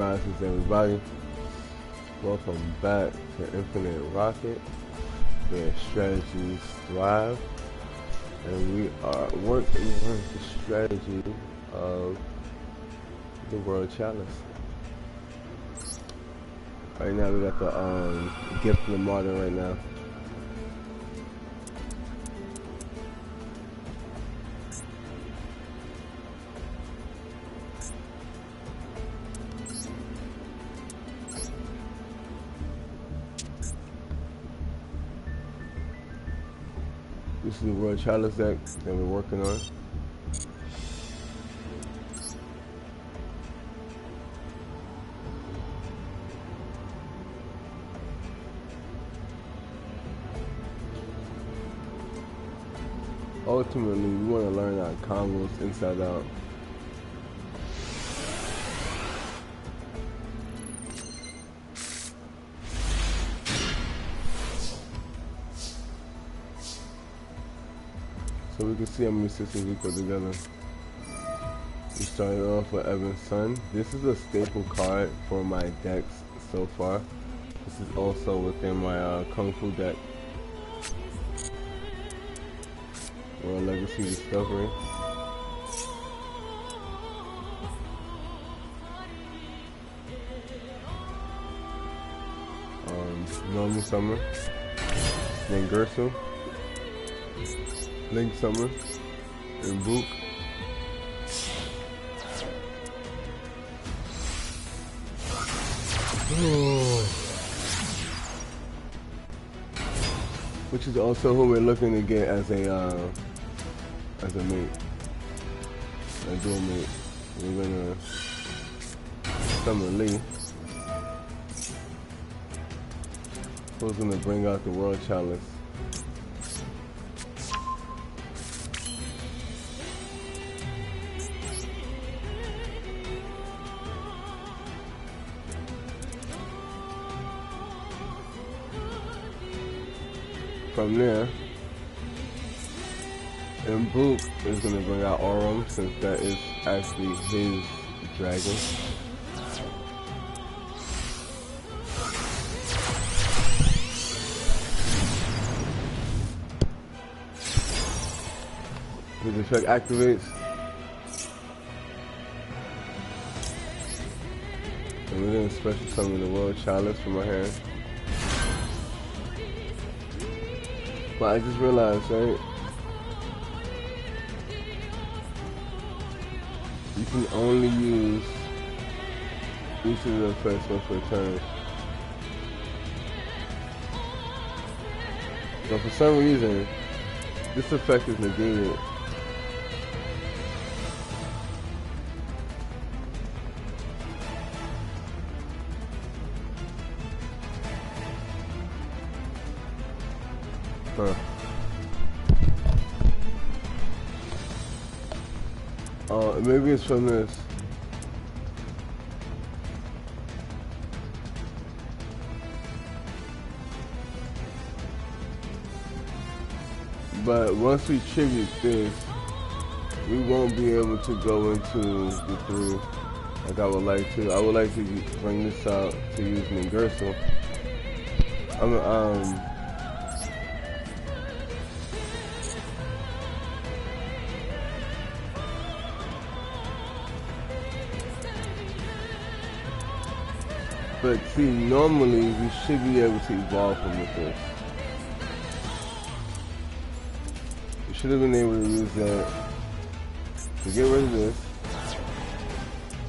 Rises everybody. Welcome back to Infinite Rocket, where strategies thrive, and we are working on the strategy of the World Challenge. Right now we got the Gift of the Martyr right now. This is the World Challenge deck that we're working on. Ultimately, we want to learn our combos inside out. So we can see how many systems we put together. We started off with Evan's Son. This is a staple card for my decks so far. This is also within my Kung Fu deck. World Legacy Discovery. Normal Summer. Ningirsu. Link Summer. And Book. Which is also who we're looking to get as a mate, a dual mate. We're gonna summon Lee, who's gonna bring out the World Chalice. From there, and Book is going to bring out Aurum, since that is actually his dragon. His effect activates. And we're going to special summon the World Chalice from my hand. But I just realized, right? You can only use each of the effects once per turn. So for some reason, this effect is negated. Huh. Maybe it's from this. But once we tribute this, we won't be able to go into the 3 like I would like to. I would like to bring this out to use Ningirsu. But see, normally we should be able to evolve from this. We should have been able to use that to get rid of this,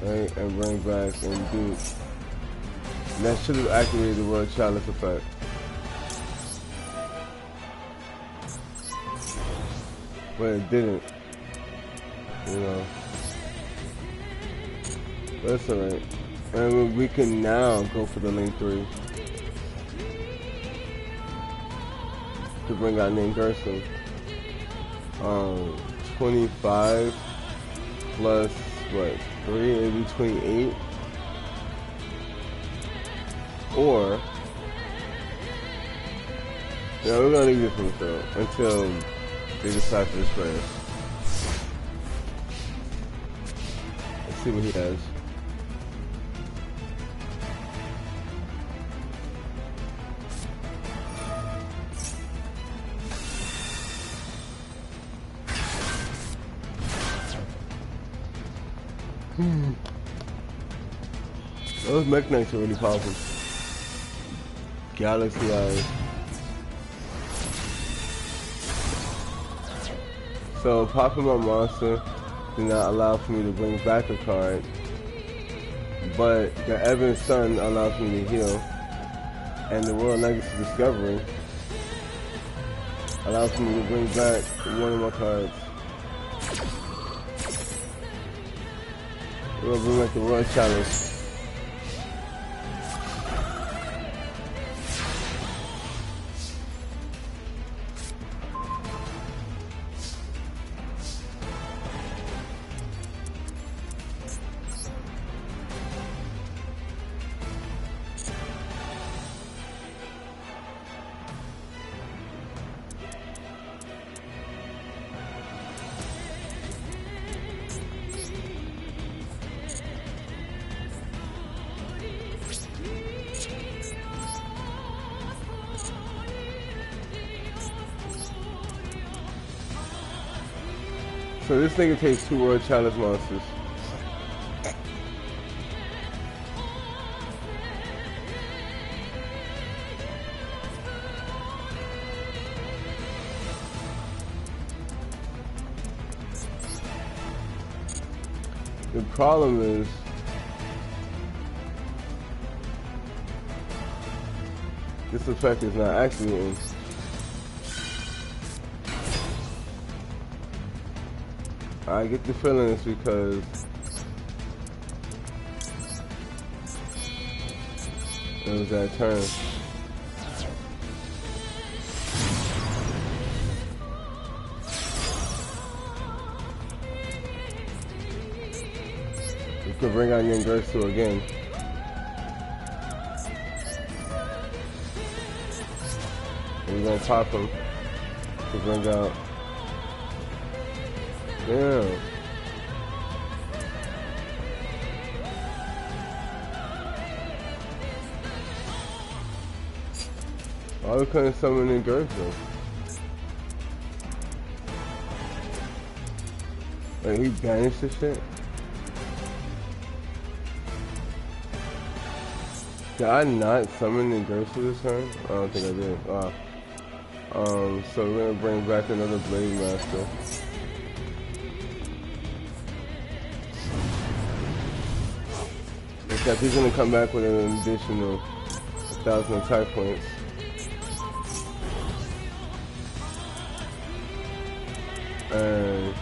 right, and bring back and do. And that should have activated the World Chalice effect. But it didn't. You know. But that's alright. And we can now go for the link 3 to bring out Ningirsu. 25 plus what? 3 in between 8. Or yeah, we're gonna leave this one until they decide for this player. Let's see what he has. Those mech knights are really powerful. Galaxy eyes. So popping my monster did not allow for me to bring back a card, but the Evan Sun allows me to heal, and the World Legacy Discovery allows me to bring back one of my cards. We're gonna bring back the World Challenge. So this nigga takes 2 World Challenge monsters. The problem is this effect is not activating. I get the feeling it's because it was that turn. You could bring out Yengersu again. And we're gonna pop him to bring out. Damn. Why we couldn't summon in Gertrude? Wait, he banished this shit? Did I not summon in Gertrude this turn? I don't think I did. Wow. So we're gonna bring back another Blade Master. Except he's gonna come back with an additional 1,000 attack points. And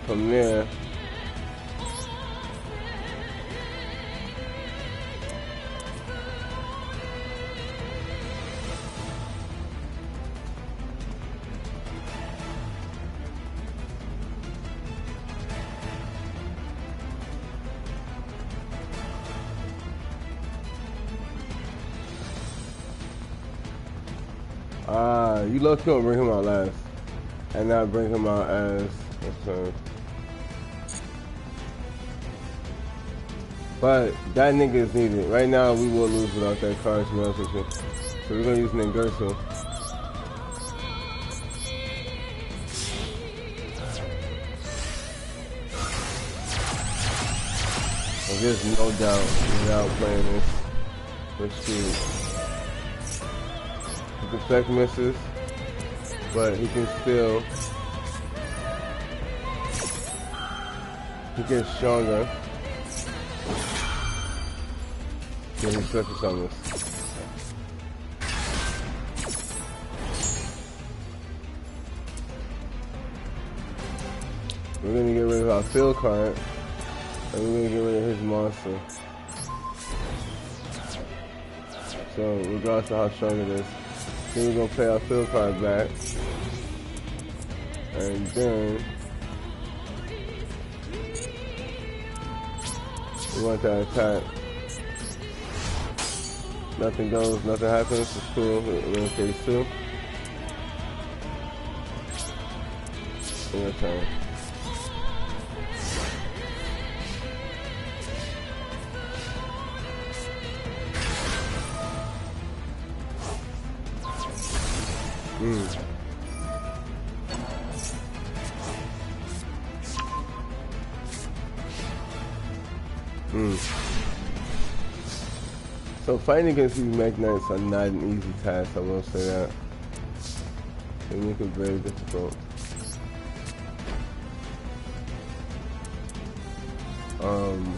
from there, you low-key gonna bring him out last, and not bring him out as a turn. But that nigga is needed. Right now, we will lose without that card, to be honest with you. So we're gonna use Nengersu. And there's no doubt without playing this. We're screwed. The effect misses, but he can still, he gets stronger. Then he special summons. We're gonna get rid of our field card, and we're gonna get rid of his monster. So regardless of how strong it is. Then we're gonna play our field card back, and then we want that attack. Nothing goes, nothing happens. It's cool. We're in phase 2. Your turn. So fighting against these Mech Knights are not an easy task, I will say that. They make it very difficult.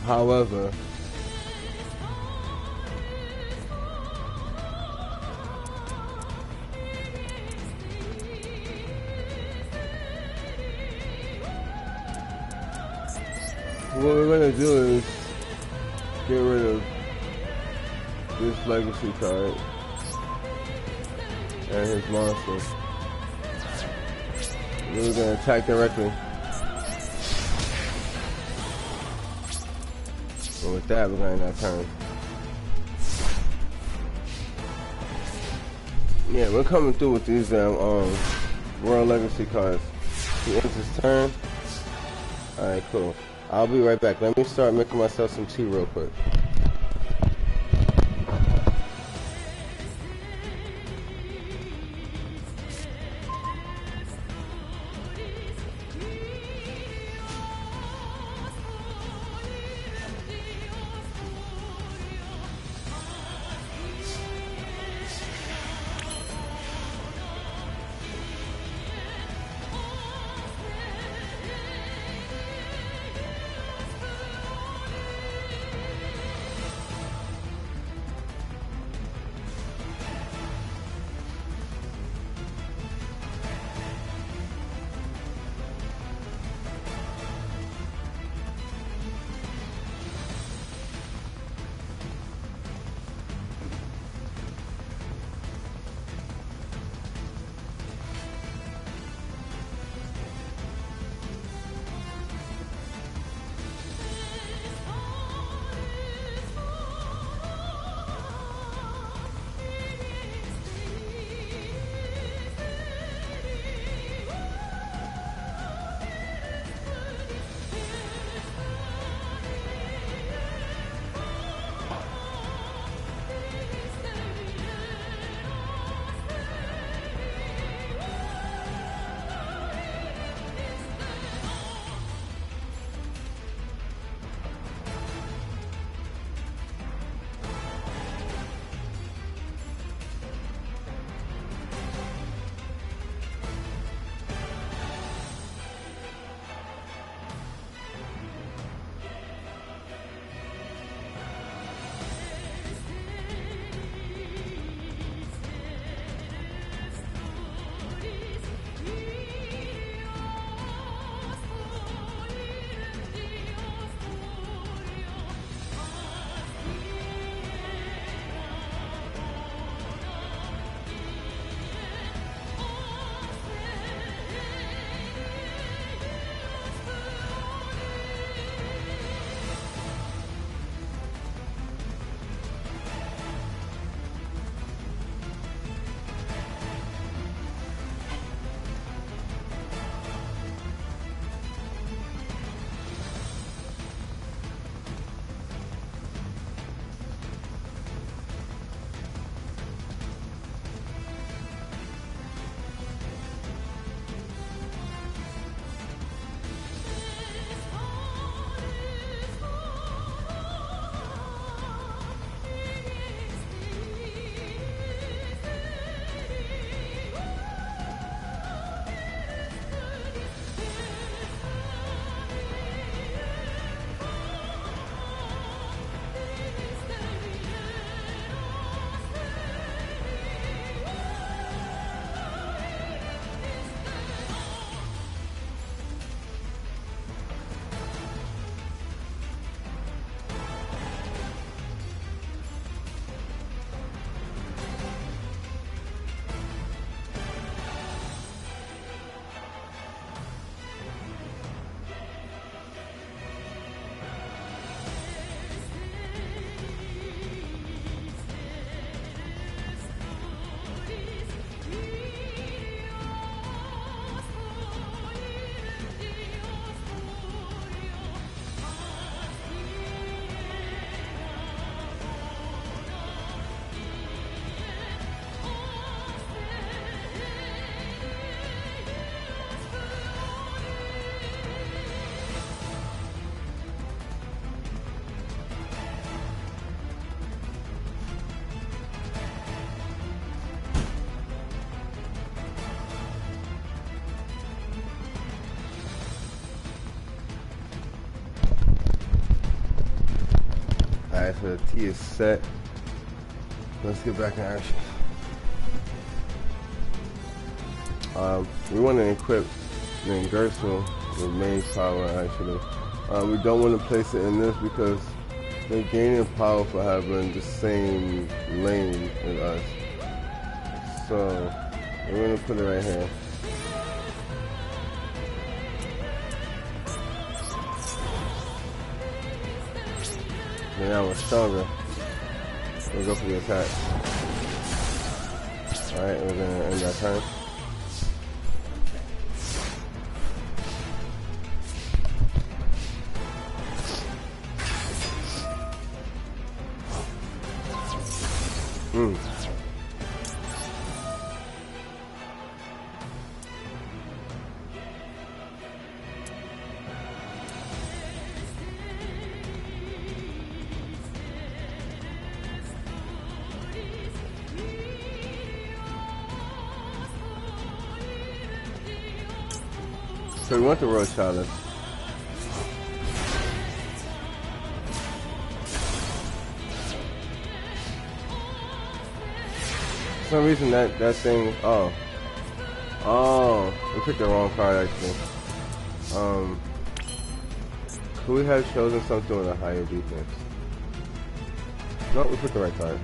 However, what we're gonna do is get rid of this legacy card and his monster. We're gonna attack directly. And with that, we're gonna end our turn. Yeah, we're coming through with these Royal Legacy cards. He ends his turn. Alright, cool. I'll be right back. Let me start making myself some tea real quick. Alright, so the T is set. Let's get back in action. We want to equip the Ingerso with main power actually. We don't want to place it in this because they're gaining power for having the same lane as us. So we're going to put it right here. And now we're stronger. We'll go for the attack. Alright, we're gonna end that turn. So we want the Royal Chalice. For some reason that thing, oh, we picked the wrong card actually. Could we have chosen something with a higher defense? No, we picked the right card.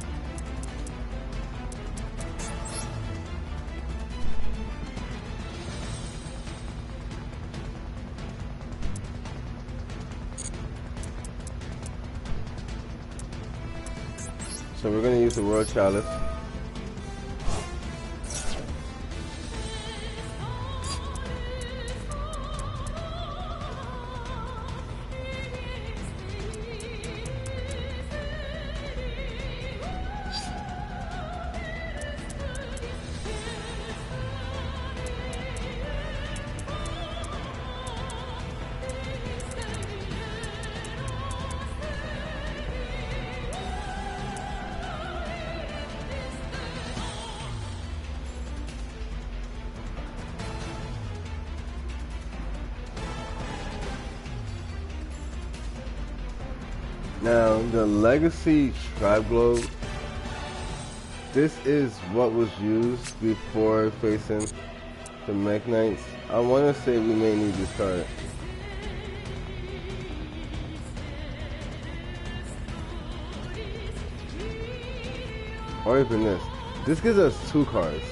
So we're going to use the Royal Chalice. Now, the Legacy Tribe Globe, this is what was used before facing the Mech Knights. I want to say we may need this card. Or even this. This gives us 2 cards.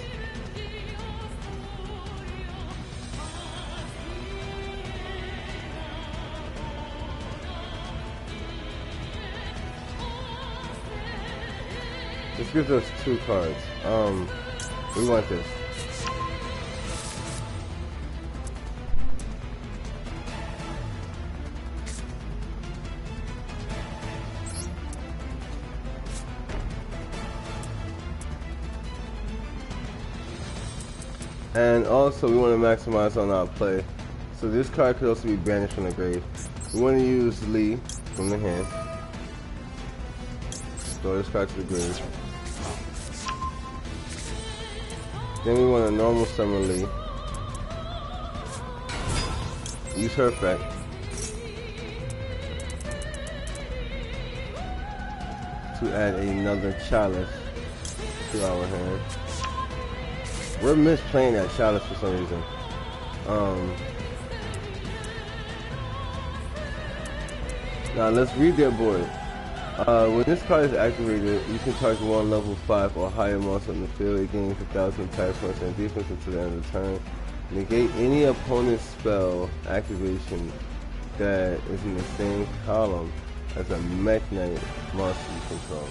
This gives us 2 cards. We want this. And also we want to maximize on our play. So this card could also be banished from the grave. We want to use Lee from the hand. Throw this card to the grave. Then we want a normal summon Lee. Use her effect. To add another Chalice to our hand. We're misplaying that Chalice for some reason. Now let's read their board. When this card is activated, you can target one level 5 or higher monster on the field. It gains 1,000 attack points and defense until the end of the turn. Negate any opponent's spell activation that is in the same column as a Mech Knight monster you control.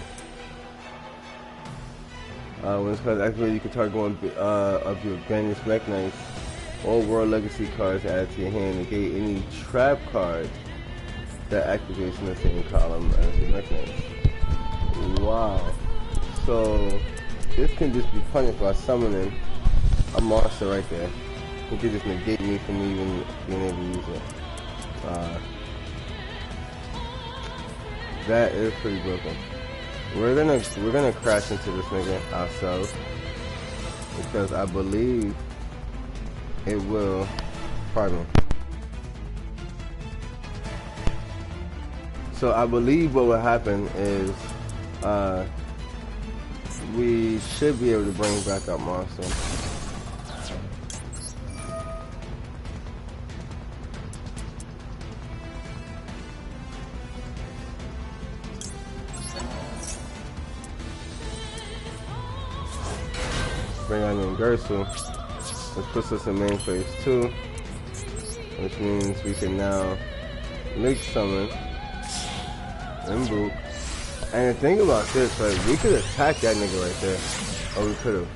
When this card is activated, you can target one of your banished Mech Knights or World Legacy cards added to your hand. Negate any trap card that activates in the same column as the Mech Knights. Wow. So this can just be punished by summoning a monster right there. It can just negate me from even being able to use it. That is pretty broken. We're gonna crash into this nigga ourselves because I believe it will. Pardon me. So I believe what will happen is we should be able to bring back up monster. Bring on in Gersu, which puts us in main phase 2, which means we can now Link Summon and Boot. And the thing about this, like, we could attack that nigga right there. Or we could have.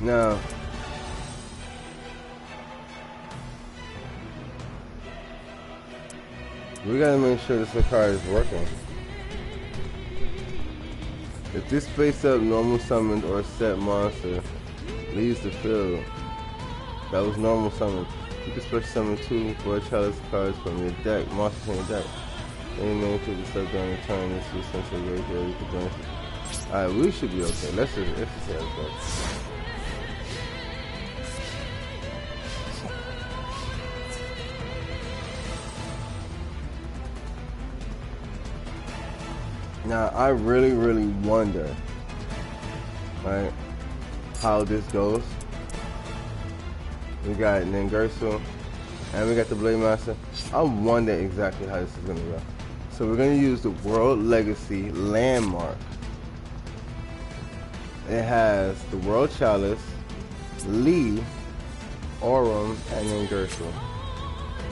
Now, we gotta make sure this card is working. If this face-up normal summoned or set monster leaves the field that was normal summoned, you can special summon 2 Royal Chalice cards from your deck, monsters in your deck. Any name could be stuck during the turn. This is essentially graveyard. You can bring it. Alright, we should be okay. Let's just see how it goes. Now, I really wonder, right, how this goes. We got Ningersu, and we got the Blade Master. I wonder exactly how this is going to go. So we're going to use the World Legacy Landmark. It has the World Chalice, Lee, Aurum, and Ningersu.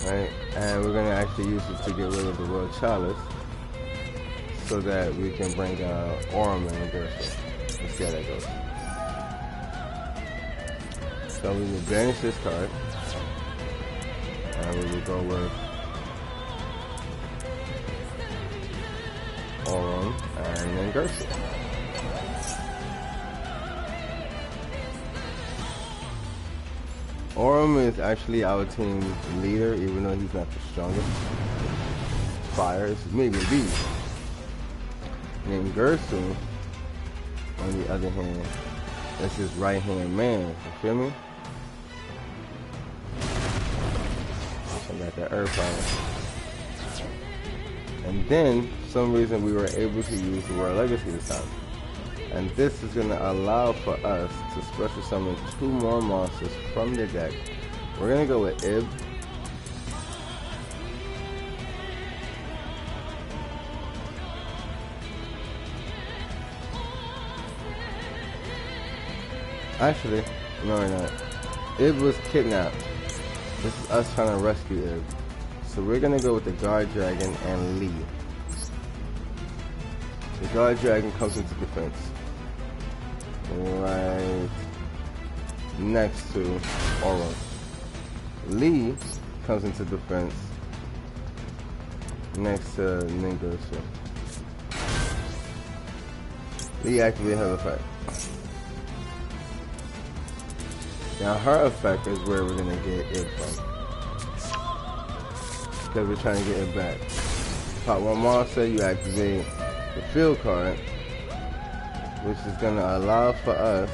Right? And we're going to actually use it to get rid of the World Chalice, so that we can bring Aurum and Ningersu. Let's see how that goes. So we will banish this card, and we will go with Aurum and Ningersu. Aurum is actually our team's leader, even though he's not the strongest. Fire is maybe a B. Ningersu, on the other hand, that's his right hand man. You feel me? I got that earth power. And then, for some reason, we were able to use the World Legacy this time. And this is going to allow for us to special summon 2 more monsters from the deck. We're going to go with Ib. Actually, no, we're not. Ib was kidnapped. This is us trying to rescue Ib. So we're going to go with the Guard Dragon and Lee. The Guard Dragon comes into defense. Right next to Aurum. Lee comes into defense next to Ningersu. Lee activated her effect. Now her effect is where we're gonna get it from, because we're trying to get it back. Pop 1 monster, you activate the field card, which is gonna allow for us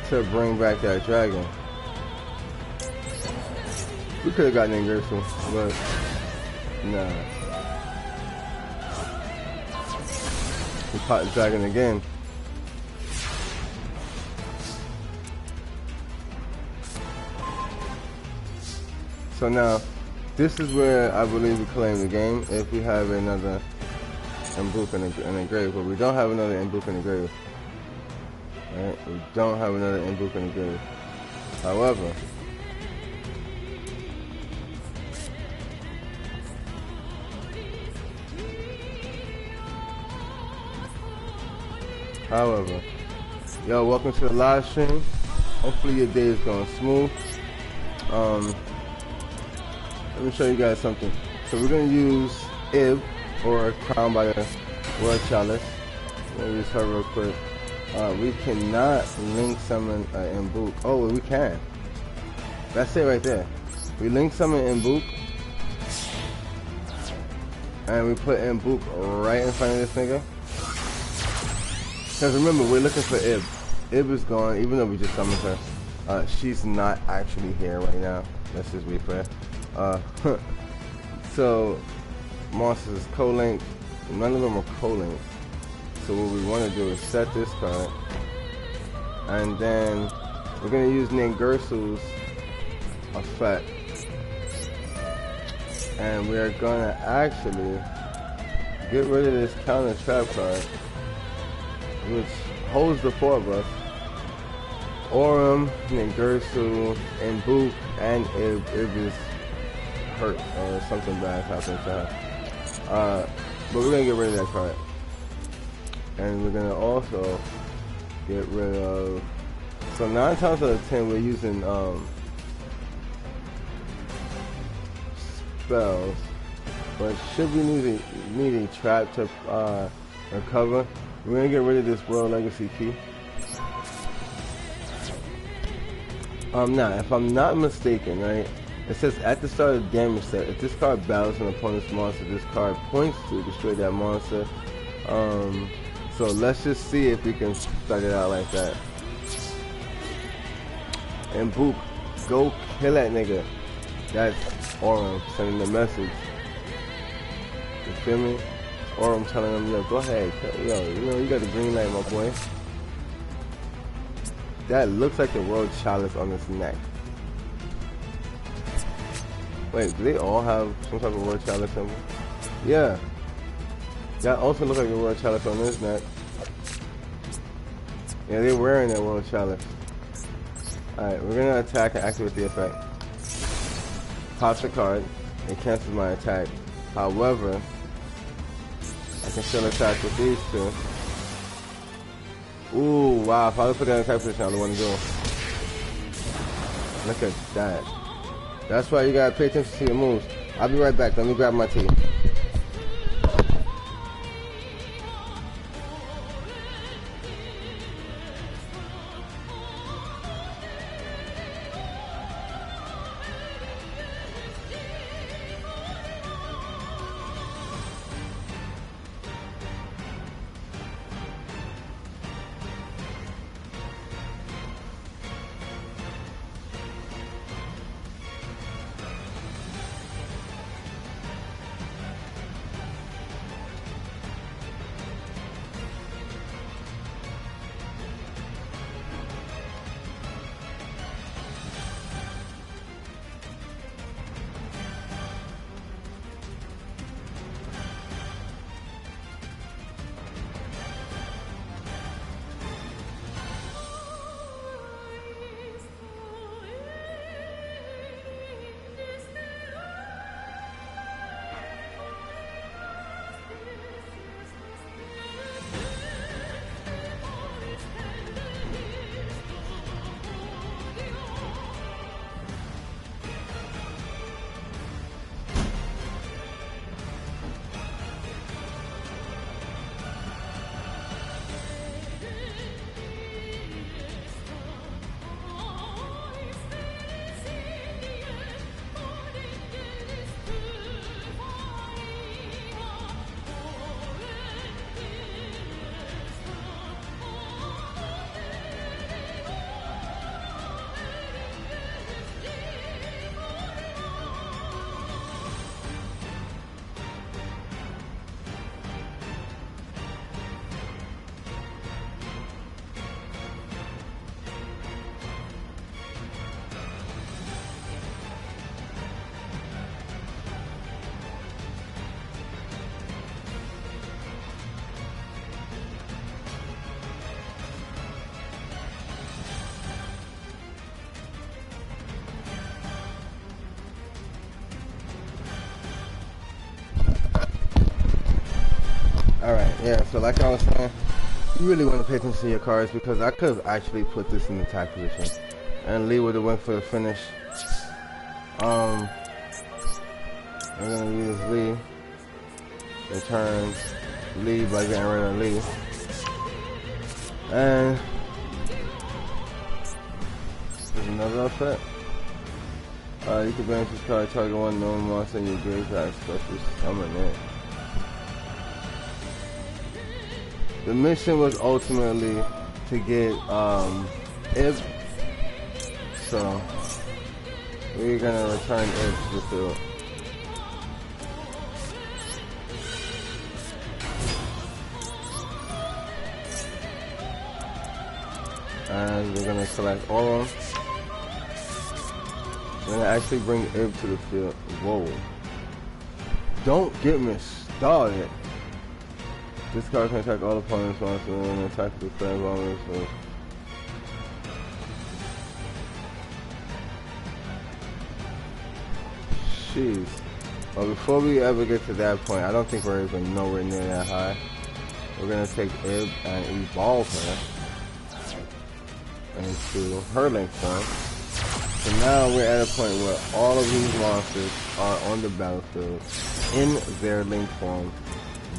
to bring back that dragon. We could have gotten Ningersu, but nah. We caught the dragon again. So now, this is where I believe we claim the game, if we have another Mbuk in the grave. But we don't have another Mbuk in the grave. Right? We don't have another Mbuk in the grave. However, yo, welcome to the live stream. Hopefully your day is going smooth. Let me show you guys something. So we're going to use Ib, or Crown by the World Chalice. I'm going to use her real quick. We cannot link summon Mbuk. Oh, we can. That's it right there. We link summon Mbuk, and we put Mbuk right in front of this nigga. Because remember, we're looking for Ib. Ib is gone, even though we just summoned her. She's not actually here right now. Let's just be fair. So, monsters co-linked. None of them are co-linked. So what we want to do is set this card, and then we're going to use Ningirsu's effect, and we are going to actually get rid of this counter trap card, which holds the four of us. Aurum, Ningirsu, Mbuk, and Ib is hurt or something bad happened to her. But we're going to get rid of that card. And we're going to also get rid of... So 9 times out of 10 we're using spells. But should we need a trap to recover, we're going to get rid of this World Legacy key. Now, if I'm not mistaken, right, it says at the start of the damage set, if this card battles an opponent's monster, this card points to destroy that monster. So let's just see if we can start it out like that. And Boop, go kill that nigga. That's Aurum sending the message. You feel me? Aurum telling him, yo, go ahead, yo, you know, you got the green light, my boy. That looks like the World Chalice on his neck. Wait, do they all have some type of World Chalice symbol? Yeah. That also looks like the World Chalice on his neck. Yeah, they're wearing that World Chalice. Alright, we're gonna attack and activate the effect. Pops a card, it cancels my attack. However, I can still attack with these two. Ooh, wow, if I was putting an attack position, I would want to do. Look at that. That's why you gotta pay attention to your moves. I'll be right back, let me grab my tea. Alright, yeah, so like I was saying, you really want to pay attention to your cards because I could have actually put this in the attack position. And Lee would have went for the finish. We're going to use Lee. Return Lee by getting rid of Lee. And there's another effect. You can banish this card, target one known monster in your graveyard, special summon it. The mission was ultimately to get Ib, so we're gonna return Ib to the field. And we're gonna select all of them. We're gonna actually bring Ib to the field. Whoa. Don't get me started. This card can attack all opponents monsters and attack the flame bombers. So. Jeez. But before we ever get to that point, I don't think we're even nowhere near that high. We're gonna take Ib and evolve her into her link form. So now we're at a point where all of these monsters are on the battlefield in their link form.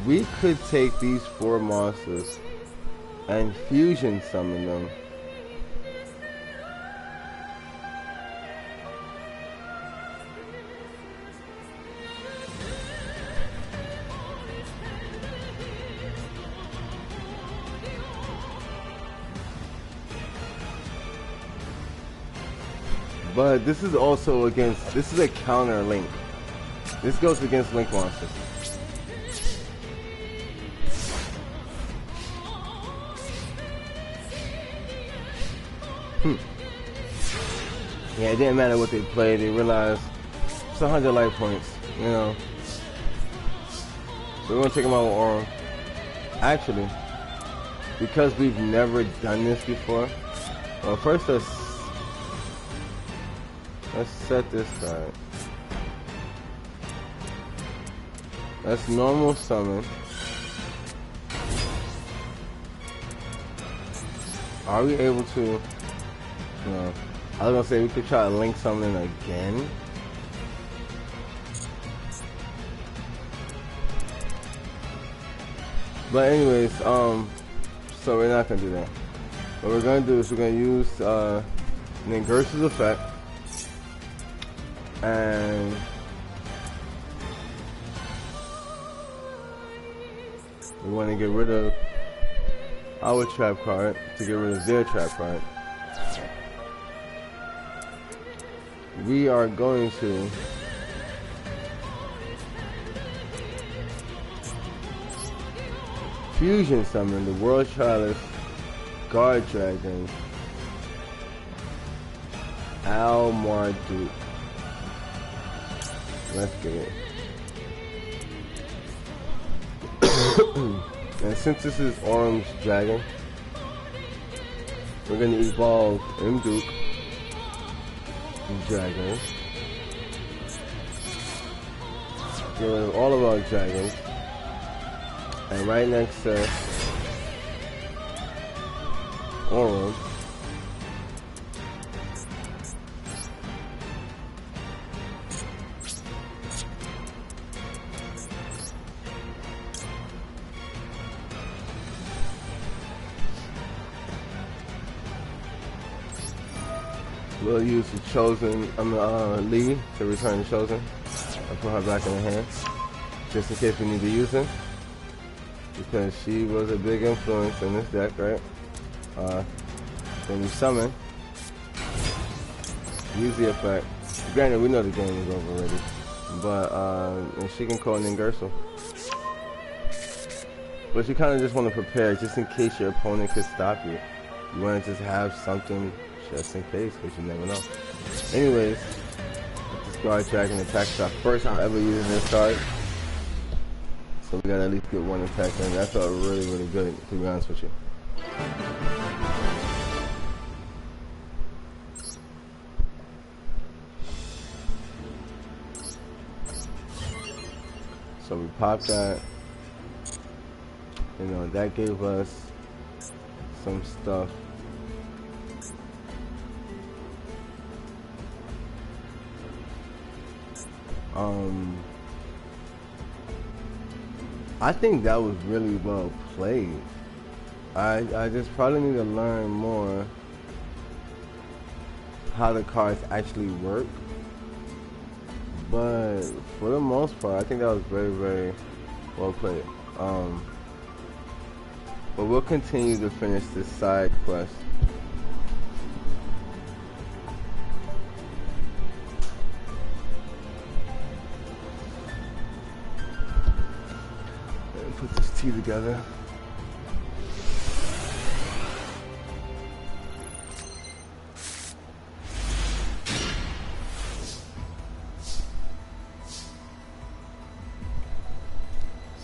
We could take these 4 monsters and fusion summon them. But this is also against, this is a counter link. This goes against link monsters. Yeah, it didn't matter what they played. They realized it's 100 life points, you know. So we're gonna take them out with Aurum. Actually, because we've never done this before. Well, first let's set this card. That's normal summon. Are we able to? No. I was gonna say we could try to link something again. But anyways, so we're not gonna do that. What we're gonna do is we're gonna use Ningersa's effect, and we want to get rid of our trap card to get rid of their trap card. We are going to fusion summon the World Chalice Guard Dragon Al Marduk. Let's get it. And since this is Aurum's dragon, we're going to evolve Mduk dragon. Get rid of all of our dragons. And right next to Aurum, we'll use the Chosen, Lee to return the Chosen. I'll put her back in the hand, just in case we need to use him, because she was a big influence in this deck, right? Then you summon, use the effect. Granted, we know the game is over already, but and she can call Ningersa. But you kind of just want to prepare, just in case your opponent could stop you. You want to just have something just in case, because you never know. Anyways, this Guard Dragon attack is our first time ever using this card. So we gotta at least get one attack in. That felt really, really good, to be honest with you. So we popped that. You know, that gave us some stuff. I think that was really well played. I just probably need to learn more how the cards actually work. But for the most part, I think that was very, very well played. But we'll continue to finish this side quest. Let me put this tea together.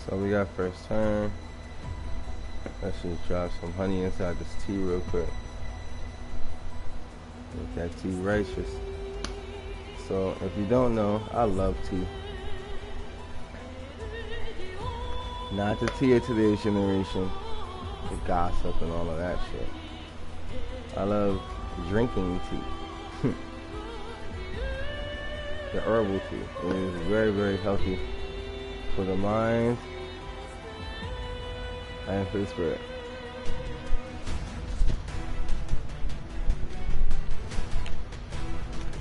So we got first turn. I should drop some honey inside this tea real quick. Make that tea righteous. So if you don't know, I love tea. Not the tea of today's generation, the gossip and all of that shit. I love drinking tea. The herbal tea. It is very, very healthy for the mind and for the spirit.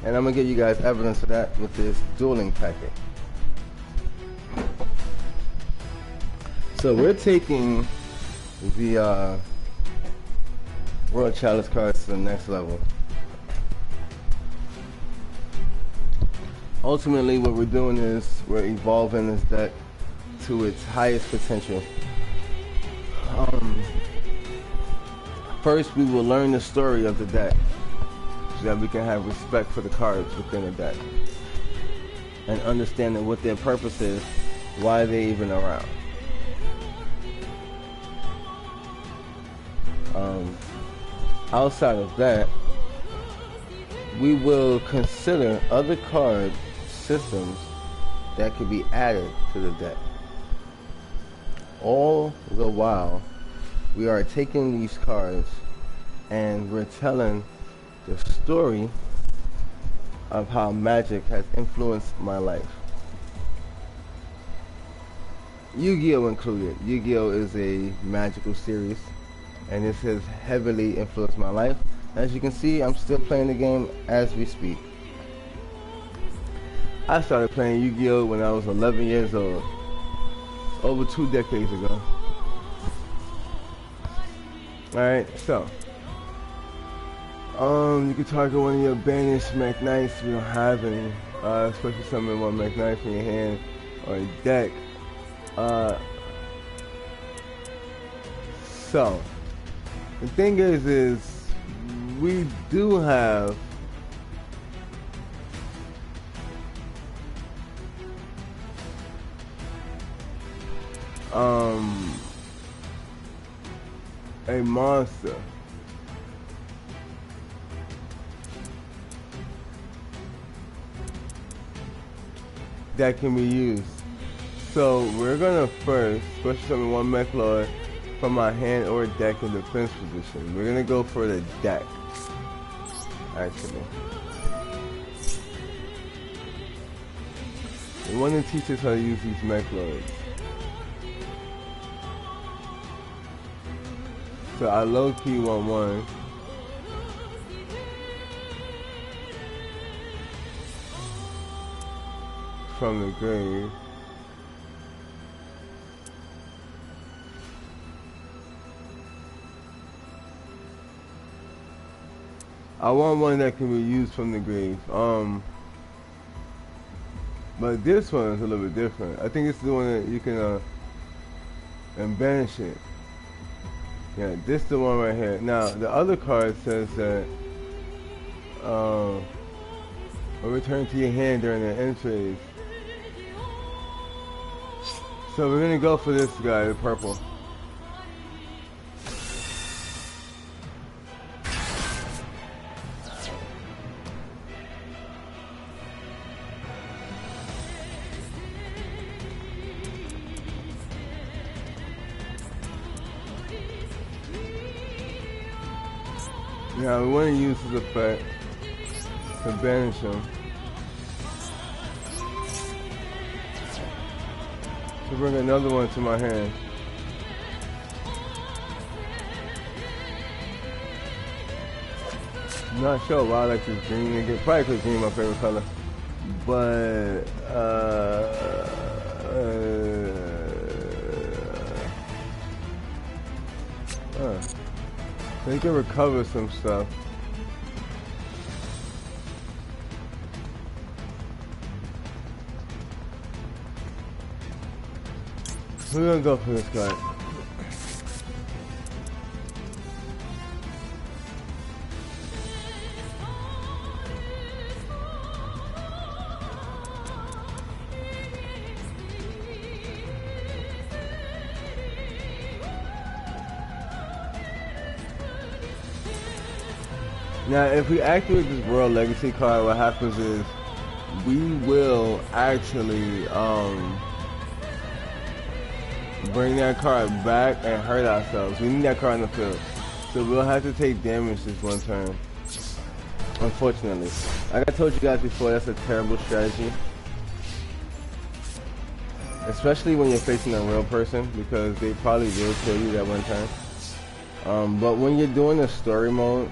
And I'm gonna give you guys evidence of that with this dueling packet. So we're taking the World Chalice cards to the next level. Ultimately, what we're doing is we're evolving this deck to its highest potential. First, we will learn the story of the deck so that we can have respect for the cards within the deck and understanding what their purpose is, why they're even around. Outside of that, we will consider other card systems that could be added to the deck. All the while, we are taking these cards and we're telling the story of how magic has influenced my life. Yu-Gi-Oh! Included. Yu-Gi-Oh! Is a magical series, and this has heavily influenced my life. As you can see, I'm still playing the game as we speak. I started playing Yu-Gi-Oh! When I was 11 years old, over 2 decades ago. Alright, so you can target one of your banished Mech Knights. We don't have any, especially summon one Mech Knight from your hand or a deck. So the thing is we do have a monster that can be used. So we're gonna first special summon one Mech Lord from my hand or deck in defense position. We're gonna go for the deck, actually. We want to teach us how to use these Mech Lords. So I low-key want one. From the grave. I want one that can be used from the grave. But this one is a little bit different. I think it's the one that you can and banish it. Yeah, this is the one right here. Now the other card says that will return to your hand during the end phase. So we're gonna go for this guy, the purple. Now we want to use his effect to banish him. To bring another one to my hand. Not sure why I like this green. Again, probably because green is my favorite color. But they can recover some stuff. We're gonna go for this guy. Now, if we activate this World Legacy card, what happens is we will actually bring that card back and hurt ourselves. We need that card in the field. So we'll have to take damage this one turn. Unfortunately. Like I told you guys before, that's a terrible strategy. Especially when you're facing a real person, because they probably will kill you that one turn. But when you're doing the story mode,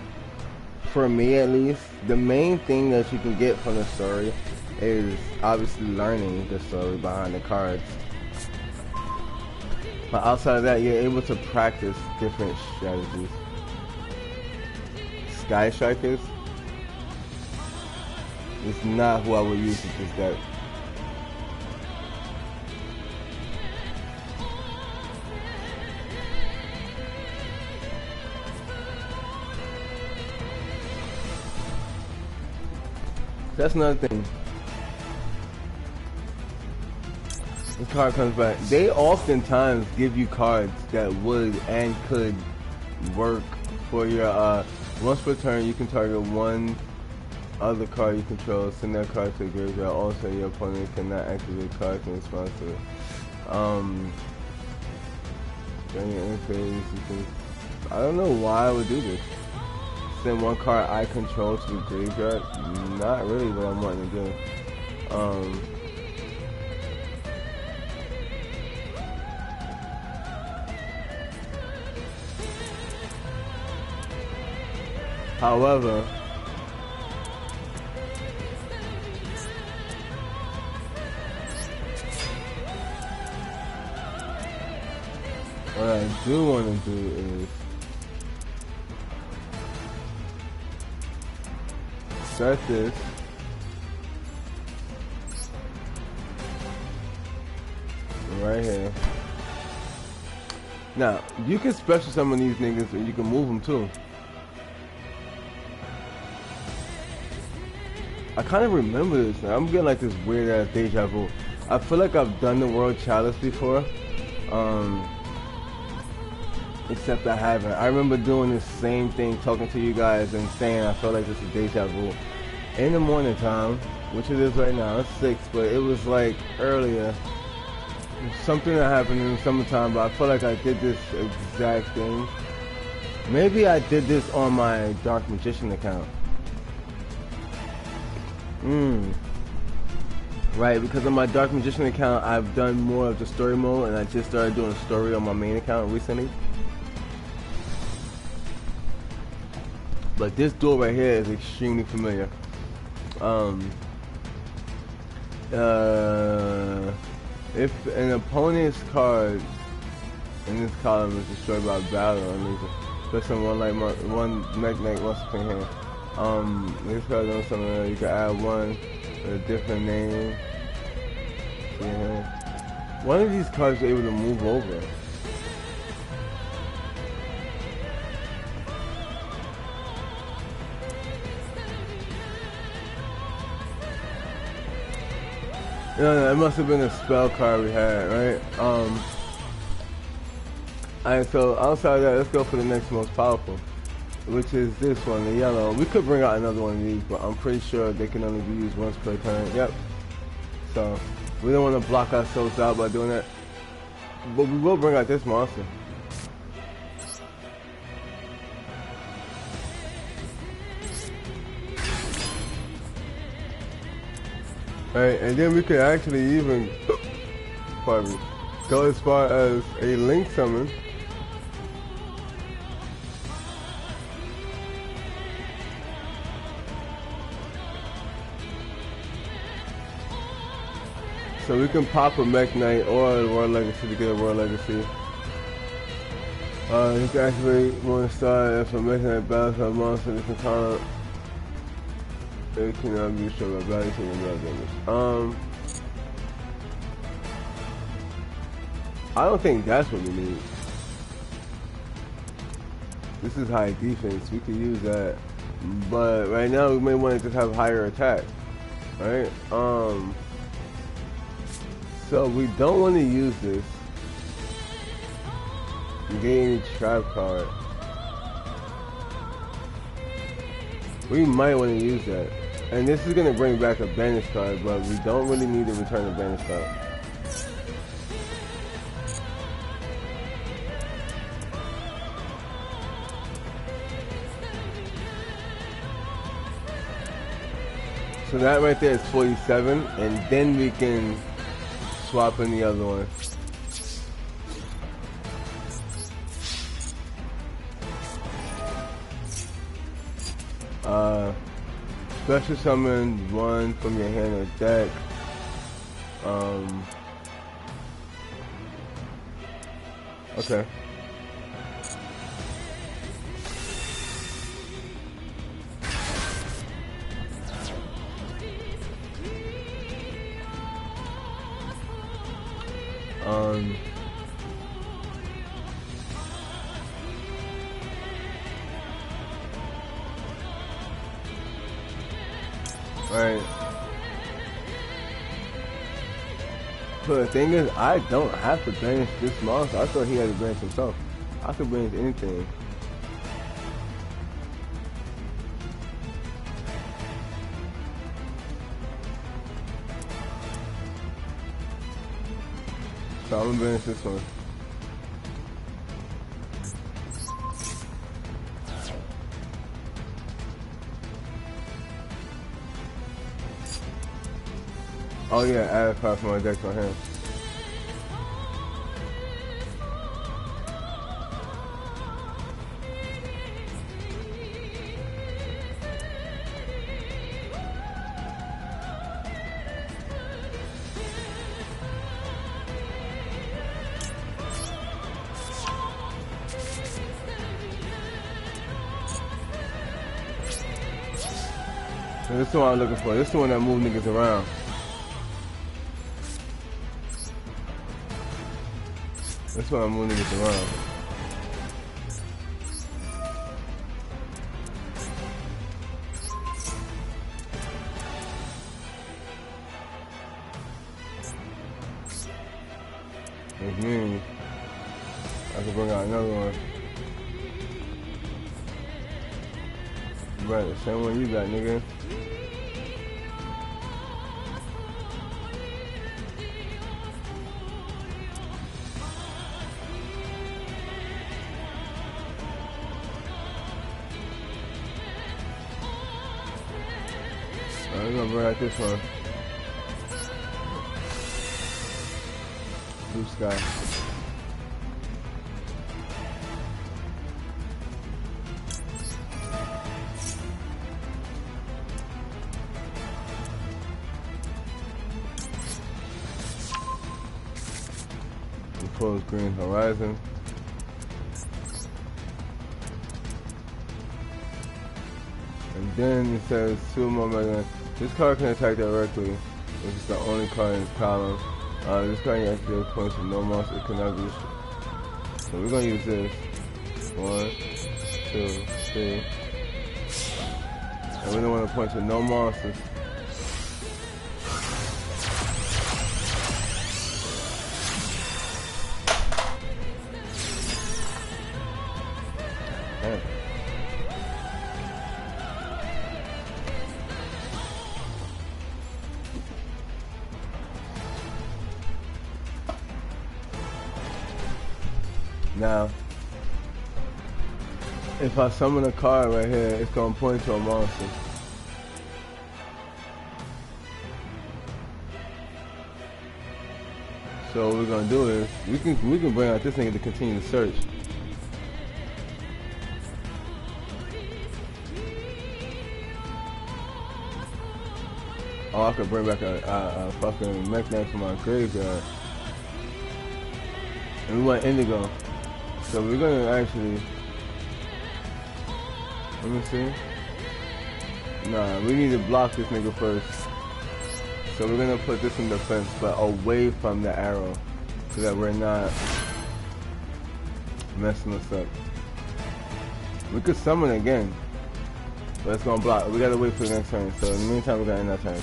for me at least, the main thing that you can get from the story is obviously learning the story behind the cards. But outside of that, you're able to practice different strategies. Sky Strikers is not who I would use with this deck. That's another thing. This card comes back. They oftentimes give you cards that would and could work for your once per turn you can target one other card you control, send that card to the graveyard. Also your opponent cannot activate cards in response to it. During your interface you can, I don't know why I would do this. Send one card I control to the graveyard. Not really what I'm wanting to do. However, what I do want to do is set this right here. Now, you can special summon these niggas and you can move them too. I kind of remember this now. I'm getting like this weird ass deja vu. I feel like I've done the World Chalice before. Except I haven't. I remember doing the same thing, talking to you guys and saying I felt like this is deja vu. In the morning time, which it is right now, it's 6, but it was like earlier. Something that happened in the summertime, but I feel like I did this exact thing. Maybe I did this on my Dark Magician account. Right, because on my Dark Magician account, I've done more of the story mode, and I just started doing a story on my main account recently. But this duel right here is extremely familiar. If an opponent's card in this column is destroyed by battle, and there's one like one magnet wants to hand. This card knows something. You can add one with a different name. Yeah. One of these cards is able to move over. No, it must have been a spell card we had, right? Alright, so outside of that, let's go for the next most powerful, which is this one, the yellow. We could bring out another one of these, but I'm pretty sure they can only be used once per turn. Yep. So we don't want to block ourselves out by doing that, but we will bring out this monster. Alright, and then we could actually even pardon me, go as far as a link summon. So we can pop a Mech Knight or a World Legacy to get a World Legacy. You can activate one star if a Mech Knight battles a monster that can counter. It cannot be destroyed by battle taking blood damage. I don't think that's what we need. This is high defense. We could use that, but right now we may want to just have higher attack, right? So we don't want to use this. You get any trap card. We might want to use that, and this is gonna bring back a banish card, but we don't really need to return a banish card. So that right there is 47, and then we can swap in the other one. Special summon one from your hand or deck. Okay. Alright. But the thing is, I don't have to banish this monster. I thought he had to banish himself. I could banish anything. So I'm gonna banish this one. Oh yeah, add a card from my deck to my hand. So this is what I'm looking for. This is the one that moves niggas around. That's why I'm moving niggas around. Which means I can bring out another one. Right, the same one you got, nigga. I'm gonna bring out this one. Blue sky. Propose green horizon. And then it says 2 more mega. This card can attack directly, which is the only card in this column. This card actually points to no monster, it cannot be destroyed. So we're gonna use this. 1, 2, 3. And we don't want to point to no monsters. Damn. Now, if I summon a card right here, it's gonna point to a monster. So what we're gonna do is we can bring out this nigga to continue the search. Oh, I could bring back a fucking mech knight from my graveyard. And we want indigo. So we're gonna actually... Let me see. Nah, we need to block this nigga first. So we're gonna put this in defense, but away from the arrow. So that we're not messing us up. We could summon again. But it's gonna block. We gotta wait for the next turn. So in the meantime, we gotta end that turn.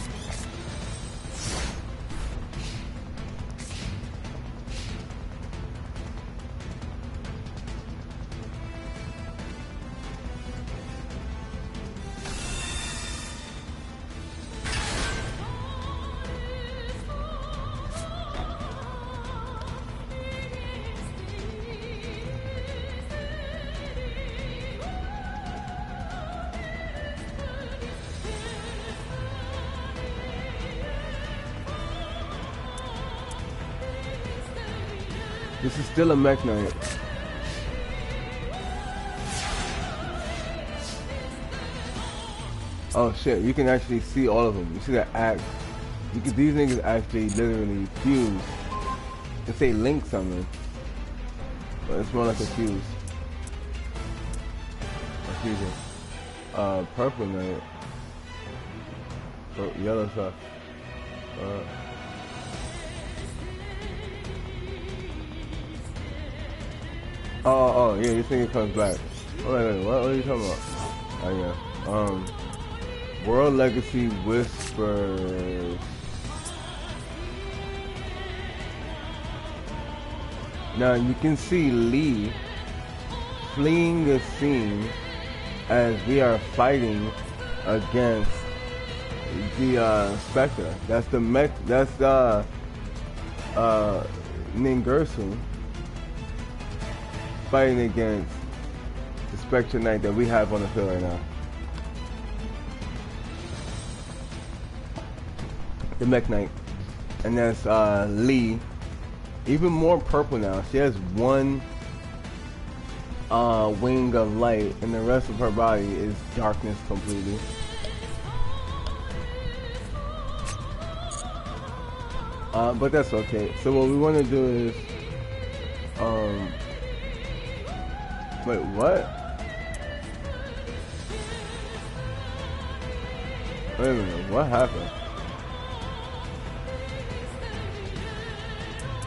This is still a mech knight. Oh shit, you can actually see all of them. You see that axe? You can, these niggas actually literally fuse. They say link summon, but it's more like a fuse. A fusion. Purple knight. Oh, yellow stuff. Oh, yeah, this thing comes back. Oh, wait, what are you talking about? Oh, yeah. World Legacy Whispers. Now, you can see Lee fleeing the scene as we are fighting against the Spectre. That's the mech, that's Ningirsu. Fighting against the Spectre Knight that we have on the field right now. The Mech Knight. And that's Lee. Even more purple now. She has one wing of light and the rest of her body is darkness completely. But that's okay. So what we want to do is wait, what? Wait a minute, what happened?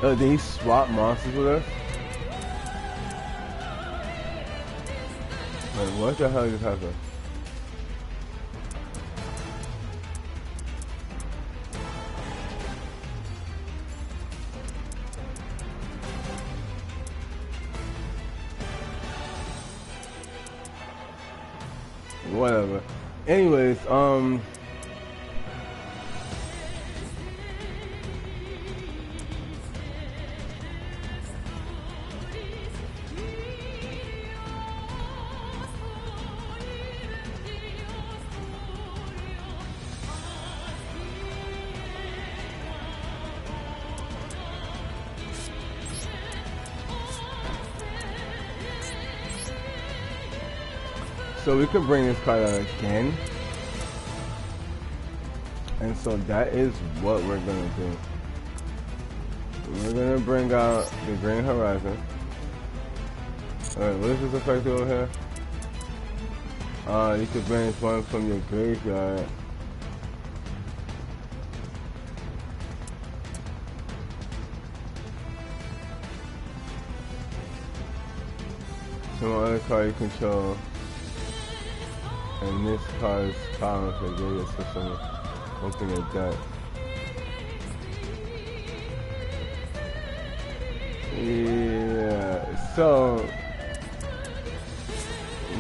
Oh, did he swap monsters with us? Wait, what the hell just happened? Whatever. Anyways, so we could bring this card out again. And so that is what we're gonna do. We're gonna bring out the Green Horizon. Alright, what is this effect over here? You could bring one from your graveyard. Some other card you control. And this card's power for your system. Open your deck. Yeah, so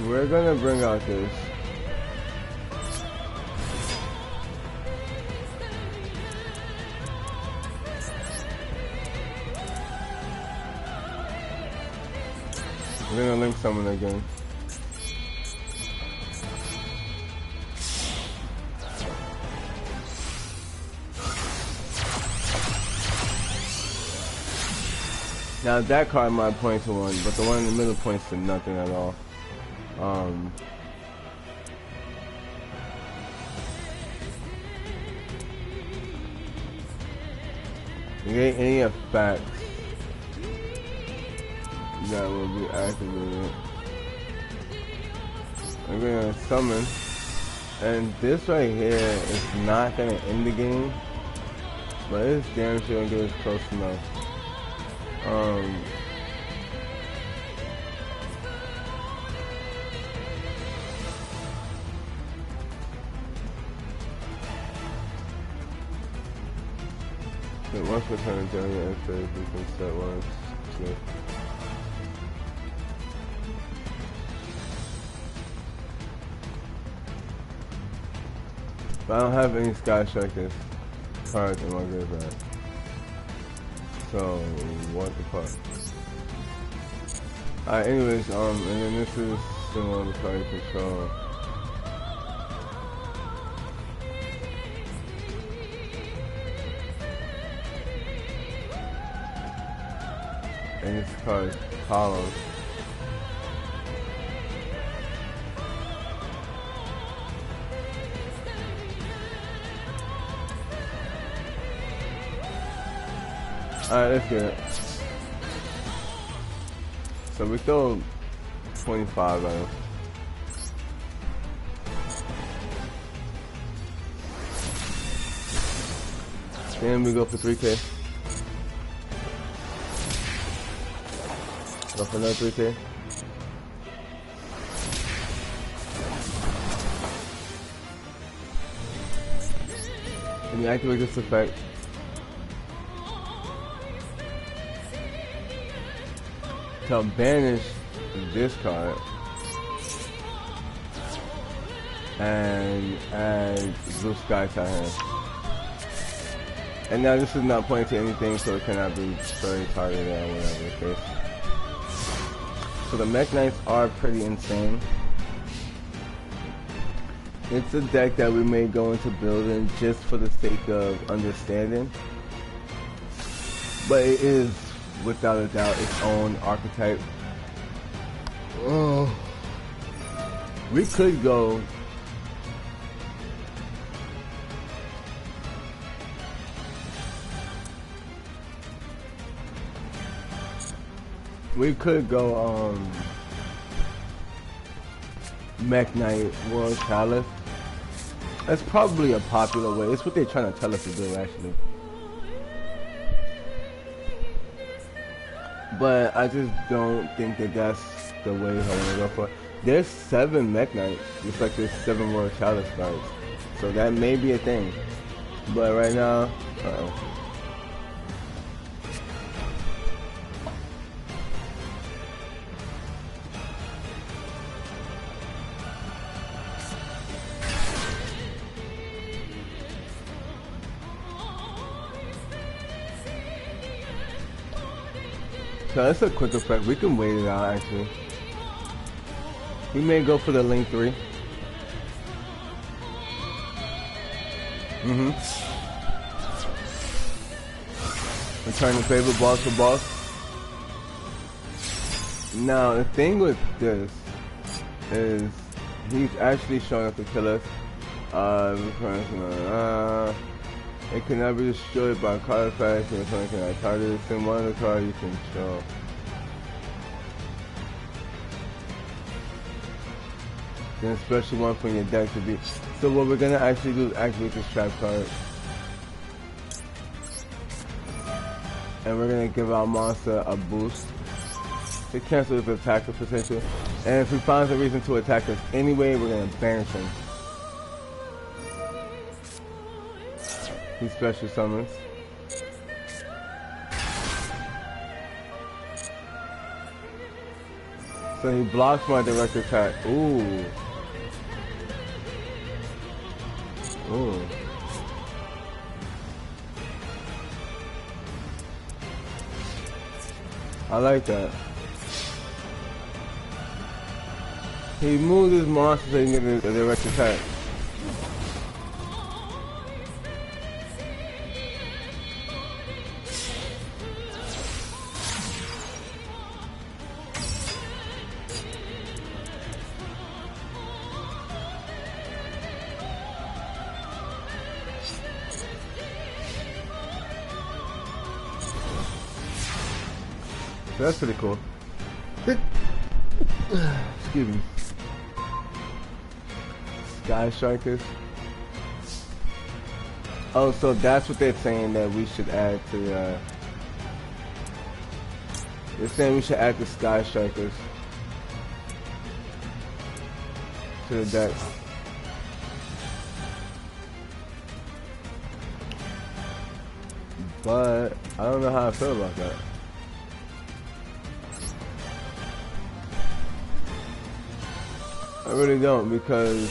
we're gonna bring out this. We're gonna link someone again. Now that card might point to one, but the one in the middle points to nothing at all. Negate any effects that will be activated. I'm gonna summon, and this right here is not gonna end the game, but it's damn sure gonna get us close enough. Once per turn, during your end phase, you can set one, two. But I don't have any Sky Strikers cards in my graveyard. So, what the fuck? Alright, anyways, and then this is similar to card control. And this card is columns. Alright, let's get it. So we throw 25 at him. Then we go for 3K. Go for another 3K. And you activate this effect. To banish this card and add Blue Sky to hand. And now this is not pointing to anything, so it cannot be very targeted or whatever the case. So the Mech Knights are pretty insane. It's a deck that we may go into building just for the sake of understanding, but it is without a doubt its own archetype. Oh, we could go Mech Knight World Chalice. That's probably a popular way. It's what they're trying to tell us to do, actually. But I just don't think that that's the way I want to go for it. There's 7 Mech Knights, just like there's 7 World Chalice cards. So that may be a thing. But right now, uh-oh. So that's a quick effect. We can wait it out, actually. We may go for the link 3. Return the favorite boss for boss. Now, the thing with this is he's actually showing up to kill us. It cannot be destroyed by card effects, and something cannot target it. Send one of the cards you control. Then special one from your deck to be. So what we're gonna actually do is activate this trap card. And we're gonna give our monster a boost to cancel his attack potential. And if he finds a reason to attack us anyway, we're gonna banish him. He special summons. So he blocks my direct attack. Ooh. Ooh. I like that. He moves his monster so he can get a direct attack. So that's pretty cool. Excuse me. Sky Strikers. Oh, so that's what they're saying that we should add to they're saying we should add the Sky Strikers to the deck. But I don't know how I feel about that. I really don't, because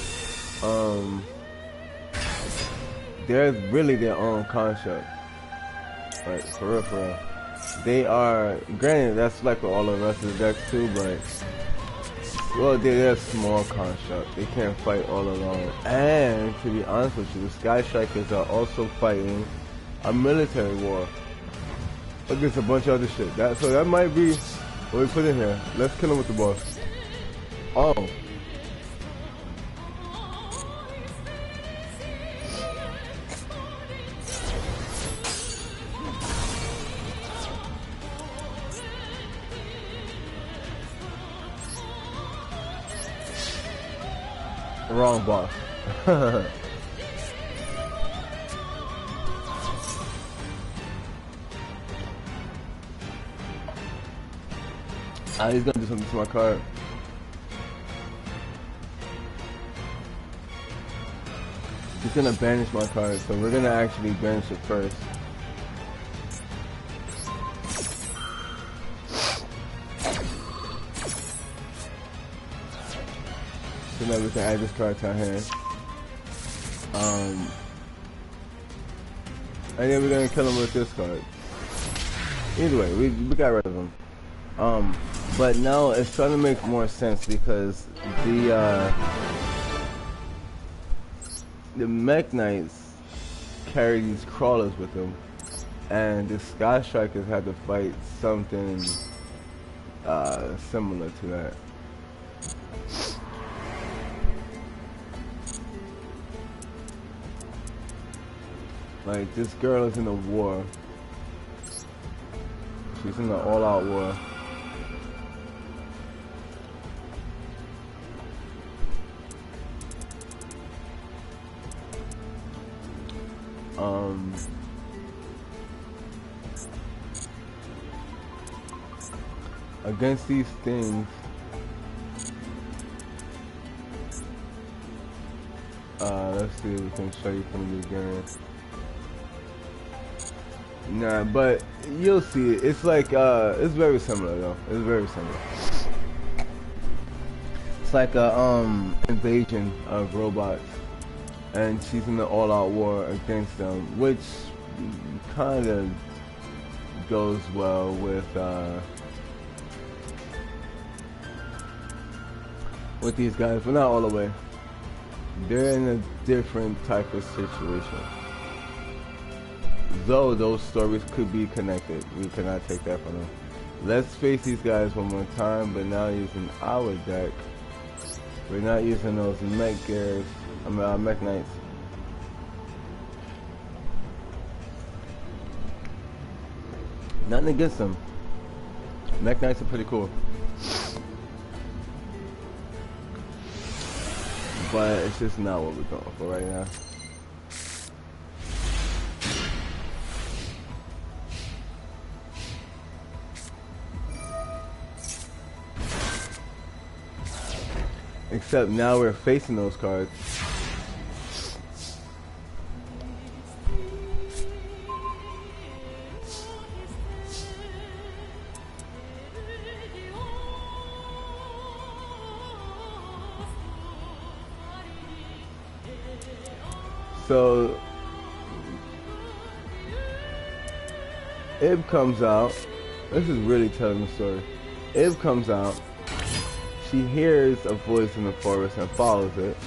they're really their own construct. Like, for real, for real. They are, granted, that's like with all the rest of the decks too, but, well, they're a small construct. They can't fight all alone. And, to be honest with you, the Sky Strikers are also fighting a military war against a bunch of other shit. So that might be what we put in here. Let's kill him with the boss. Oh. Wrong boss. He's gonna do something to my card. He's gonna banish my card, so we're gonna actually banish it first. So now we can add this card to our hand. And then we're gonna kill him with this card. Either way, we got rid of him. But now it's starting to make more sense, because the Mech Knights carry these crawlers with them, and the Sky Strikers had to fight something similar to that. Like, this girl is in a war. She's in an all-out war. Against these things, let's see if we can show you from the beginning. Nah, but you'll see it. It's like, it's very similar though. It's very similar. It's like a invasion of robots, and she's in an all-out war against them, which kind of goes well with these guys, but not all the way. They're in a different type of situation. Though those stories could be connected, we cannot take that from them. Let's face these guys one more time, but now using our deck. We're not using those mech gears, Mech Knights. Nothing against them. Mech Knights are pretty cool. But it's just not what we're going for right now. Except now we're facing those cards. So Ib comes out. This is really telling the story. Ib comes out. She hears a voice in the forest and follows it.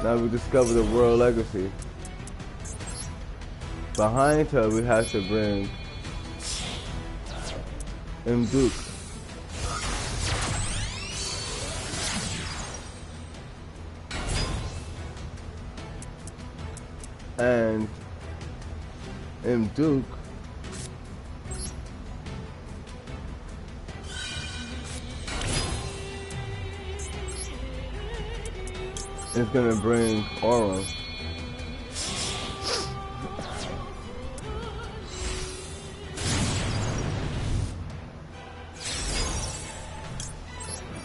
Now we discover the world legacy. Behind her, we have to bring Duke. And Duke is gonna bring aura.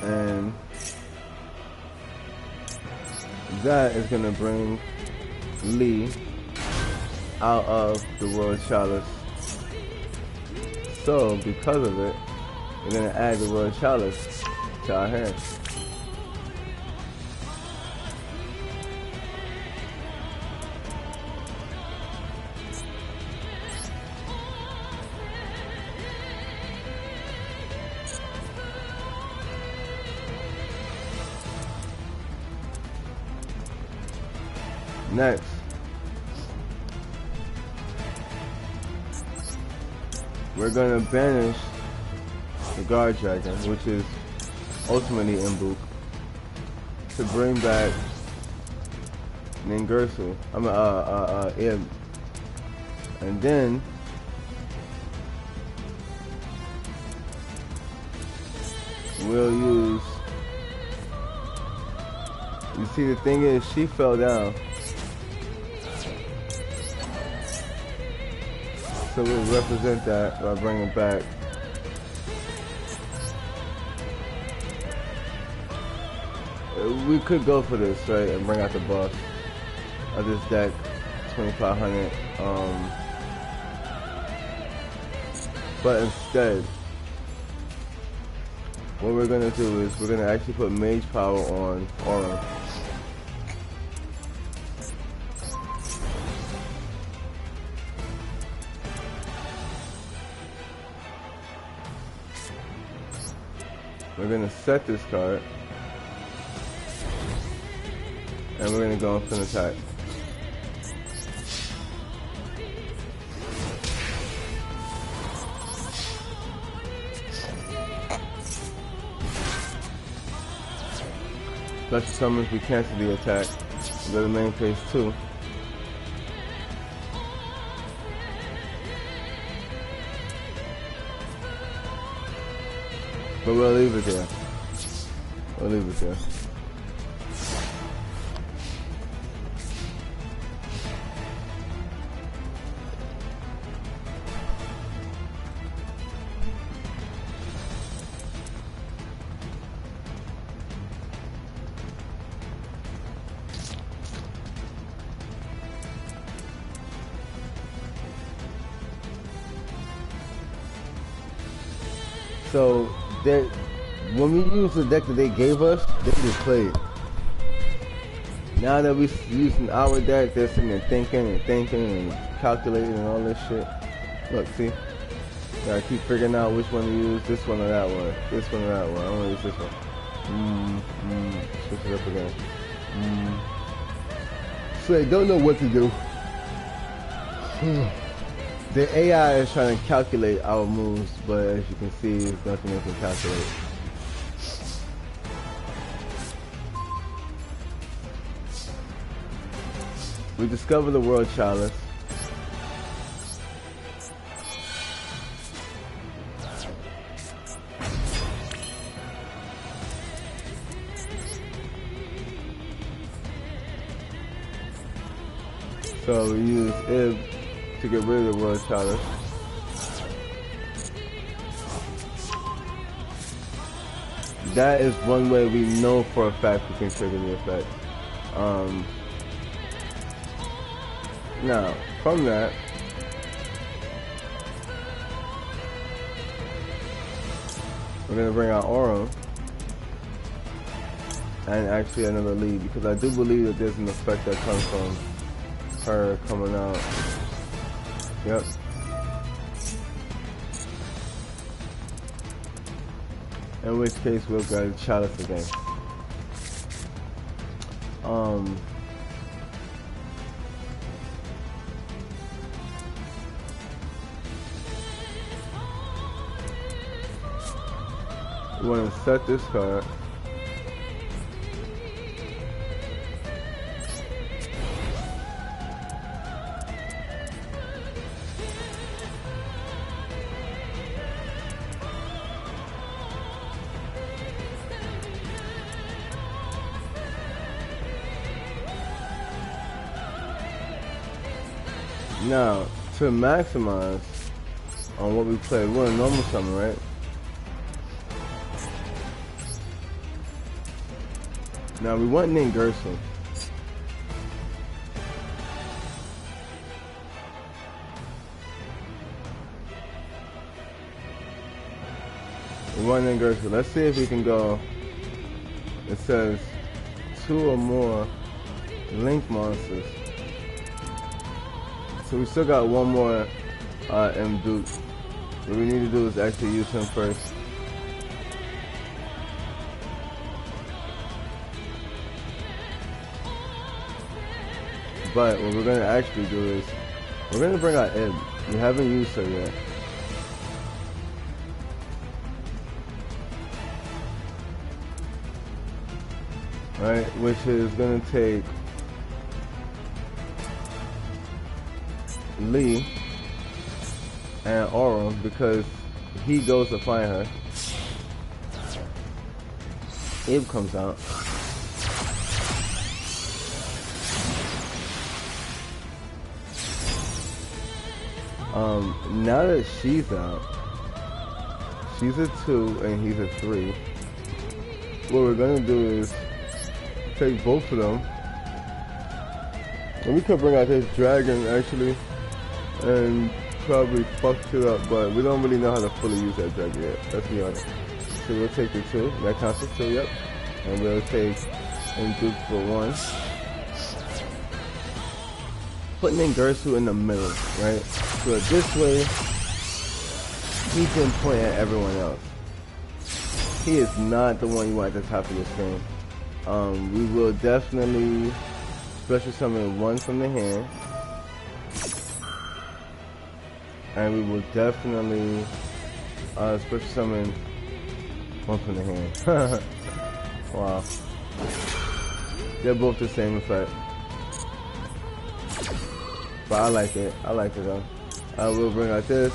And that is gonna bring Lee out of the World Chalice. So because of it, we're gonna add the World Chalice to our hand. Next, we're gonna banish the Guard Dragon, which is ultimately Mbuk, to bring back Ningirsu. Ib. And then we'll use. You see, the thing is, she fell down. So we'll represent that by bringing back we could go for this, right, and bring out the buff of this deck, 2500. But instead, what we're gonna do is we're gonna actually put Mage Power on Aura. We're gonna set this card, and we're gonna go for an attack. Special summons, we cancel the attack. We go to main phase 2. But we'll leave it there. We'll leave it there. So when we use the deck that they gave us, they just played. Now that we're using our deck, they're sitting there thinking and calculating and all this shit. Look, see? Gotta keep figuring out which one to use, this one or that one. This one or that one. I wanna use this one. Switch it up again. So they don't know what to do. The AI is trying to calculate our moves, but as you can see, there's nothing they can calculate. We discover the World Chalice. So we use Ib to get rid of the World Chalice. That is one way we know for a fact we can trigger the effect. Now, from that, we're going to bring out Aura and actually another lead, because I do believe that there's an effect that comes from her coming out. Yep. In which case we'll go to Chalice again. We want to set this card. Now, to maximize on what we play, we're in normal summon, right? Now we want Ningersu. We want Ningersu. Let's see if we can go. It says 2 or more link monsters. So we still got one more M Duke. What we need to do is actually use him first. But what we're going to actually do is we're going to bring out Ib. We haven't used her yet. Right, which is going to take Lee and Aurum because he goes to find her. Ib comes out. Now that she's out, she's a 2 and he's a 3. What we're gonna do is take both of them, and we could bring out this dragon actually, and probably fuck shit up, but we don't really know how to fully use that dragon yet. Let's be honest. So we'll take the 2. That counts as 2. Yep. And we'll take Duke for 1. Put Ningersu in the middle, right? So this way, he can point at everyone else. He is not the one you want at the top of your screen. We will definitely special summon 1 from the hand. And we will definitely special summon 1 from the hand. Wow. They're both the same effect. But I like it. I like it though. I will bring out this.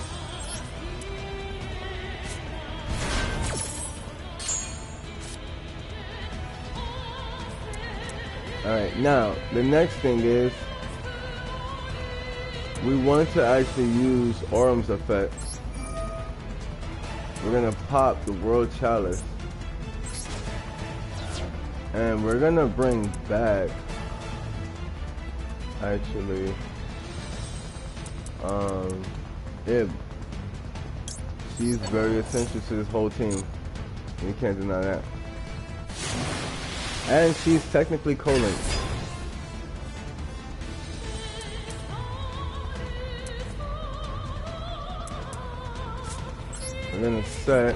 Alright, now the next thing is we want to actually use Aurum's effect. We're gonna pop the World Chalice. And we're gonna bring back actually Ib. She's very essential to this whole team. You can't deny that. And she's technically co-linked. We're gonna set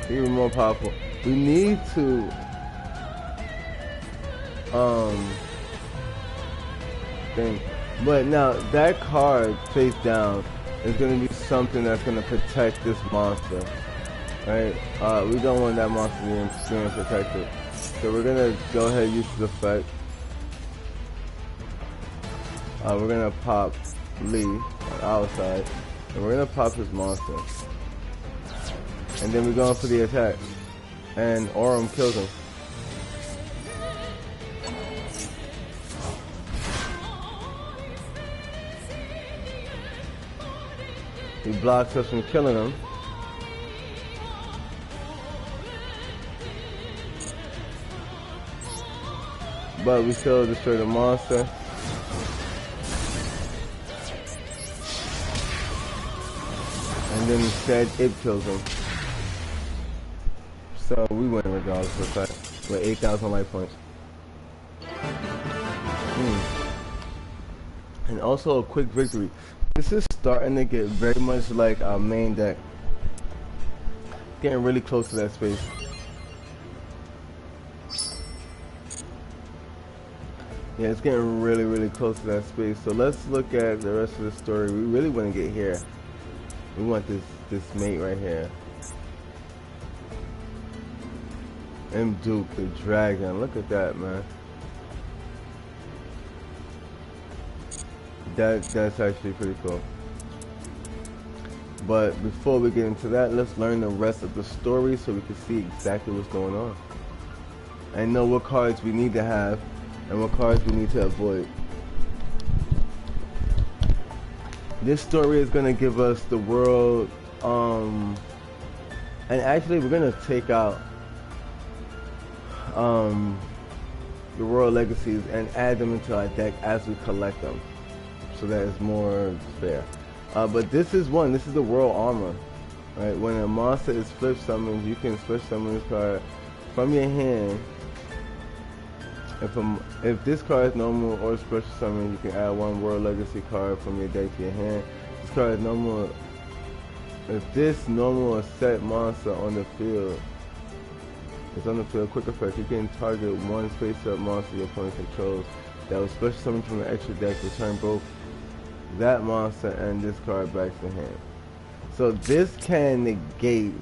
even more powerful. We need to think. But now that card face down is gonna be something that's gonna protect this monster. Right? We don't want that monster being protected. So we're gonna go ahead and use the effect. We're gonna pop Lee on our side. And we're gonna pop his monster. And then we're going for the attack. And Aurum kills him. He blocks us from killing him. But we still destroy the monster. And then instead, it kills him. So we win regardless of that. With 8,000 life points. And also a quick victory. This is starting to get very much like our main deck. Getting really close to that space. Yeah, it's getting really close to that space. So let's look at the rest of the story. We really want to get here. We want this mate right here. M Duke, the dragon. Look at that, man. That's actually pretty cool. But before we get into that, let's learn the rest of the story so we can see exactly what's going on. And know what cards we need to have and what cards we need to avoid. This story is gonna give us the world, and actually we're gonna take out the world legacies and add them into our deck as we collect them, so that it's more fair. But this is the world armor, right? When a monster is flip summoned, you can special summon this card from your hand. If this card is normal or special summon, you can add one world legacy card from your deck to your hand. This card is normal. If this normal or set monster on the field is on the field, quick effect, you can target one face-up monster your opponent controls that was special summoned from the extra deck. Return both that monster and this card back to hand. So this can negate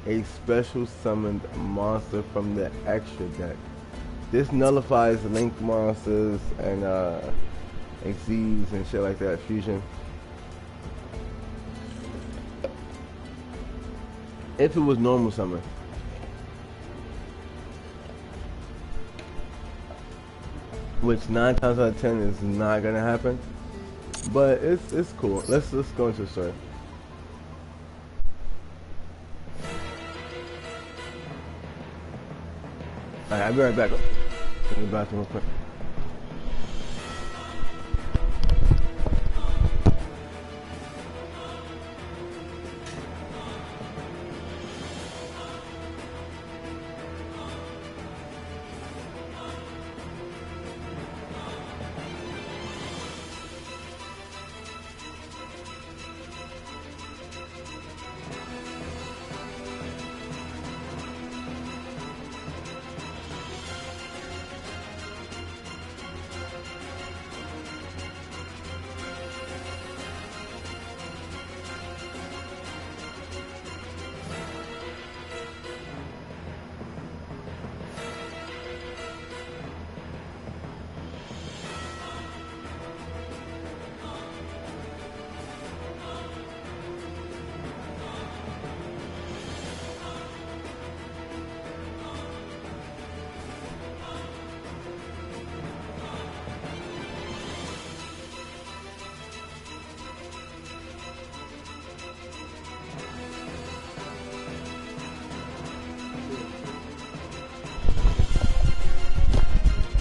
a special summoned monster from the extra deck. This nullifies link monsters and XZs and shit like that, fusion. If it was normal summon. Which 9 times out of 10 is not gonna happen. But it's cool. Let's go into the story. Alright, I'll be right back. Go to the bathroom real quick.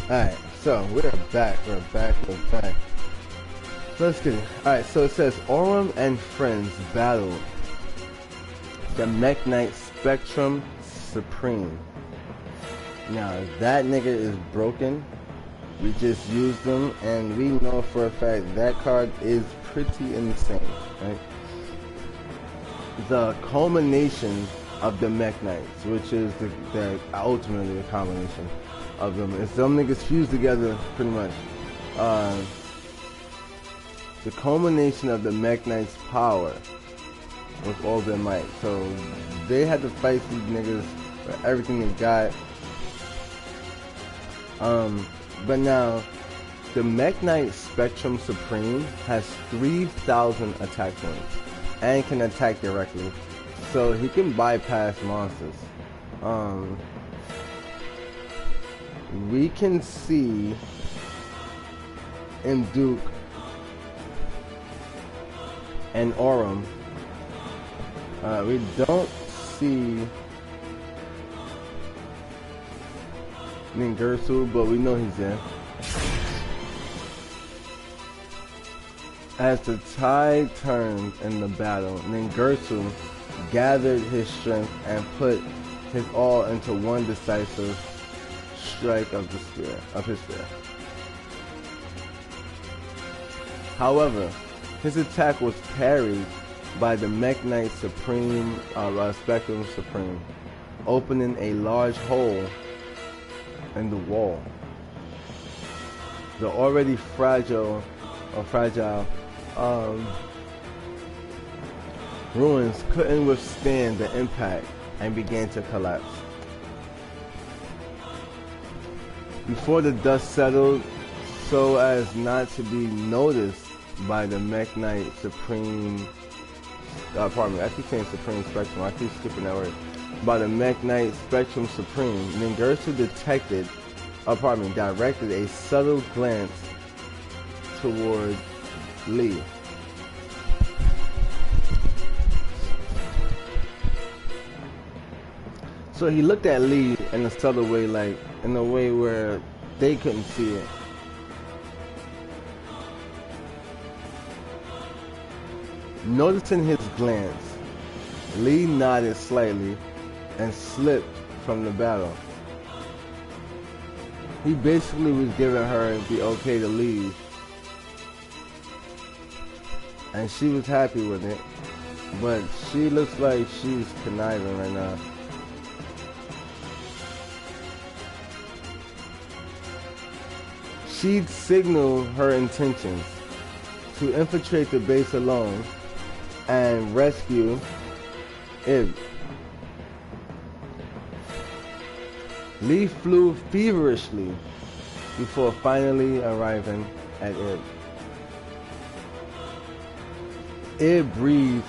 Alright, so we're back. Let's get it. Alright, so it says Aurum and friends battle the Mech Knight Spectrum Supreme. Now that nigga is broken. We just used them and we know for a fact that card is pretty insane, right? The culmination of the Mech Knights, which is the ultimately the combination of them. It's them niggas fused together pretty much. The culmination of the Mech Knight's power with all their might. So they had to fight these niggas for everything they got. But now the Mech Knight Spectrum Supreme has 3,000 attack points and can attack directly. So he can bypass monsters. We can see in Duke and Aurum. We don't see Ningirsu, but we know he's there. As the tide turned in the battle, Ningirsu gathered his strength and put his all into one decisive strike of his spear. However, his attack was parried by the Mech Knight Supreme, Spectrum Supreme, opening a large hole in the wall. The already fragile ruins couldn't withstand the impact and began to collapse. Before the dust settled so as not to be noticed by the Mech Knight Supreme, I keep saying Supreme Spectrum, I keep skipping that word. By the Mech Knight Spectrum Supreme, Ningirsu directed a subtle glance toward Lee. So he looked at Lee in a subtle way, like in a way where they couldn't see it. Noticing his glance, Lee nodded slightly and slipped from the battle. He basically was giving her the okay to leave, and she was happy with it, but she looks like she's conniving right now. She'd signaled her intentions to infiltrate the base alone and rescue Ib. Lee flew feverishly before finally arriving at Ib. Ib breathed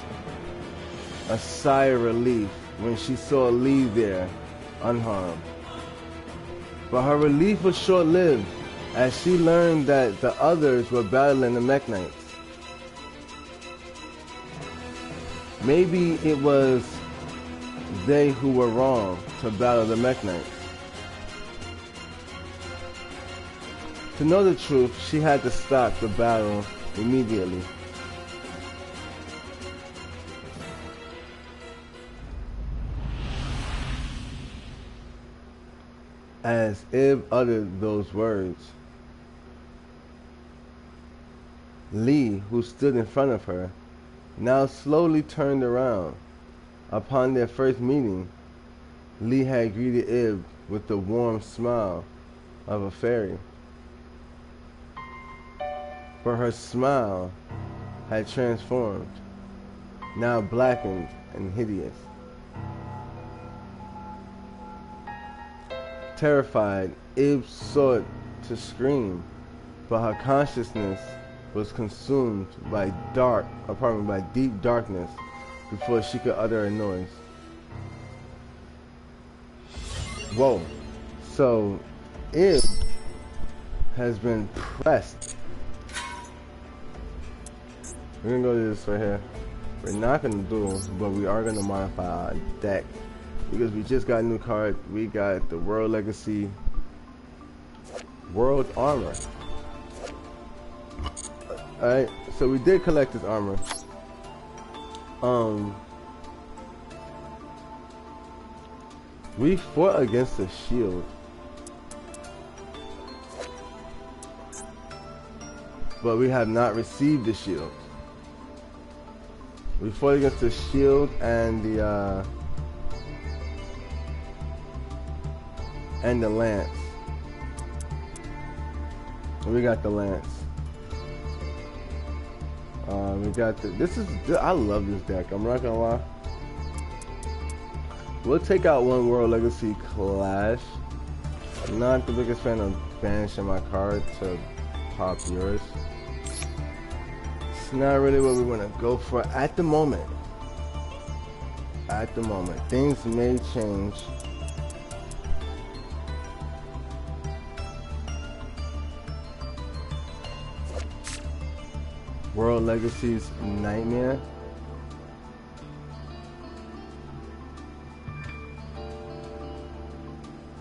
a sigh of relief when she saw Lee there, unharmed. But her relief was short-lived as she learned that the others were battling the Mech Knights. Maybe it was they who were wrong to battle the Mech Knights. To know the truth, she had to stop the battle immediately. As Ib uttered those words, Lee, who stood in front of her, now slowly turned around. Upon their first meeting, Lee had greeted Ib with the warm smile of a fairy. But her smile had transformed, now blackened and hideous. Terrified, Ib sought to scream, but her consciousness was consumed by deep darkness before she could utter a noise. Whoa. So, Ib has been pressed. We're gonna go to this right here. We're not gonna duel, but we are gonna modify our deck because we just got a new card. We got the World Legacy World Armor. Alright, so we did collect this armor. We fought against the shield, but we have not received the shield. We fought against the shield and the lance. We got the lance. We got I love this deck. I'm not gonna lie. We'll take out one World Legacy Clash. I'm not the biggest fan of banishing my card to pop yours. It's not really what we want to go for at the moment. At the moment, things may change. World Legacy's Nightmare.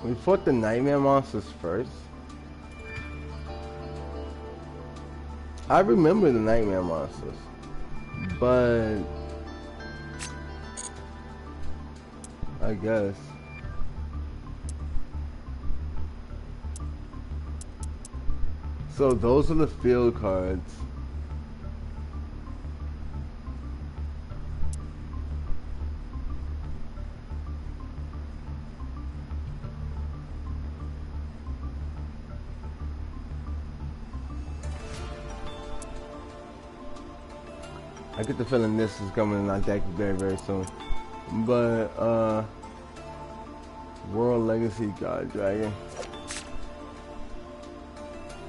We fought the Nightmare monsters first. I remember the Nightmare monsters, but I guess. So those are the field cards. I get the feeling this is coming in our deck very, very soon. But, World Legacy God Dragon.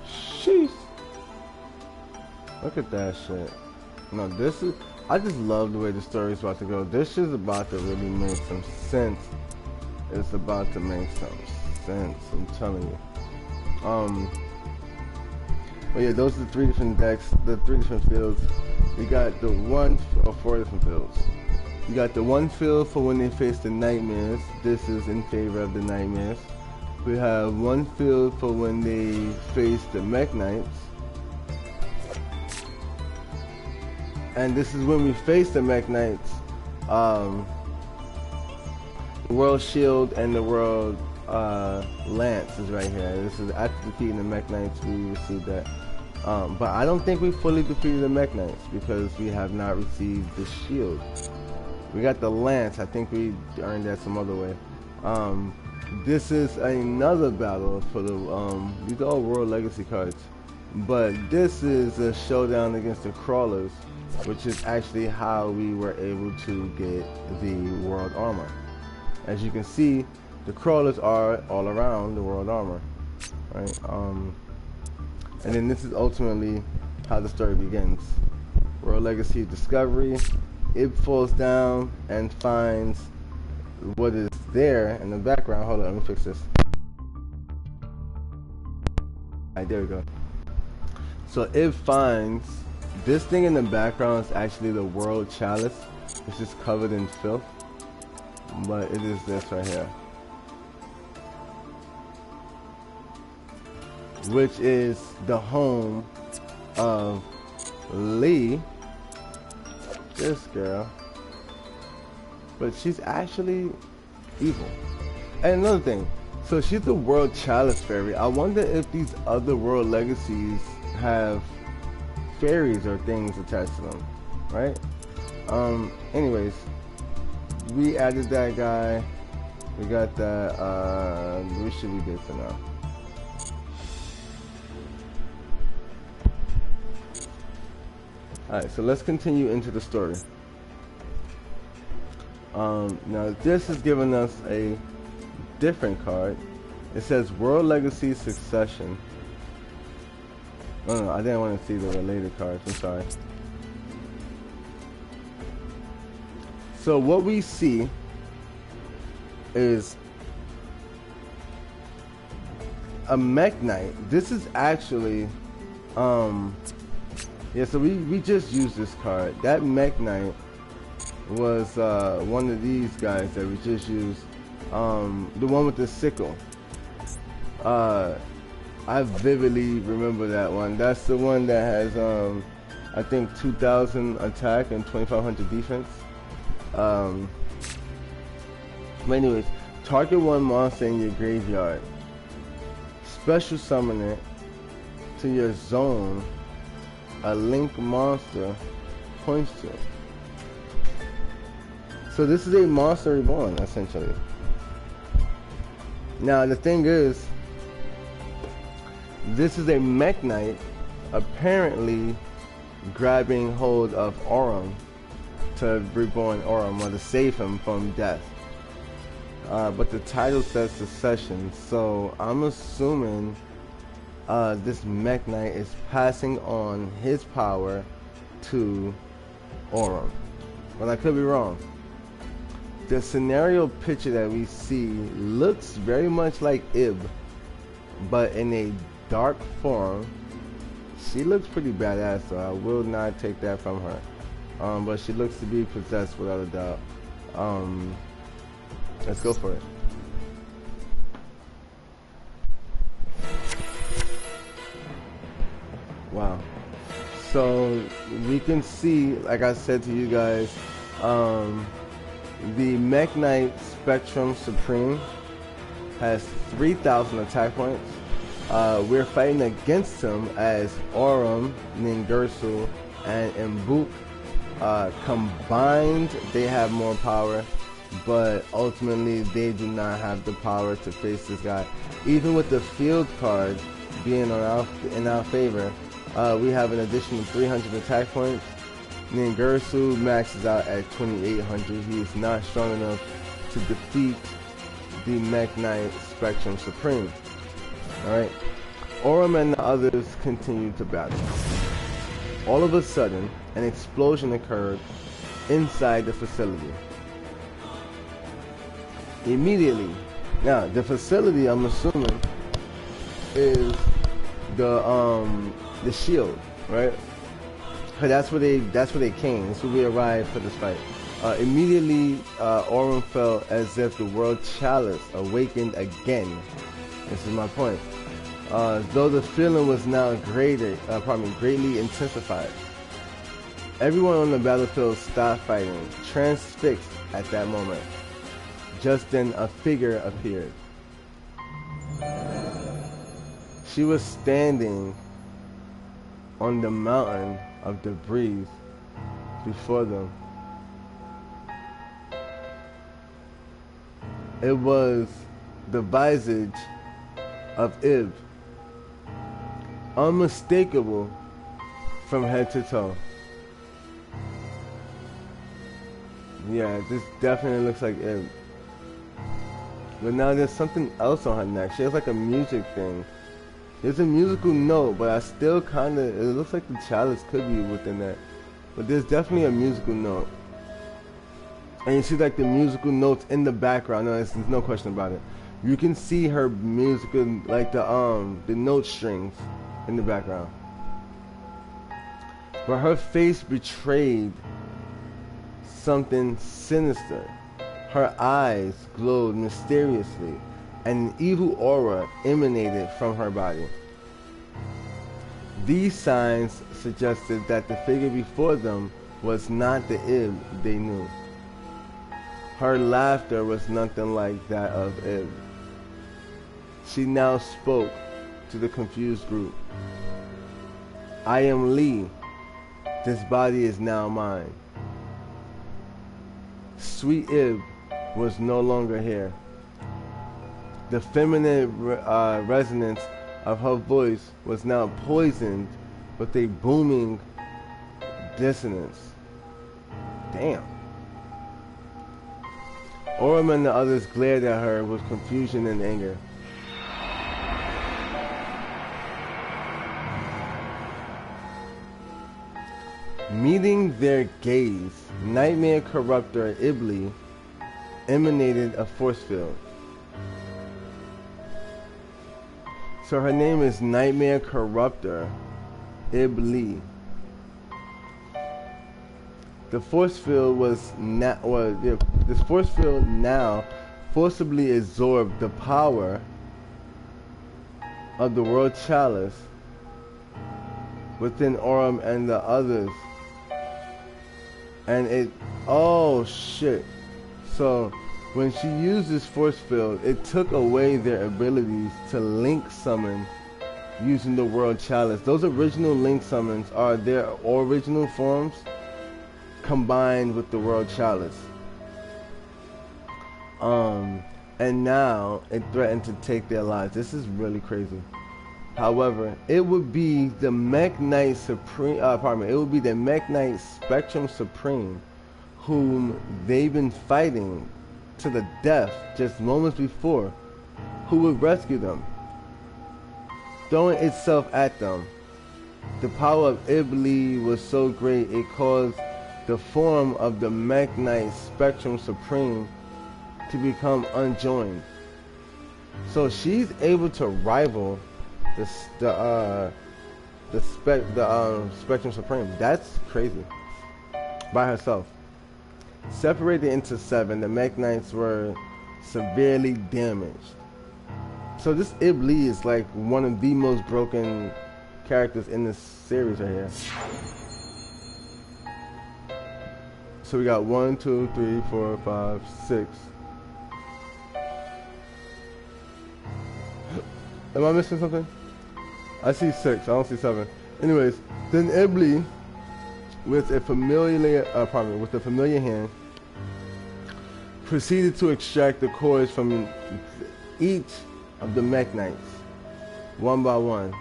Sheesh. Look at that shit. No, this is... I just love the way the story's about to go. This is about to really make some sense. It's about to make some sense, I'm telling you. But yeah, those are the 3 different decks, the 3 different fields. We got the 1 or 4 different fields. You got the 1 field for when they face the nightmares. This is in favor of the nightmares. We have 1 field for when they face the mech knights. And this is when we face the mech knights. The world shield and the world lance is right here. This is after defeating the mech knights, we received that. But I don't think we fully defeated the mech knights because we have not received the shield. We got the lance. I think we earned that some other way. This is another battle for the these are all World Legacy cards, but this is a showdown against the crawlers, which is actually how we were able to get the world armor. As you can see, the crawlers are all around the world armor, right? And then this is ultimately how the story begins. World Legacy Discovery. Ib falls down and finds what is there in the background. Hold on, let me fix this. Alright, there we go. So Ib finds this thing in the background is actually the World Chalice. It's just covered in filth, but it is this right here, which is the home of Lee, this girl, but she's actually evil. And another thing, so she's the World Chalice Fairy. I wonder if these other World Legacies have fairies or things attached to them, right? Anyways, we added that guy. We got that. We should be good for now. Alright, so let's continue into the story. Now this is giving us a different card. It says World Legacy Succession. No, I didn't want to see the related cards. I'm sorry. So what we see is a mech knight. This is actually yeah, so we just used this card. That mech knight was one of these guys that we just used. The one with the sickle. I vividly remember that one. That's the one that has I think 2,000 attack and 2,500 defense. But anyways, target one monster in your graveyard. Special summon it to your zone. A link monster points to. So this is a monster reborn, essentially. Now the thing is, this is a mech knight apparently grabbing hold of Aurum to reborn Aurum, or to save him from death. But the title says Succession, so I'm assuming this mech knight is passing on his power to Aurum. But I could be wrong. The scenario picture that we see looks very much like Ib, but in a dark form. She looks pretty badass, so I will not take that from her. But she looks to be possessed without a doubt. Let's go for it. Wow. So we can see, like I said to you guys, the Mech Knight Spectrum Supreme has 3,000 attack points. We're fighting against him as Aurum, Ningirsu, and Mbuk. Combined, they have more power, but ultimately they do not have the power to face this guy. Even with the field card being in our favor, we have an additional 300 attack points. Ningirsu maxes out at 2,800. He is not strong enough to defeat the Mech Knight Spectrum Supreme. Alright, Aurum and the others continue to battle. All of a sudden, an explosion occurred inside the facility. Immediately, now the facility, I'm assuming, is the the shield, right? Cause that's where they came. That's where we arrived for this fight. Immediately, Aurum felt as if the world chalice awakened again. This is my point. Though the feeling was now greatly intensified. Everyone on the battlefield stopped fighting, transfixed at that moment. Just then, a figure appeared. She was standing on the mountain of debris before them. It was the visage of Ib, unmistakable from head to toe. Yeah, this definitely looks like Ib. But now there's something else on her neck. She has like a music thing. There's a musical note, but I still kind of, it looks like the chalice could be within that. But there's definitely a musical note. And you see like the musical notes in the background. No, there's no question about it. You can see her musical, like the note strings in the background. But her face betrayed something sinister. Her eyes glowed mysteriously, and an evil aura emanated from her body. These signs suggested that the figure before them was not the Ib they knew. Her laughter was nothing like that of Ib. She now spoke to the confused group. I am Lee. This body is now mine. Sweet Ib was no longer here. The feminine resonance of her voice was now poisoned with a booming dissonance. Damn. Aurum and the others glared at her with confusion and anger. Meeting their gaze, Nightmare Corruptor Ibli emanated a force field. So her name is Nightmare Corruptor Ibli. The force field this force field now forcibly absorbed the power of the World Chalice within Aurum and the others. And it, oh shit. So when she used this force field, it took away their abilities to link summon using the World Chalice. Those original link summons are their original forms combined with the World Chalice. And now it threatened to take their lives. This is really crazy. However, it would be the Mech Knight Supreme, it would be the Mech Knight Spectrum Supreme, whom they've been fighting to the death just moments before, who would rescue them, throwing itself at them. The power of Ibli was so great it caused the form of the Mech Knight Spectrum Supreme to become unjoined. So she's able to rival the Spectrum Supreme. That's crazy. By herself. Separated into 7, the Mech Knights were severely damaged. So this Ibli is like one of the most broken characters in this series right here. So we got 1, 2, 3, 4, 5, 6. Am I missing something? I see 6. I don't see 7. Anyways, then Ibli, with a familiar hand, proceeded to extract the cores from each of the Mech Knights, one by one.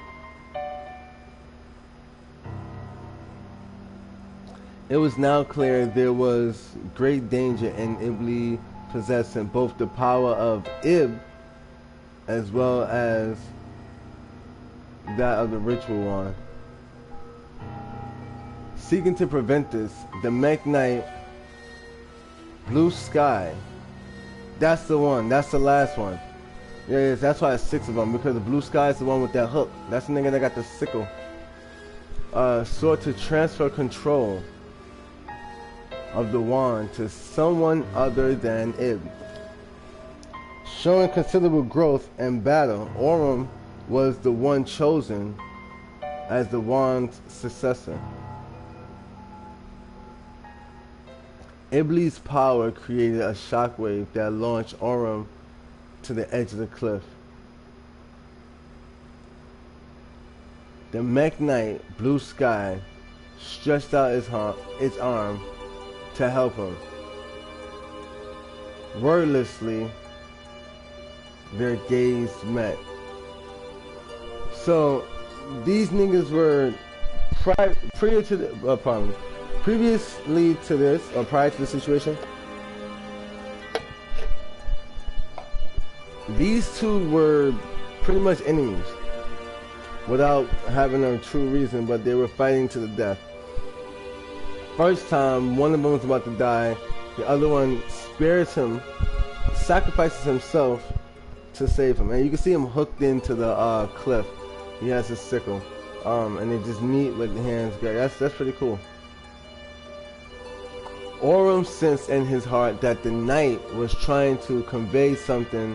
It was now clear there was great danger in Ibli possessing both the power of Ib as well as that of the ritual one. Seeking to prevent this, the Mech Knight Blue Sky, that's the one, that's the last one. Yeah, that's why it's 6 of them, because the Blue Sky is the one with that hook. That's the nigga that got the sickle. sought to transfer control of the wand to someone other than Ib. Showing considerable growth in battle, Aurum was the one chosen as the wand's successor. Iblis' power created a shockwave that launched Aurum to the edge of the cliff. The Mech Knight, Blue Sky, stretched out its arm to help him. Wordlessly, their gaze met. So, these niggas were previously to this, or prior to the situation, these two were pretty much enemies without having a true reason, but they were fighting to the death. First time, one of them was about to die, the other one spares him, sacrifices himself to save him. And you can see him hooked into the cliff. He has his sickle. And they just meet with hands. That's pretty cool. Aurum sensed in his heart that the knight was trying to convey something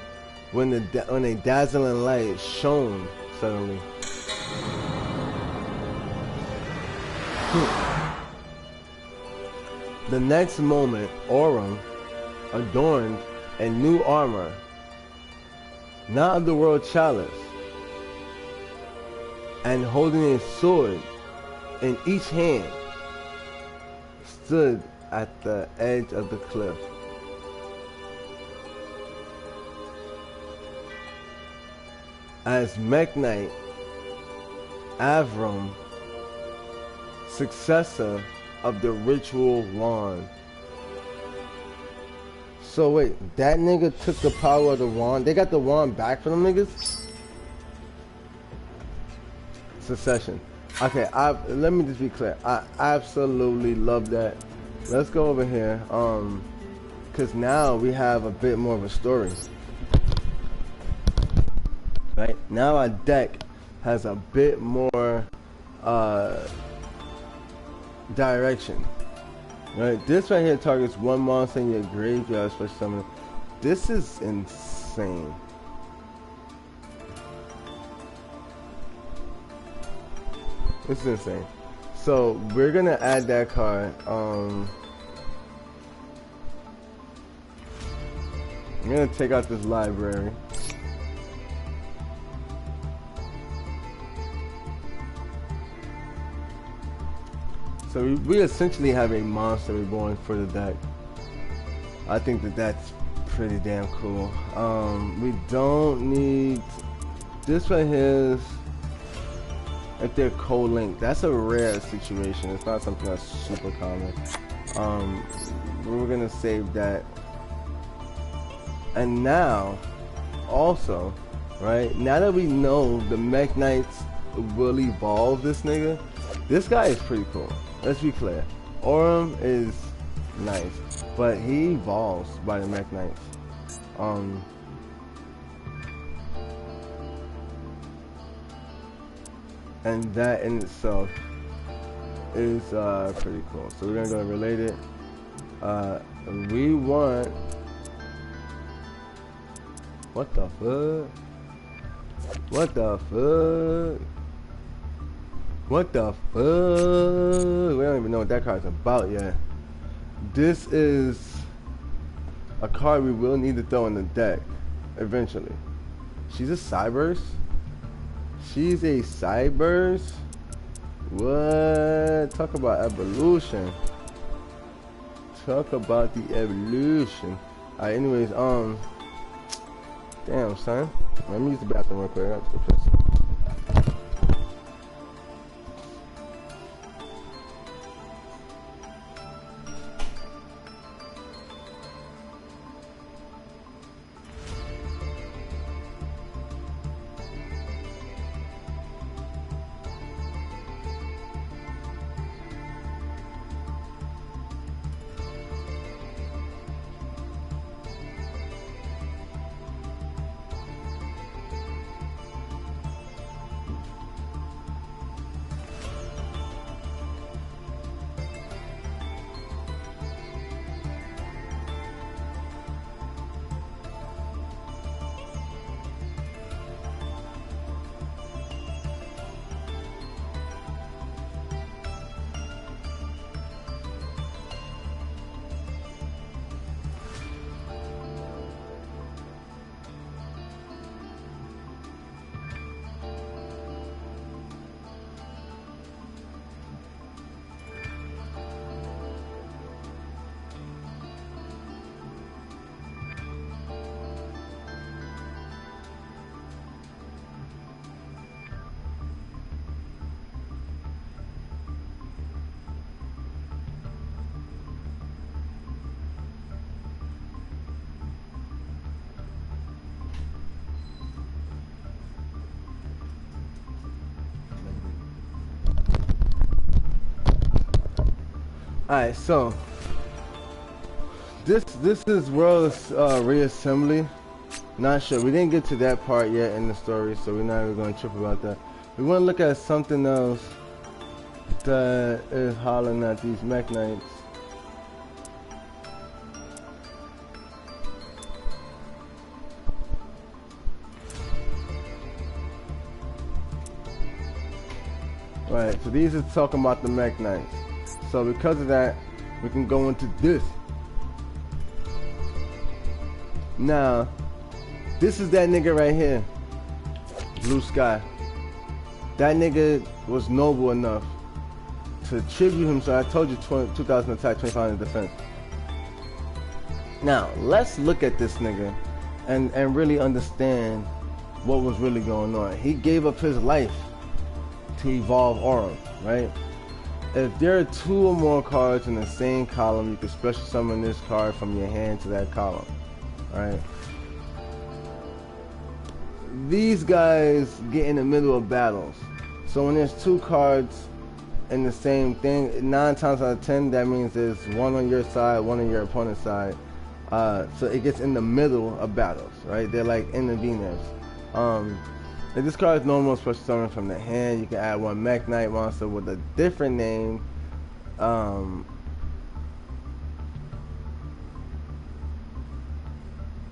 when a dazzling light shone suddenly. The next moment, Aurum, adorned in new armor, not of the world chalice, and holding a sword in each hand, stood at the edge of the cliff. As Mech Knight Avram, successor of the ritual wand. So wait, that nigga took the power of the wand? They got the wand back from them niggas? Succession. Okay, let me just be clear. I absolutely love that. Let's go over here, cause now we have a bit more of a story. Right? Now our deck has a bit more direction. Right? This right here targets one monster in your graveyard special summon. This is insane. This is insane. So we're gonna add that card. I'm gonna take out this library. So we essentially have a monster reborn for the deck. I think that's pretty damn cool. We don't need this right here. If they're co-linked, that's a rare situation. It's not something that's super common. We're gonna save that. And now, also, right? Now that we know the Mech Knights will evolve this nigga, this guy is pretty cool. Let's be clear. Aurum is nice, but he evolves by the Mech Knights. And that in itself is pretty cool. So we're gonna go relate it. We want, what the fuck? What the fuck? What the fuck? We don't even know what that card's about yet. This is a card we will need to throw in the deck eventually. She's a Cyberse? She's a Cyberse? What? Talk about evolution. Talk about the evolution. Alright, anyways, damn, son. Let me use the bathroom real quick. I got to go piss. Alright, so this is world reassembly. Not sure. We didn't get to that part yet in the story, so we're not even going to trip about that. We want to look at something else that is hollering at these mech knights. Right, so these are talking about the mech knights. So because of that, we can go into this. Now, this is that nigga right here. Blue Sky. That nigga was noble enough to tribute him. So I told you 2,000 attack, 25 in defense. Now, let's look at this nigga and really understand what was really going on. He gave up his life to evolve Aurum, right? If there are 2 or more cards in the same column, you can special summon this card from your hand to that column, right? These guys get in the middle of battles. So when there's 2 cards in the same thing, 9 times out of 10, that means there's 1 on your side, 1 on your opponent's side. So it gets in the middle of battles, right? They're like interveners. If this card is normal special summon from the hand, you can add 1 Mech Knight monster with a different name.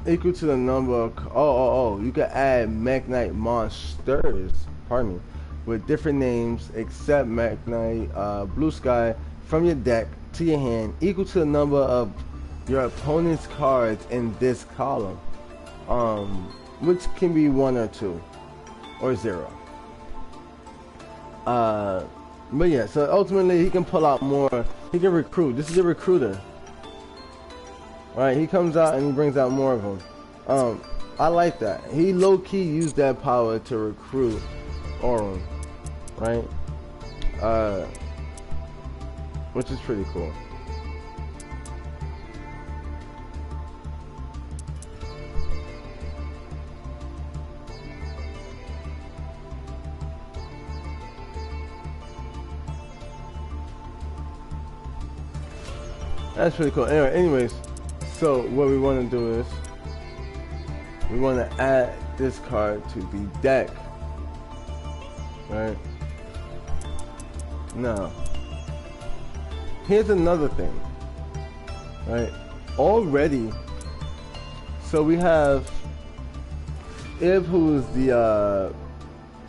Equal to the number of, you can add Mech Knight monsters, pardon me, with different names except Mech Knight Blue Sky from your deck to your hand, equal to the number of your opponent's cards in this column, which can be 1 or 2 or 0. But yeah, so ultimately he can pull out more. He can recruit. This is a recruiter. Right, he comes out and he brings out more of them. I like that. He low-key used that power to recruit Aurum, right? Which is pretty cool. That's pretty cool. Anyways, so what we want to do is we want to add this card to the deck, right? Now, here's another thing, right? Already, so we have Ib, who is the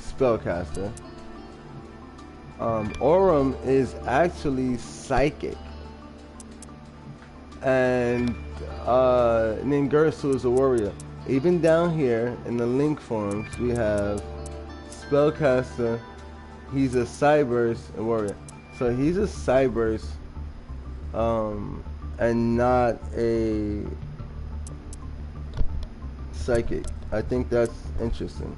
spellcaster. Aurum is actually psychic. And Ningirsu is a warrior. Even down here in the link forums, we have Spellcaster. He's a Cyberse warrior. So he's a Cyberse, and not a psychic. I think that's interesting.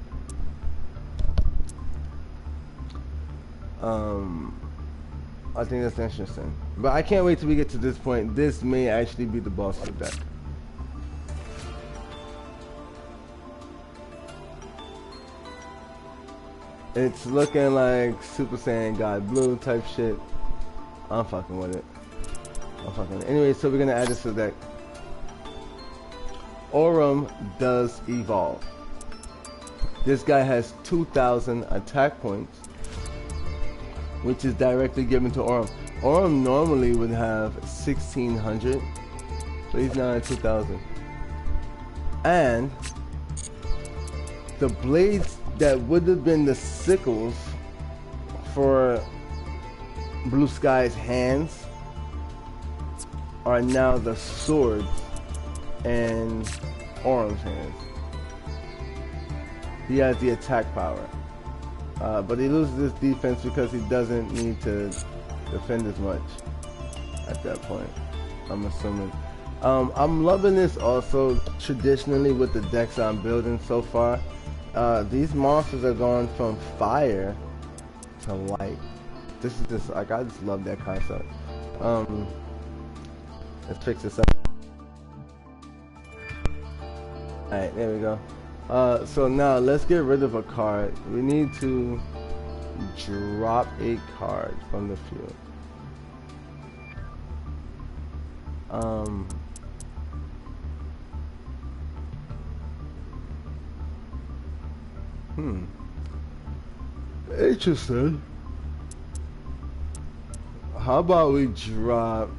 I think that's interesting. But I can't wait till we get to this point. This may actually be the boss of the deck. It's looking like Super Saiyan God Blue type shit. I'm fucking with it. Anyway, so we're gonna add this to the deck. Aurum does evolve. This guy has 2,000 attack points, which is directly given to Aurum. Aurum normally would have 1,600, so he's now at 2,000. And the blades that would have been the sickles for Blue Sky's hands are now the swords in Aurum's hands. He has the attack power. But he loses his defense because he doesn't need to defend as much at that point, I'm assuming. I'm loving this also traditionally with the decks I'm building so far. These monsters are going from fire to light. This is just like, I just love that concept. Let's fix this up. Alright, there we go. So now let's get rid of a card. We need to drop a card from the field. Um, Interesting. How about we drop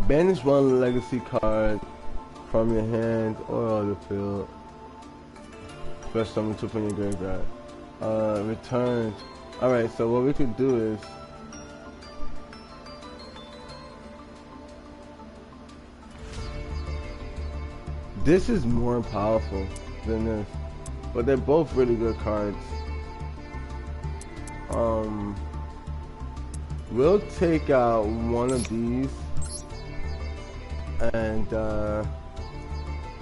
banish one legacy card from your hand or the field. Special summon 2 from your graveyard. Return. Alright, so what we could do is this is more powerful than this, but they're both really good cards. We'll take out one of these, and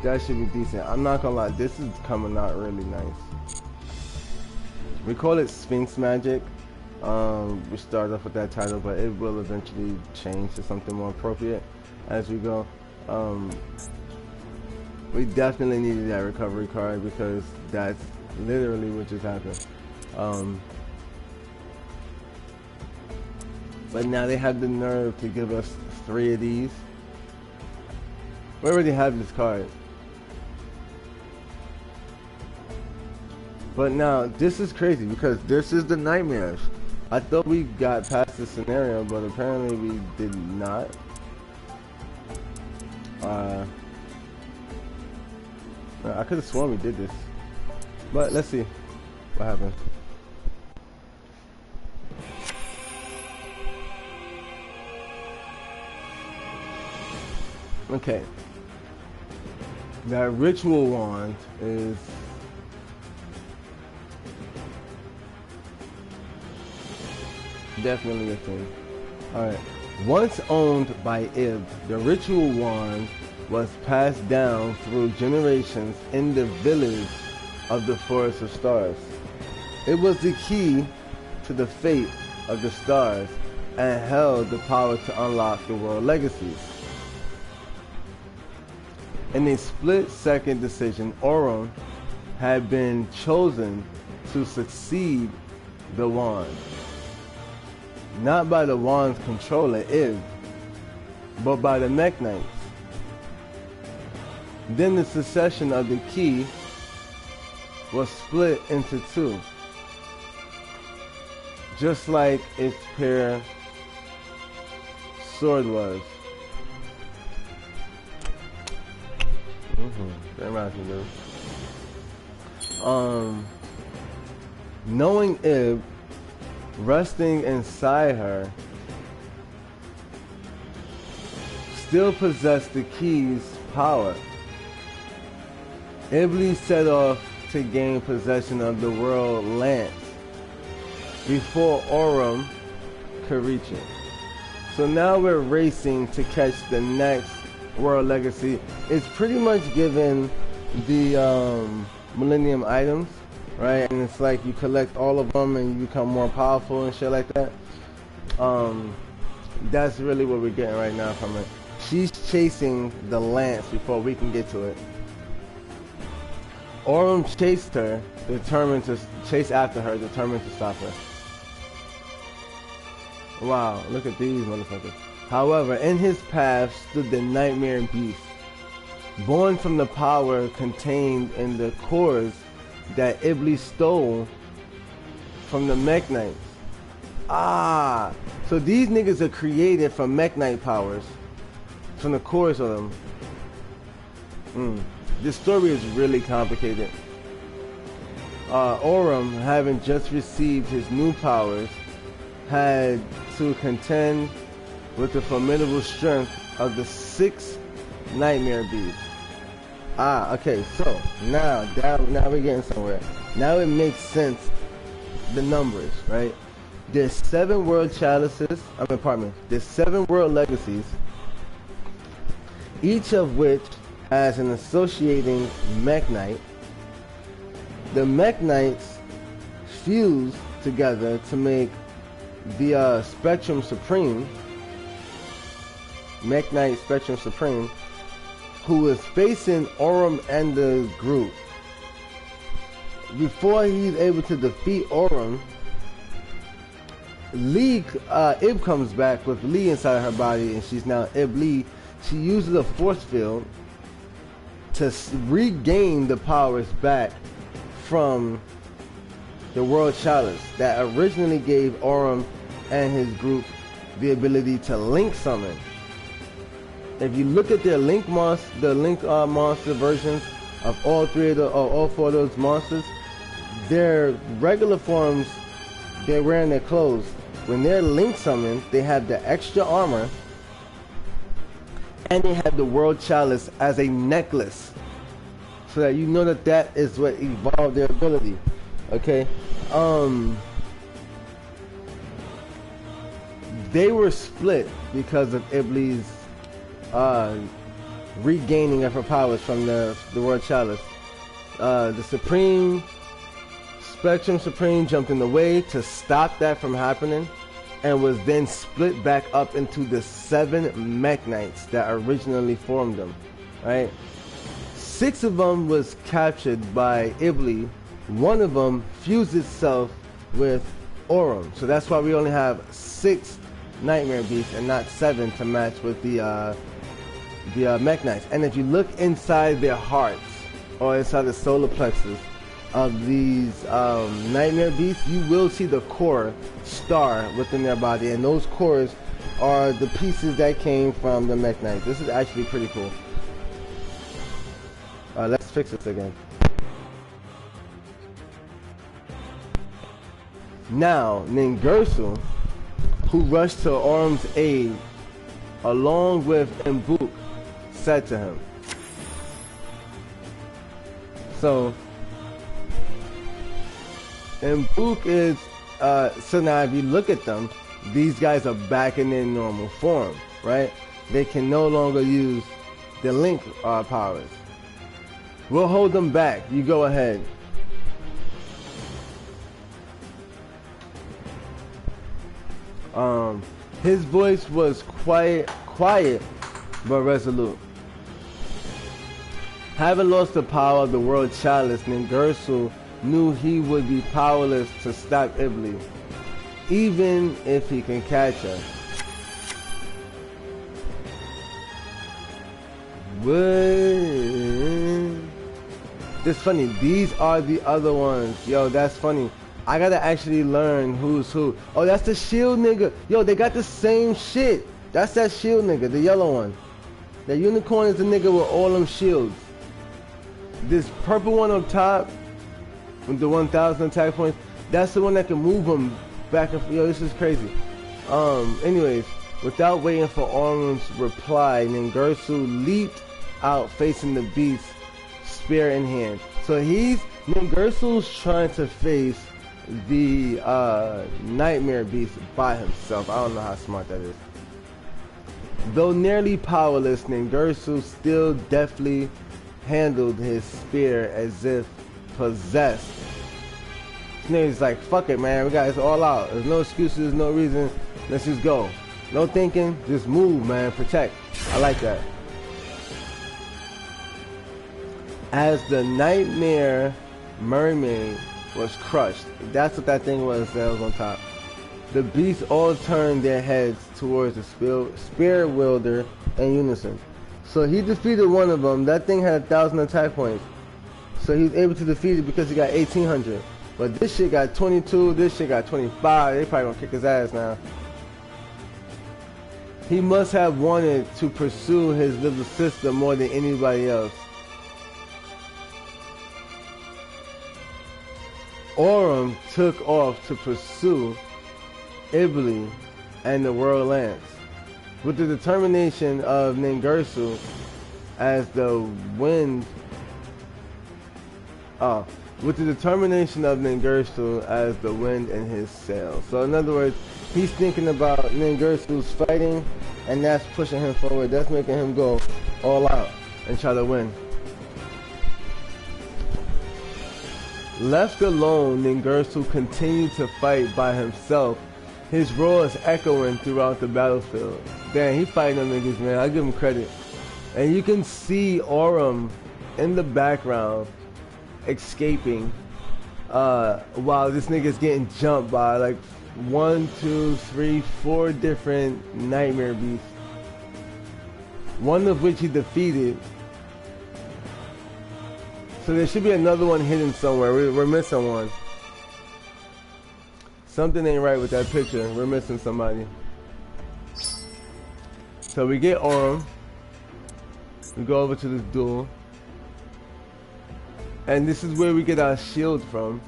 that should be decent. I'm not gonna lie, this is coming out really nice. We call it Sphinx Magic. We started off with that title, but it will eventually change to something more appropriate as we go. We definitely needed that recovery card because that's literally what just happened. But now they have the nerve to give us 3 of these. We already have this card. But now, this is crazy because this is the nightmares. I thought we got past the scenario, but apparently we did not. I could have sworn we did this. But let's see what happens. Okay. That ritual wand is definitely a thing. Alright. Once owned by Ib, the ritual wand was passed down through generations in the village of the Forest of Stars. It was the key to the fate of the stars and held the power to unlock the world legacies. In a split-second decision, Aurum had been chosen to succeed the wand. Not by the wand's controller, Ib, but by the Mech Knights. Then the succession of the key was split into 2, just like its pair sword was. That reminds me, dude. Knowing Ib, resting inside her, still possessed the key's power. Iblis set off to gain possession of the world lance before Aurum could reach it. So now we're racing to catch the next world legacy. It's pretty much given the Millennium items, right? And it's like you collect all of them and you become more powerful and shit like that. That's really what we're getting right now from it. She's chasing the lance before we can get to it. Aurum chased her, determined to chase after her, determined to stop her. Wow, look at these motherfuckers. However, in his path stood the Nightmare Beast, born from the power contained in the cores that Iblis stole from the Mech Knights. Ah, so these niggas are created from Mech Knight powers, from the cores of them. This story is really complicated. Aurum, having just received his new powers, had to contend with the formidable strength of the 6 Nightmare Beasts. Ah, okay, so now we're getting somewhere. Now it makes sense, the numbers, right? There's 7 world chalices, there's 7 world legacies, each of which has an associating Mech Knight. The Mech Knights fuse together to make the Spectrum Supreme, Mech Knight Spectrum Supreme, who is facing Aurum and the group. before he's able to defeat Aurum, Ib comes back with Lee inside her body, and she's now Ib Lee. She uses a force field to regain the powers back from the World Chalice that originally gave Aurum and his group the ability to link summon. If you look at their monster versions of all four of those monsters, their regular forms, they're wearing their clothes. When they're link summoned, they have the extra armor, and they have the World Chalice as a necklace, so that you know that that is what evolved their ability. Okay, they were split because of Ibli's regaining of her powers from the World Chalice. The Spectrum Supreme jumped in the way to stop that from happening, and was then split back up into the 7 Mech Knights that originally formed them. Right? 6 of them was captured by Ibli. 1 of them fused itself with Aurum. So that's why we only have 6 Nightmare Beasts and not 7 to match with the Mech Knights. And if you look inside their hearts, or inside the solar plexus of these Nightmare Beasts, you will see the core star within their body, and those cores are the pieces that came from the Mech Knights. This is actually pretty cool. Let's fix this again. Now, Ningirsu, who rushed to Aurum's aid, along with Mbuk, said to him. So, Mbuk is, so now if you look at them, these guys are back in their normal form, right? They can no longer use the link powers. We'll hold them back. You go ahead. His voice was quiet but resolute. Having lost the power of the World Chalice, Ningirsu knew he would be powerless to stop Ibli, even if he can catch her. It's funny, these are the other ones. Yo, that's funny. I gotta actually learn who's who. Oh, that's the shield nigga. Yo, they got the same shit. That's that shield nigga, the yellow one. The unicorn is the nigga with all them shields. This purple one up top, with the 1,000 attack points, that's the one that can move them back and forth. Yo, this is crazy. Anyways, without waiting for Aurum's reply, Ningirsu leaped out facing the beast, spear in hand. So Ningirsu's trying to face the Nightmare Beast by himself. I don't know how smart that is. Though nearly powerless, Ningirsu still deftly handled his spear as if possessed. This nigga's like, fuck it, man. We got this all out. There's no excuses, no reason. Let's just go. No thinking, just move, man. Protect. I like that. As the Nightmare Mermaid was crushed, that's what that thing was that was on top. The beasts all turned their heads towards the spear wielder in unison. So he defeated one of them. That thing had 1,000 attack points. So he was able to defeat it because he got 1,800. But this shit got 22, this shit got 25. They probably gonna kick his ass now. He must have wanted to pursue his little sister more than anybody else. Aurum took off to pursue Ibli and the World Lance. With the determination of Ningirsu as the wind in his sails. So in other words, he's thinking about Ningirsu's fighting, and that's pushing him forward. That's making him go all out and try to win. Left alone, Ningirsu continued to fight by himself, his roars echoing throughout the battlefield. Damn, he fighting them niggas, man. I give him credit. And you can see Aurum in the background escaping while this nigga's getting jumped by like 1, 2, 3, 4 different nightmare beasts. One of which he defeated. So there should be another one hidden somewhere. We're missing one. Something ain't right with that picture. We're missing somebody. So we get Orem. We go over to this duel. And this is where we get our shield from.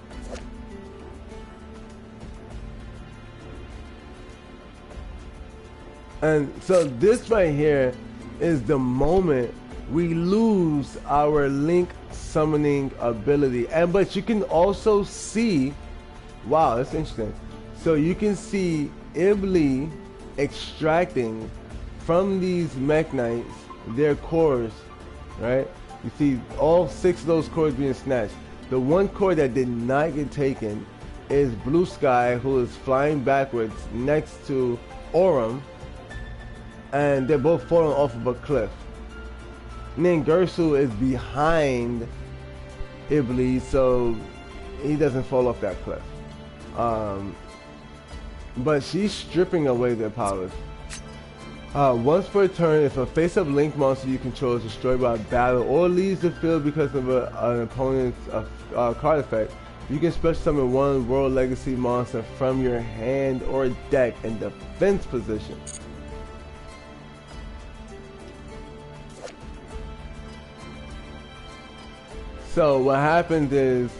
And so this right here is the moment we lose our Link summoning ability. But you can also see, wow, that's interesting. So you can see Ibli extracting from these Mech Knights their cores, right? You see all 6 of those cores being snatched. The one core that did not get taken is Blue Sky, who is flying backwards next to Orem, and they're both falling off of a cliff. And then Gersu is behind Ibli, so he doesn't fall off that cliff. But she's stripping away their powers. Once per turn, if a face-up Link monster you control is destroyed by a battle or leaves the field because of an opponent's card effect, you can special summon one World Legacy monster from your hand or deck in defense position. So what happens is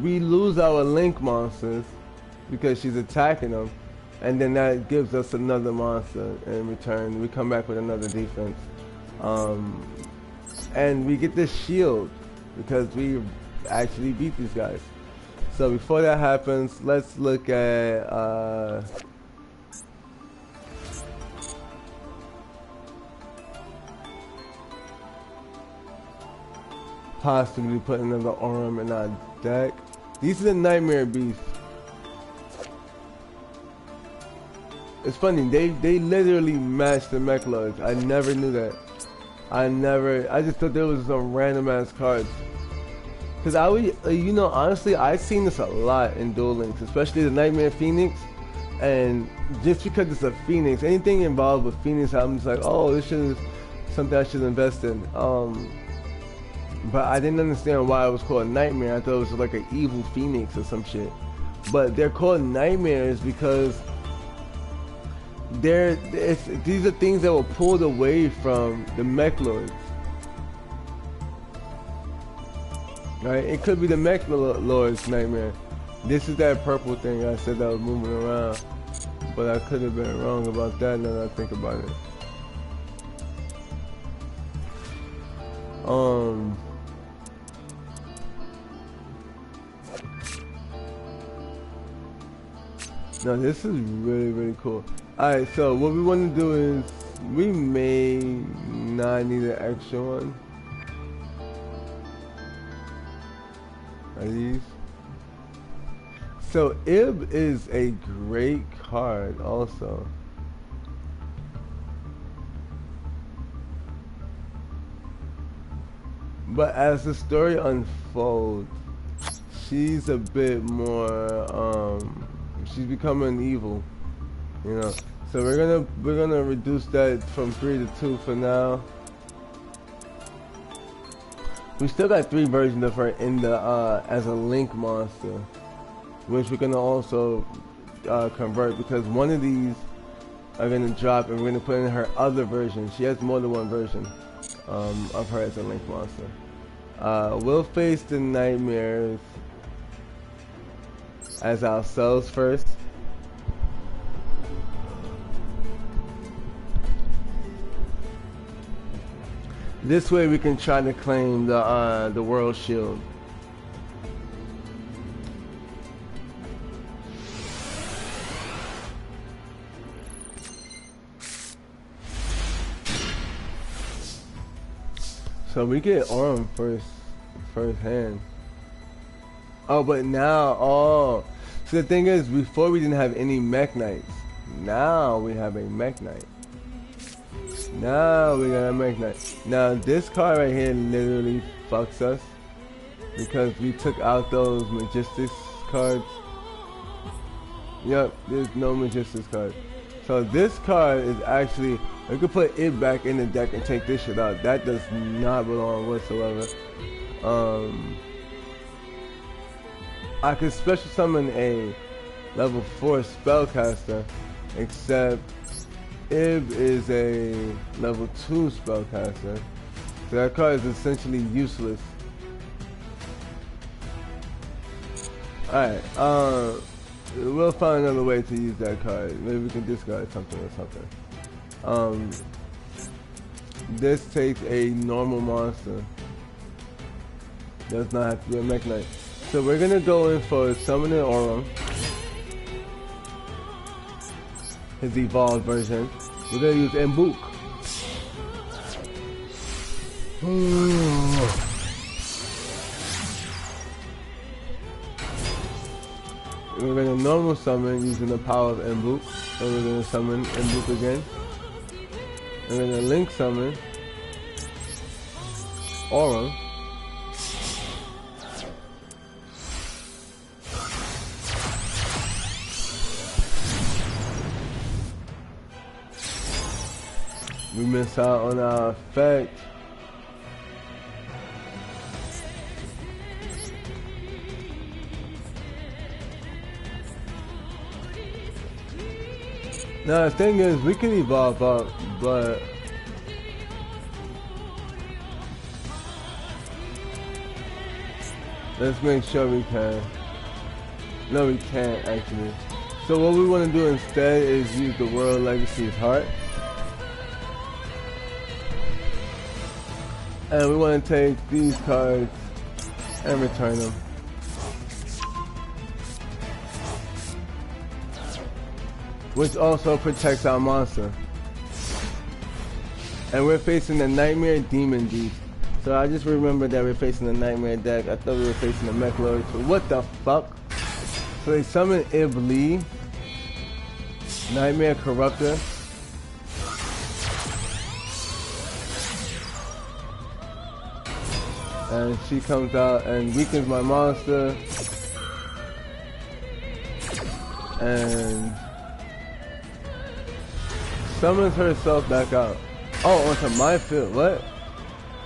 we lose our Link monsters because she's attacking them. And then that gives us another monster in return. We come back with another defense. And we get this shield because we actually beat these guys. So before that happens, let's look at possibly putting another Orem in our deck. These are the Nightmare Beasts. It's funny, they literally match the Mech Lords. I never knew that. I just thought there was some random ass cards. Cause I would, you know, honestly, I've seen this a lot in Duel Links, especially the Nightmare Phoenix. And just because it's a Phoenix, anything involved with Phoenix, I'm just like, oh, this is something I should invest in. But I didn't understand why it was called Nightmare. I thought it was like an evil Phoenix or some shit. But they're called Nightmares because these are things that were pulled away from the Mech Lords. Right? It could be the Mech Lord's Nightmare. This is that purple thing I said that was moving around. But I could have been wrong about that now that I think about it. Now this is really cool. Alright, so what we want to do is we may not need an extra one. Are these? So Ib is a great card also. But as the story unfolds, she's a bit more she's becoming evil, you know. So we're gonna reduce that from 3 to 2 for now. We still got 3 versions of her in the as a Link monster, which we're gonna also convert because one of these are gonna drop and we're gonna put in her other version. She has more than one version of her as a Link monster. We'll face the Nightmares as ourselves first. This way we can try to claim the World Shield. So we get Orem first hand. Oh, but now, oh. So the thing is, before we didn't have any Mech Knights. Now we have a Mech Knight. Now we got a Mech Knight. Now this card right here literally fucks us. because we took out those Magistics cards. Yep, there's no Magistics card. So this card is actually, you can put it back in the deck and take this shit out. That does not belong whatsoever. I could special summon a level 4 Spellcaster, except Ib is a level 2 Spellcaster. So that card is essentially useless. Alright, we'll find another way to use that card. Maybe we can discard something or something. This takes a normal monster. Does not have to be a Mech Knight. So we're gonna go in for Summoning Aurum. His evolved version. We're gonna use Mbuk. We're gonna normal summon using the power of Mbuk. And we're gonna summon Mbuk again. And we're gonna link summon Aurum. We miss out on our effect. Now the thing is, we can evolve up, but let's make sure we can. No, we can't actually. So what we want to do instead is use the World Legacy's Heart. And we want to take these cards and return them. Which also protects our monster. And we're facing the Nightmare Demon Beast. So I just remembered that we're facing the Nightmare deck. I thought we were facing the Mech Lord. So what the fuck? So they summon Iblee, Nightmare Corruptor. And she comes out and weakens my monster. And summons herself back out. Oh, onto my field. What?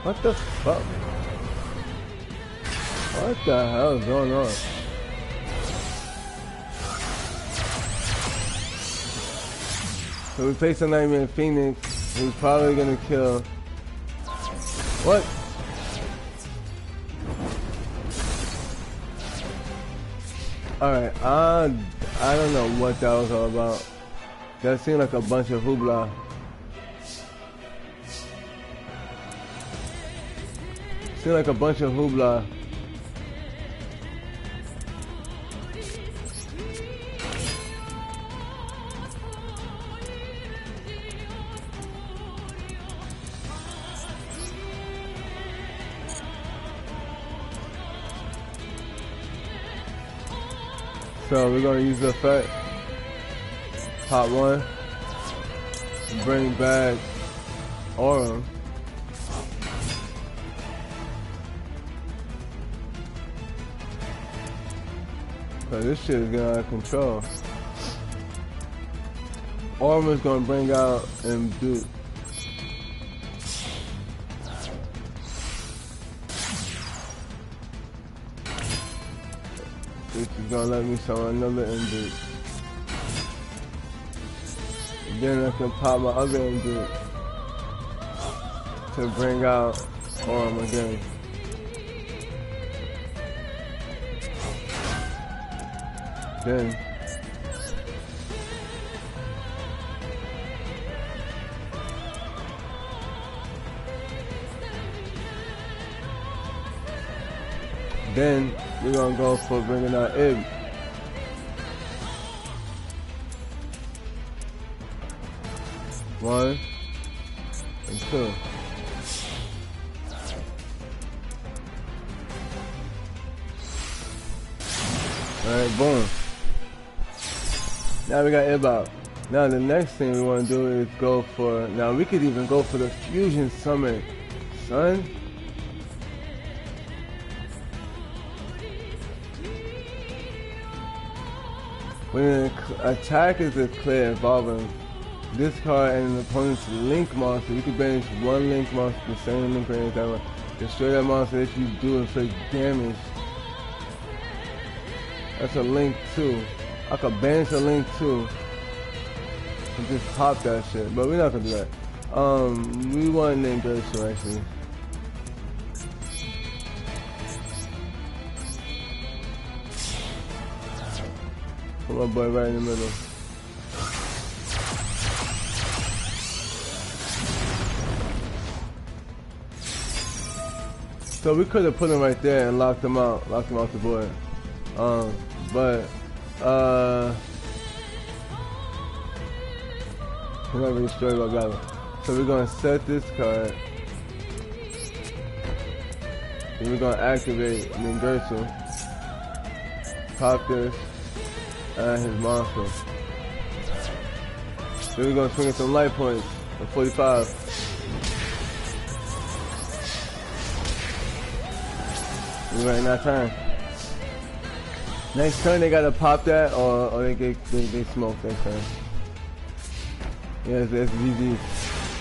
What the fuck? What the hell is going on? So we face a Nightmare Phoenix, who's probably gonna kill. What? Alright, I don't know what that was all about. That seemed like a bunch of hoopla. Seemed like a bunch of hoopla. So we're gonna use the effect. Pop one. Bring back Aurum. Cause this shit is getting out of control. Aurum is gonna bring out Duel. This is gonna let me summon another Duel. Then I can pop my other Duel to bring out Aurum again. Then we're gonna go for bringing out Ib. One and two. Alright, boom. Now we got Ib out. Now the next thing we want to do is go for, now we could even go for the Fusion Summon, son. When an attack is declared involving this card and an opponent's link monster, you can banish one link monster, the same link range that one. Destroy that monster if you do inflict damage. That's a link too. I could banish a link too. And just pop that shit. But we're not gonna do that. We want to name Gertrude actually. Put my boy right in the middle. So we could have put him right there and locked him out the board. I'm not really sure about battle. So we're gonna set this card. Then we're gonna activate Ningersu. Pop this and his monster. Then we're gonna swing in some light points at 45. We're right in that turn. Next turn they gotta pop that or they smoke next turn. Yeah, it's GG.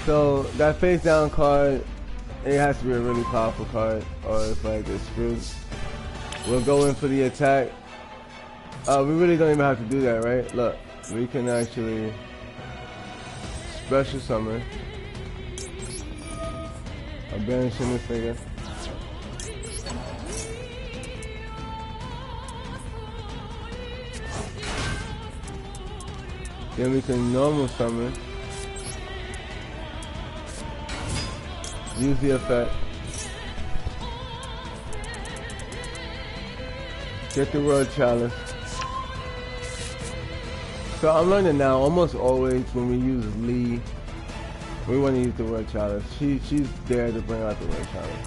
So that face down card, it has to be a really powerful card or it's like it's screwed. We'll go in for the attack. We really don't even have to do that, right? Look, we can actually special summon. I'm banishing this nigga. Then we can normal summon. Use the effect. Get the World Chalice. So I'm learning now, almost always when we use Lee, we want to use the World Chalice. She's there to bring out the World Chalice.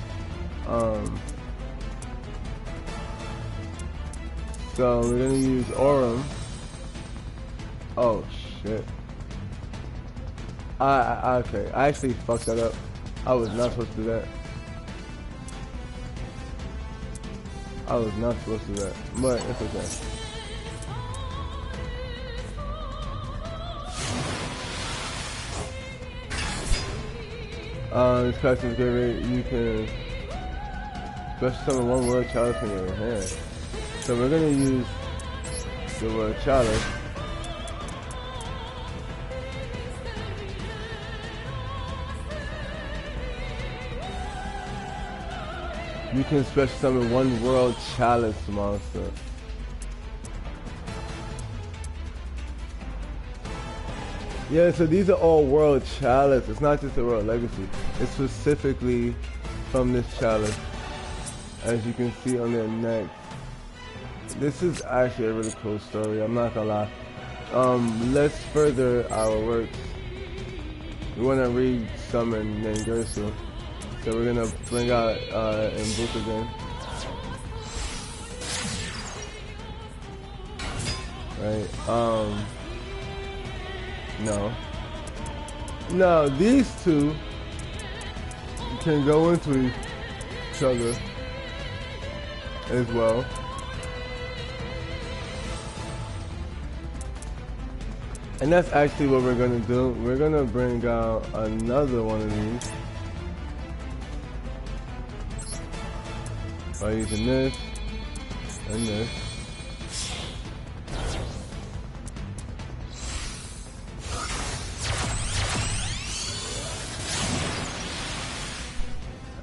So we're gonna use Aurum. Oh shit. Okay, I actually fucked that up. I was not supposed to do that. I was not supposed to do that, but it's okay. This custom favorite, you can special summon one World Chalice in your hand. So we're gonna use the World Chalice. You can special summon one World Chalice monster. Yeah, so these are all World Chalice. It's not just a World Legacy. It's specifically from this Chalice. As you can see on their neck. This is actually a really cool story, I'm not gonna lie. Let's further our works. We wanna re-summon Ningersu. So we're gonna bring out Mbuka again. Right, no, these two can go into each other as well. And that's actually what we're gonna do. We're gonna bring out another one of these by using this and this.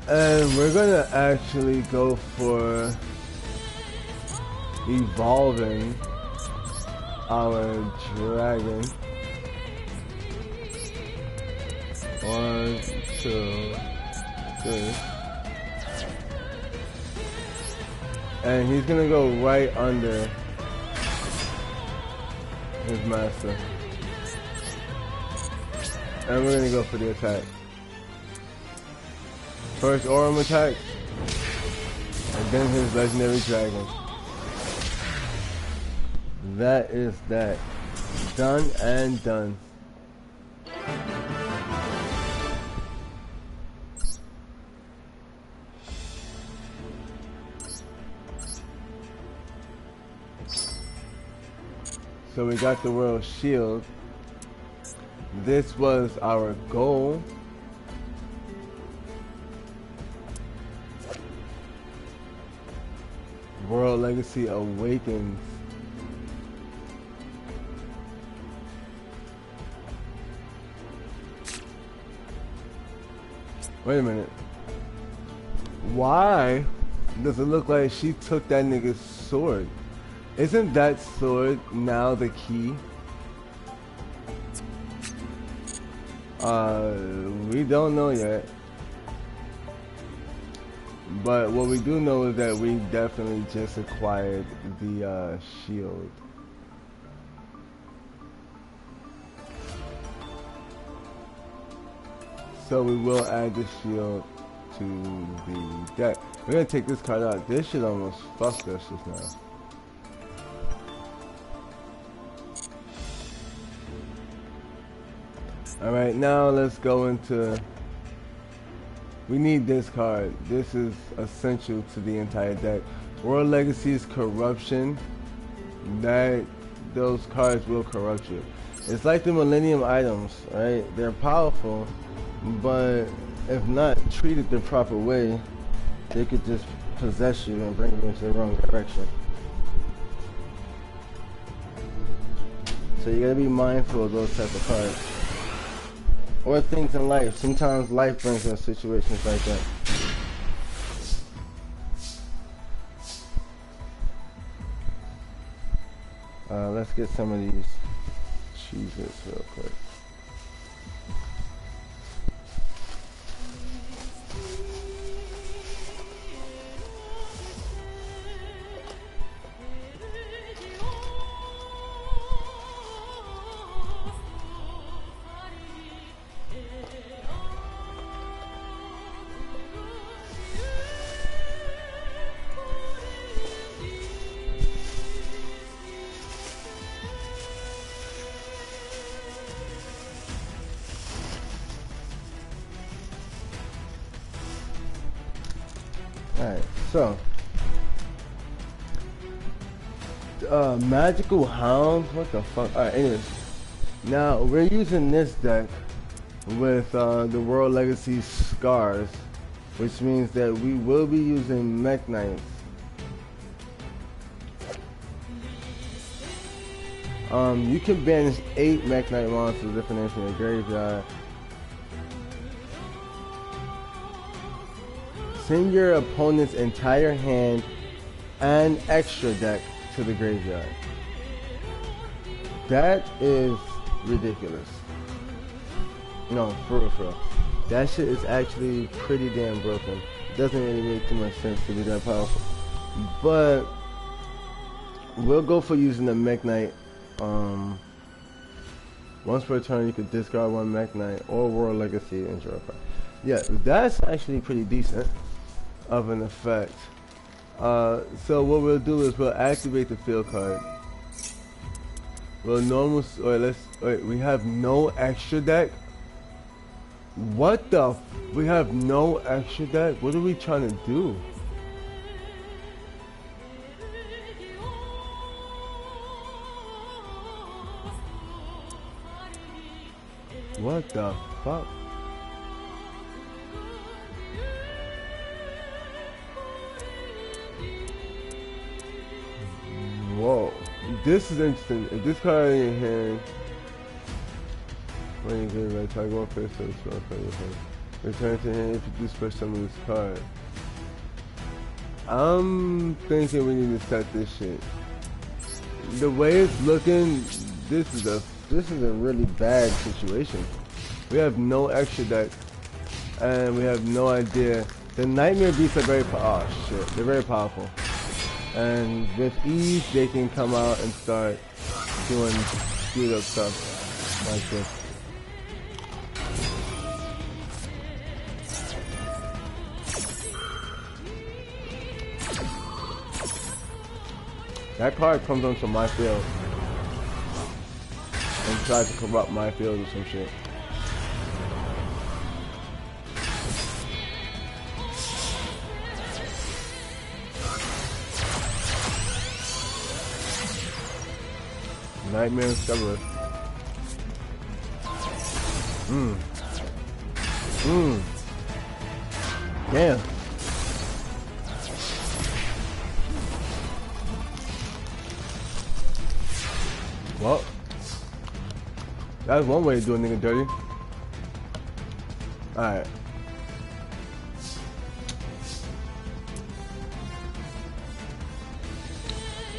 And we're gonna actually go for evolving our dragon. 1, 2, 3. And he's gonna go right under his master. And we're gonna go for the attack. First Aurum attack, and then his legendary dragon. That is that. Done and done. So we got the World Shield. This was our goal. World Legacy Awakens. Wait a minute. Why does it look like she took that nigga's sword? Isn't that sword now the key? We don't know yet. But what we do know is that we definitely just acquired the shield. So we will add the shield to the deck. We're gonna take this card out. This shit almost fucked us just now. Alright, now let's go into... We need this card. This is essential to the entire deck. World Legacy's Corruption. Those cards will corrupt you. It's like the Millennium items, right? They're powerful, but if not treated the proper way, they could just possess you and bring you into the wrong direction. So you gotta be mindful of those type of cards. Or things in life. Sometimes life brings us situations like that. Let's get some of these cheeses real quick. Alright, so Magical Hound, what the fuck? Alright, anyways, now we're using this deck with the World Legacy Scars, which means that we will be using Mech Knights. You can banish 8 Mech Knight monsters different names from your graveyard. Send your opponent's entire hand and extra deck to the graveyard. That is ridiculous. No, for real. That shit is actually pretty damn broken. It doesn't really make too much sense to be that powerful. But we'll go for using the Mech Knight. Once per turn, you can discard 1 Mech Knight or World Legacy and draw a card. Yeah, that's actually pretty decent of an effect. So what we'll do is we'll activate the field card. We'll we have no extra deck. What the we have no extra deck? What are we trying to do? What the fuck? Whoa, this is interesting. If this card in your hand, when you get right, target one face of the spell card in your hand. Return to hand if you do special summon this card. I'm thinking we need to set this shit. The way it's looking, this is a really bad situation. We have no extra deck, and we have no idea. The Nightmare Beasts are very they're very powerful. And with ease, they can come out and start doing screwed up stuff like this. That card comes onto my field and tries to corrupt my field or some shit. Nightmare and Cerberus. Damn. Well, that's one way to do a nigga dirty. Alright.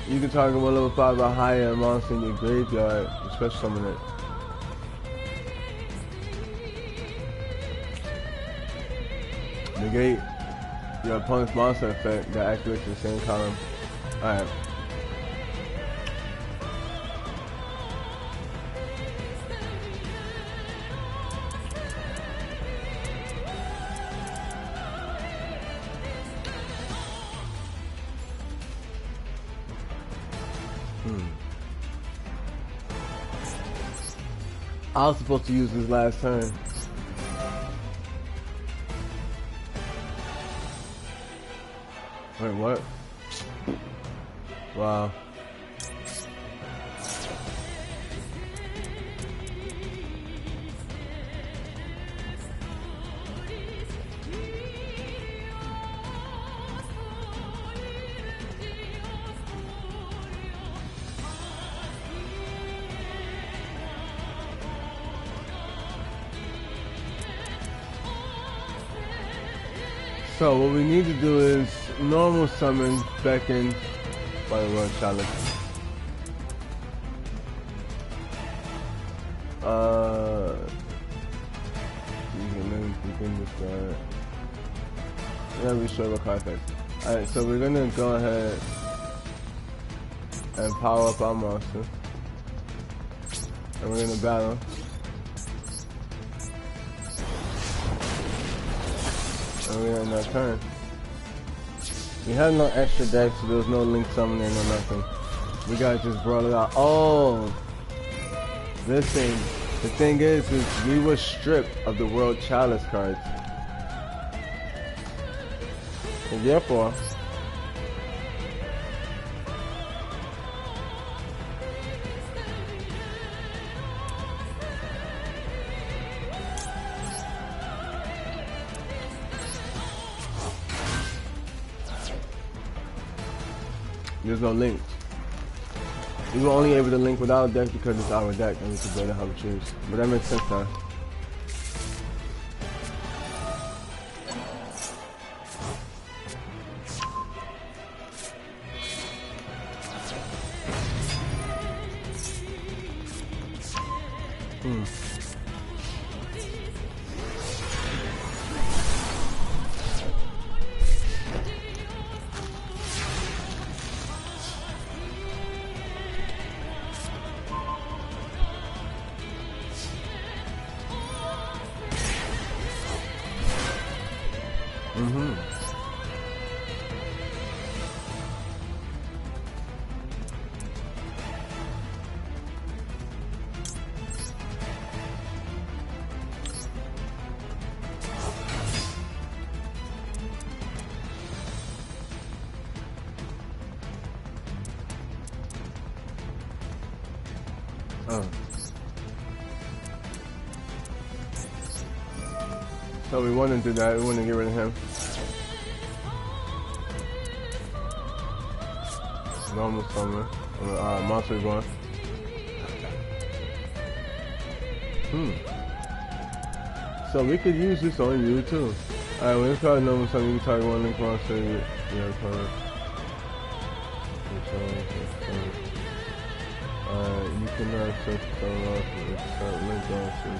You can target one level 5 or higher monster in your graveyard, especially summon it. Negate your opponent's monster effect that activates the same column. Alright. I was supposed to use this last turn. Wait, what? Wow. So what we need to do is normal summon Beckon by the World Challenge. Yeah, we show the card effects. Alright, so we're gonna go ahead and power up our monster. And we're gonna battle. And we're in our turn. We had no extra decks, so there was no link summoning or nothing. We gotta just brawl it out. Oh! Listen, the thing is we were stripped of the World Chalice cards. And therefore, there's no link. We were only able to link with our deck because it's our deck and we could better how we choose. But that makes sense now. So we want to do that, we want to get rid of him. Normal summon. Monster going. So we could use this on you too. Alright, when it's called normal summon, you can target one link monster. Yeah, color. You cannot search the summon off with a link monster.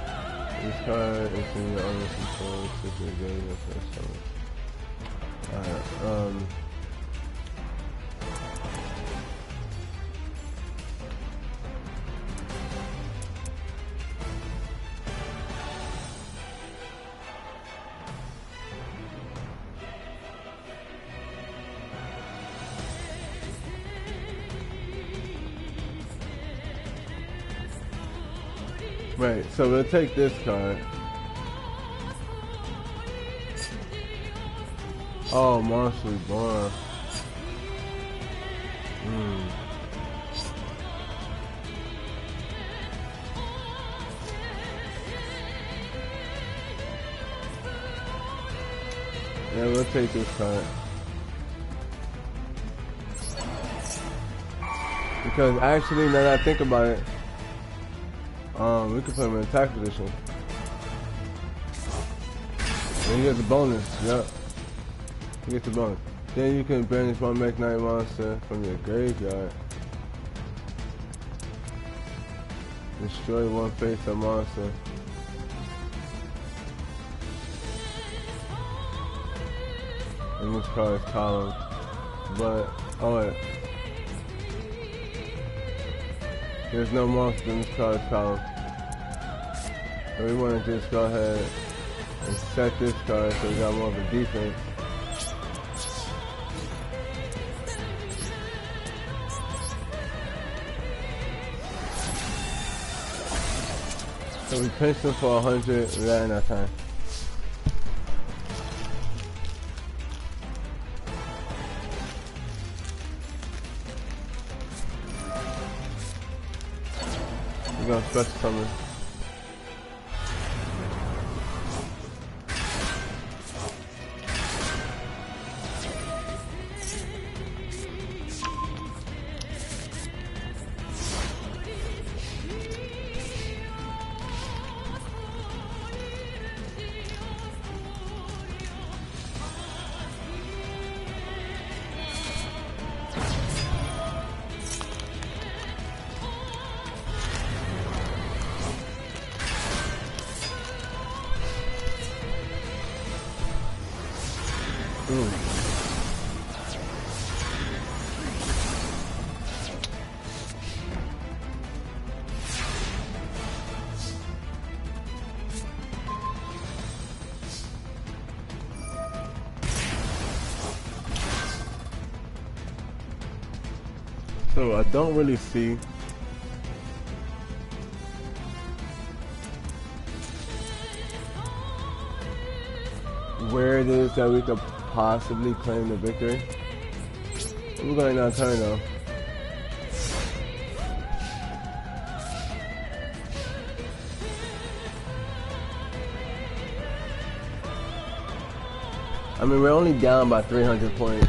This card is in your own control, it's your game of the summon. Right, so we'll take this card. Oh, Monster Reborn. Yeah, we'll take this card. Because actually, now that I think about it, we could put him in attack position. And you get the bonus, yep. You get the bonus. Then you can banish one Mech Knight monster from your graveyard. Destroy one face-up monster. And this card is column. But, oh wait. There's no monster in this card's column. So we want to just go ahead and set this card so we got more of a defense. So we pinched him for 100, we got enough time. We're gonna special summon. So I don't really see where it is that we could possibly claim the victory. We're going to turn though. I mean, we're only down by 300 points.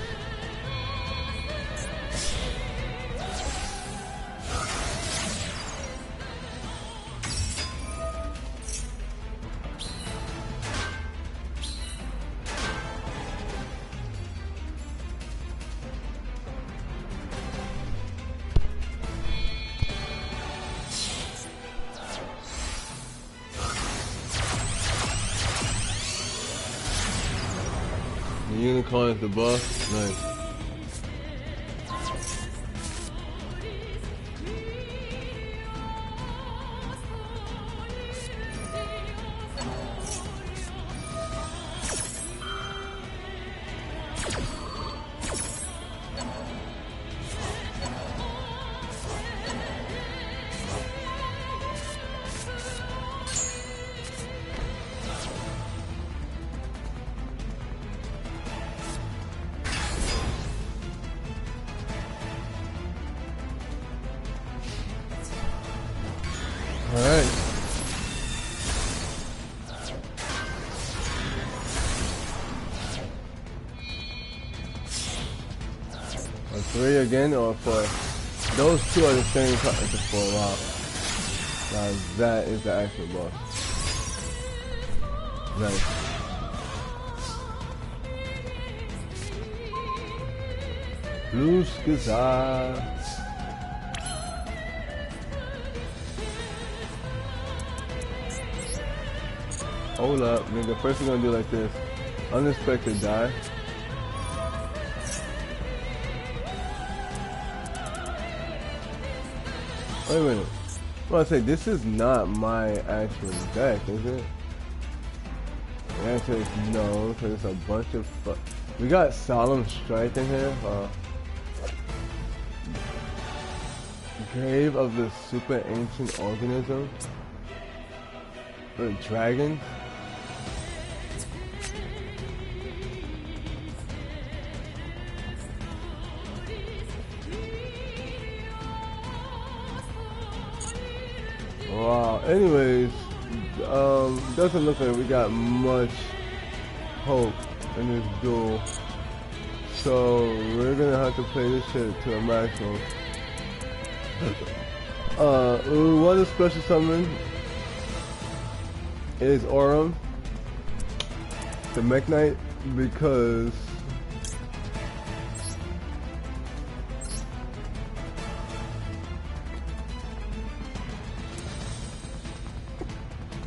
The unicorn is the boss. Nice. Alright. A 3 again or 4? Those two are the same characters for a while. Now that is the actual boss. Nice. Blue Skizar. Hold up, nigga. First we're gonna do like this. Unexpected die. Wait a minute. I'm gonna say this is not my actual deck, is it? The answer is no, because it's a bunch of we got Solemn Strike in here. Grave of the Super Ancient Organism. Dragon. Wow. Anyways, doesn't look like we got much hope in this duel. So we're gonna have to play this shit to a maximum. We want to special summon is Aurum, the Mech Knight, because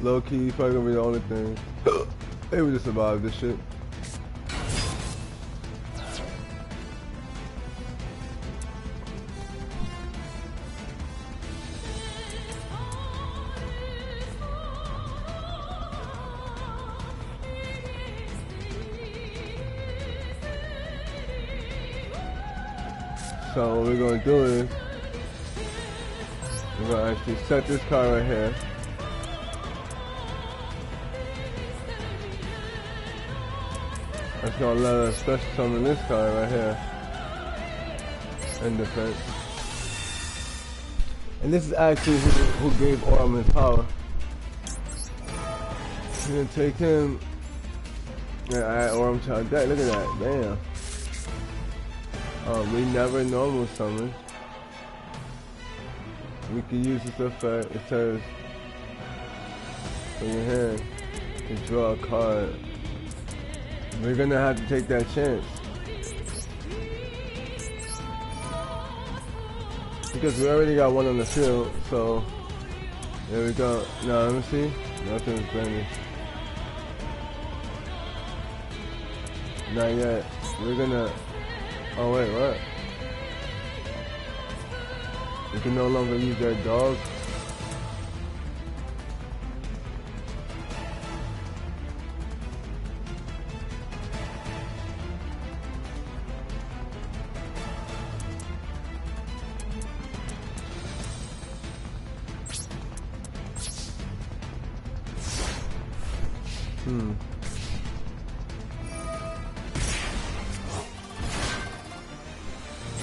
low key, probably gonna be the only thing able to survive this shit. So what we're gonna do is we're gonna actually set this card right here. That's gonna let us special summon this card right here in defense. And this is actually who gave Aurum his power. We're gonna take him and add Aurum to our deck. Look at that, damn. We never normal summon. We can use this effect. It says in your hand to draw a card. We're gonna have to take that chance because we already got one on the field. So there we go. Now let me see. Nothing's blending. Not yet. We're gonna. Oh wait, what? We can no longer use their dog.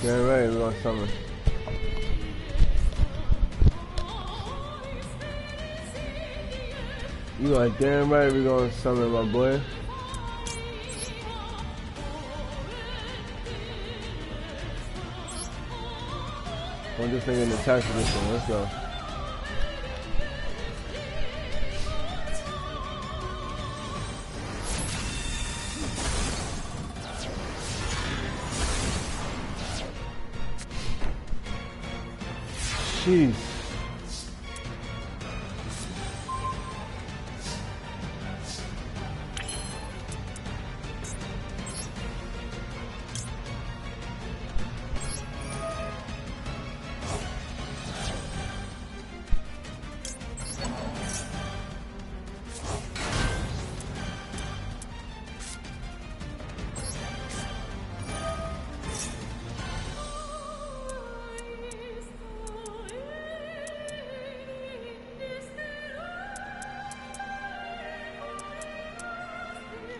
Yeah, right, we're gonna summon. You are damn right we're gonna summon, my boy. I'm just thinking the attack position, let's go. Jeez.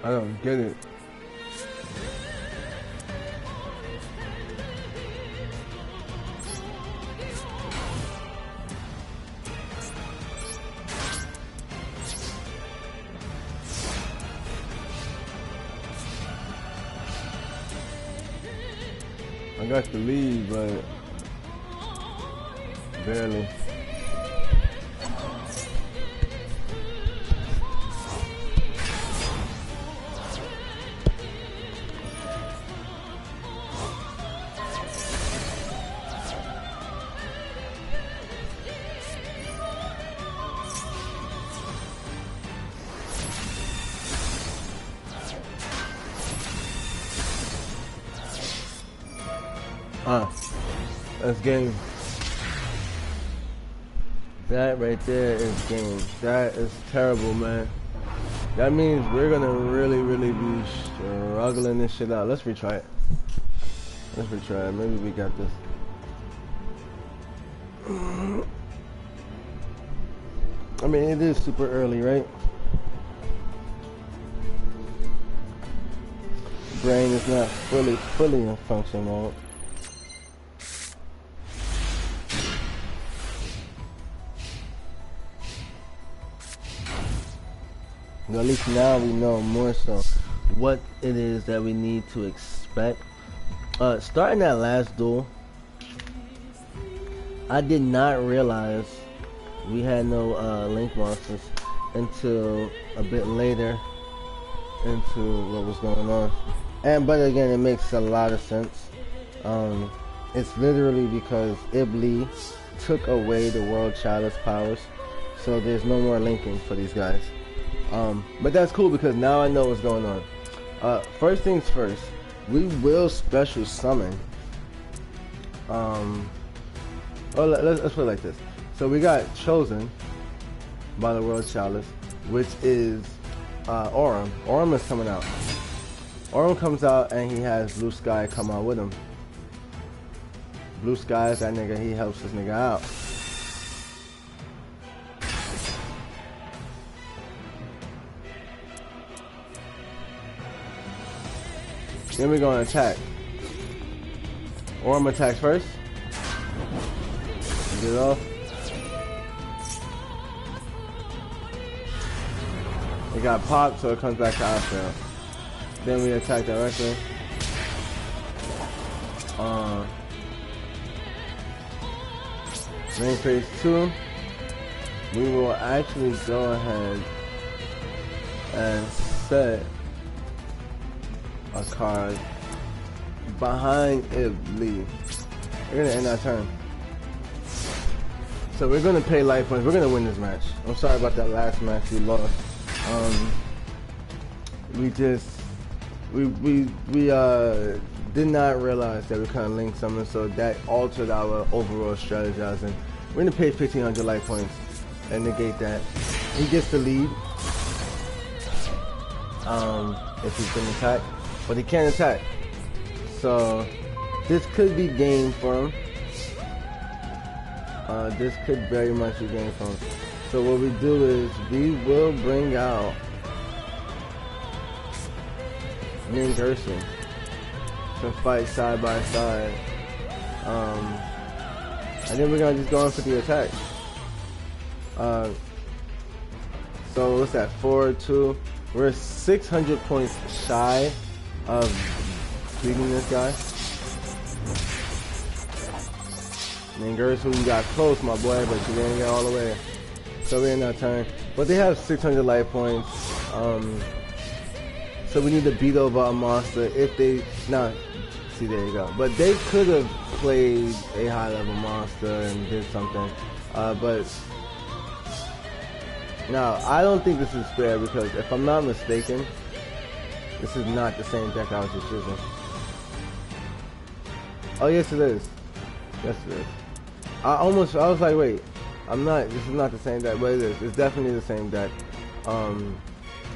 I don't get it. I got the lead, but barely. That's game. That right there is game. That is terrible, man. That means we're gonna really be struggling this shit out. Let's retry it. Let's retry it. Maybe we got this. I mean, it is super early, right? Brain is not fully in function mode. At least now we know more so. what it is that we need to expect. Starting that last duel, I did not realize we had no link monsters until a bit later into what was going on. But again, it makes a lot of sense. It's literally because Iblis took away the World Chalice powers, so there's no more linking for these guys. But that's cool because now I know what's going on. First things first, we will special summon. Let's put it like this. So we got chosen by the World Chalice, which is Aurum. Aurum is coming out. Aurum comes out and he has Blue Sky come out with him. Blue Sky is that nigga, he helps this nigga out. Then we're gonna attack. Aurum attacks first. Get it off. It got popped, so it comes back to our fail. Then we attack directly. Main phase 2. We will actually go ahead and set a card behind Iblis. We're gonna end our turn. So we're gonna pay life points. We're gonna win this match. I'm sorry about that last match we lost. We did not realize that we couldn't link summon, so that altered our overall strategizing. We're gonna pay 1,500 life points and negate that. He gets the lead if he's gonna attack, but he can't attack. So this could be game for him. This could very much be game for him. So what we do is we will bring out Ningerson to fight side by side. And then we're gonna just go in for the attack. So what's that? 4-2. We're 600 points shy of beating this guy. Ningerson, you got close, my boy, but you didn't get all the way. So we're in our turn. But they have 600 life points. So we need to beat over a monster if they... Nah, see, there you go. But they could have played a high-level monster and did something. But... Now, I don't think this is fair because if I'm not mistaken, this is not the same deck I was just using. Oh, yes it is. Yes it is. I was like, wait, this is not the same deck, but it is. It's definitely the same deck.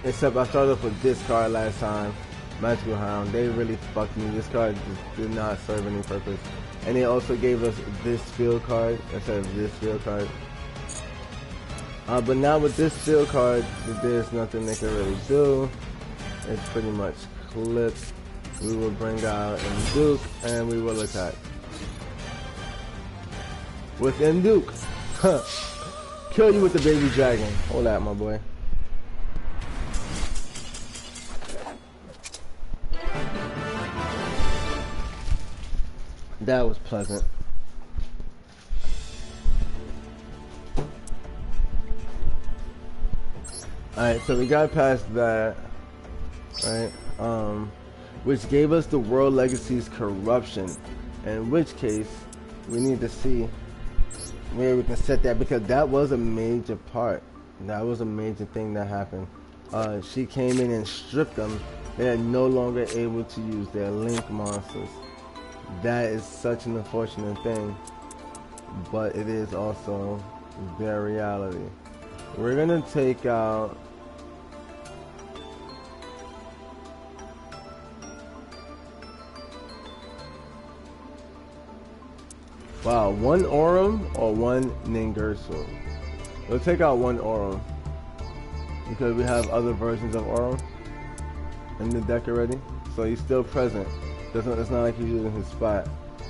Except I started off with this card last time, Magical Hound. They really fucked me. This card just did not serve any purpose. And they also gave us this field card instead of this field card. But now with this field card, there's nothing they can really do. It's pretty much clipped. We will bring out Duke and we will attack. With Duke. Kill you with the baby dragon. Hold that, my boy. That was pleasant. Alright, so we got past that, right? Which gave us the World Legacy's Corruption. In which case, we need to see where we can set that, because that was a major part. That was a major thing that happened. She came in and stripped them. They are no longer able to use their link monsters. That is such an unfortunate thing, but it is also their reality. We're gonna take out one Aurum or one Ningerso. We'll take out one Aurum because we have other versions of Aurum in the deck already, so he's still present. It's not like he's using his spot.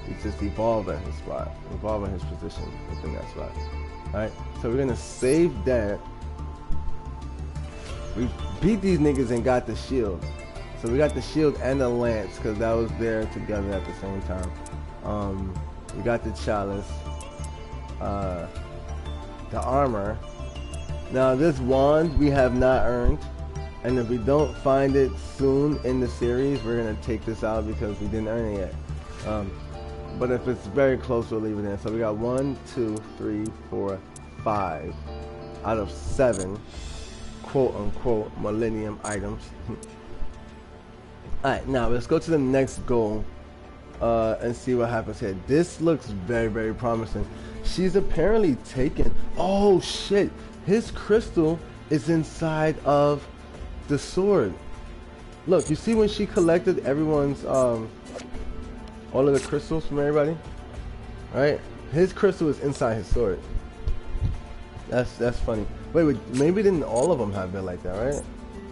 He's just evolving his spot, evolving his position within that spot. Alright, so we're gonna save that. We beat these niggas and got the shield. So we got the shield and the lance because that was there together at the same time. We got the chalice, the armor. Now this wand we have not earned, and if we don't find it soon in the series, we're gonna take this out because we didn't earn it yet. But if it's very close, we'll leave it in. So we got 1, 2, 3, 4, 5 out of 7 quote unquote millennium items. Alright, now let's go to the next goal and see what happens here. This looks very, very promising. She's apparently taken. Oh shit! His crystal is inside of the sword. Look, you see when she collected everyone's all of the crystals from everybody, right? His crystal is inside his sword. That's funny. Wait, maybe didn't all of them have it like that, right?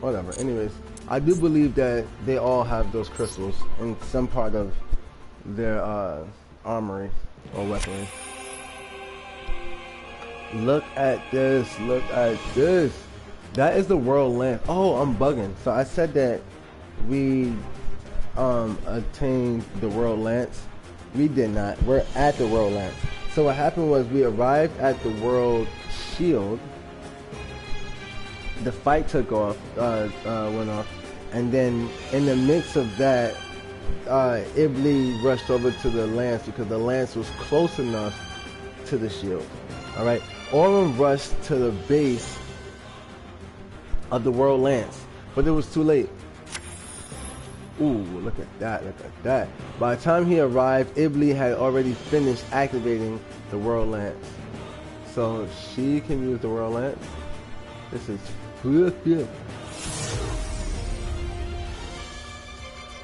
Whatever. Anyways, I do believe that they all have those crystals in some part of their armory or weaponry. Look at this. Look at this. That is the world lamp. Oh, I'm bugging. So I said that we attained the world lance. We did not. We're at the world lance. So what happened was we arrived at the world shield. The fight took off, went off, and then in the midst of that, Ibli rushed over to the lance because the lance was close enough to the shield. All right. Aurum rushed to the base of the world lance, but it was too late. Ooh, look at that, look at that. By the time he arrived, Ibli had already finished activating the world lance. So she can use the world lance. This is good.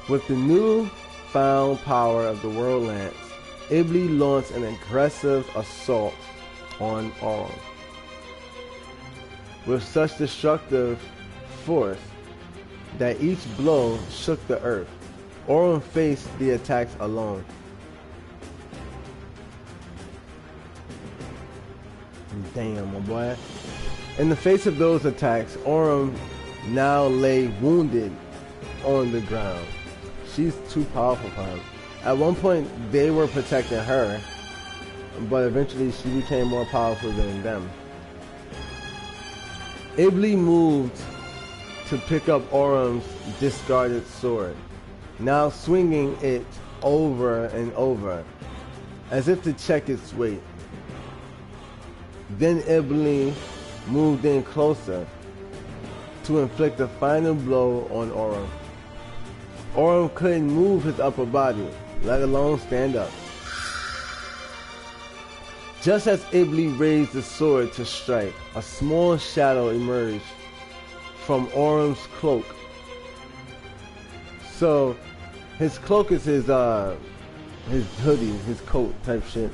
With the new found power of the world lance, Ibli launched an aggressive assault on Aurum. With such destructive force that each blow shook the earth, Aurum faced the attacks alone. Damn, my boy. In the face of those attacks, Aurum now lay wounded on the ground. She's too powerful for him. At one point, they were protecting her, but eventually she became more powerful than them. Ibli moved to pick up Aurum's discarded sword, now swinging it over and over, as if to check its weight. Then Ibli moved in closer to inflict a final blow on Aurum. Aurum couldn't move his upper body, let alone stand up. Just as Ibli raised the sword to strike, a small shadow emerged from Aurum's cloak. So his cloak is his hoodie, his coat type shit,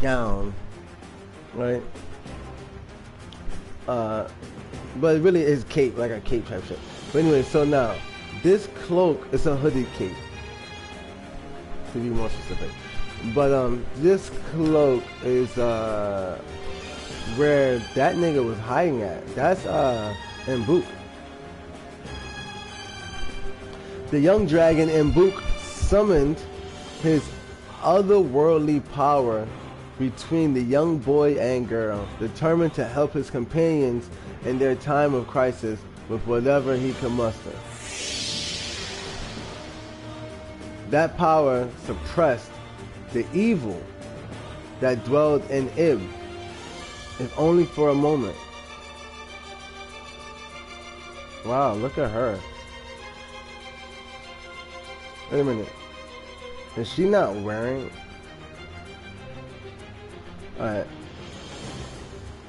gown, right? But really is cape, like a cape type shit. But anyway, so now this cloak is a hooded cape, to be more specific. But this cloak is where that nigga was hiding at. That's Mbuk. The young dragon Mbuk summoned his otherworldly power between the young boy and girl, determined to help his companions in their time of crisis with whatever he could muster. That power suppressed the evil that dwelled in Ib, if only for a moment. Wow, look at her. Wait a minute. Is she not wearing? Alright.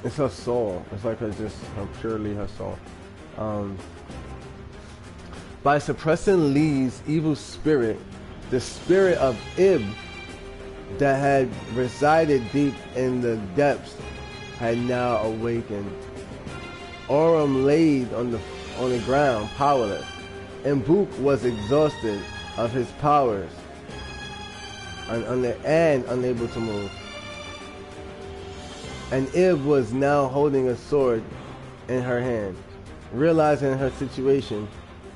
It's her soul. It's like purely her soul. By suppressing Lee's evil spirit, the spirit of Ib that had resided deep in the depths had now awakened. Aurum laid on the ground, powerless. Mbuk was exhausted of his powers and unable to move. And Ib was now holding a sword in her hand. Realizing her situation,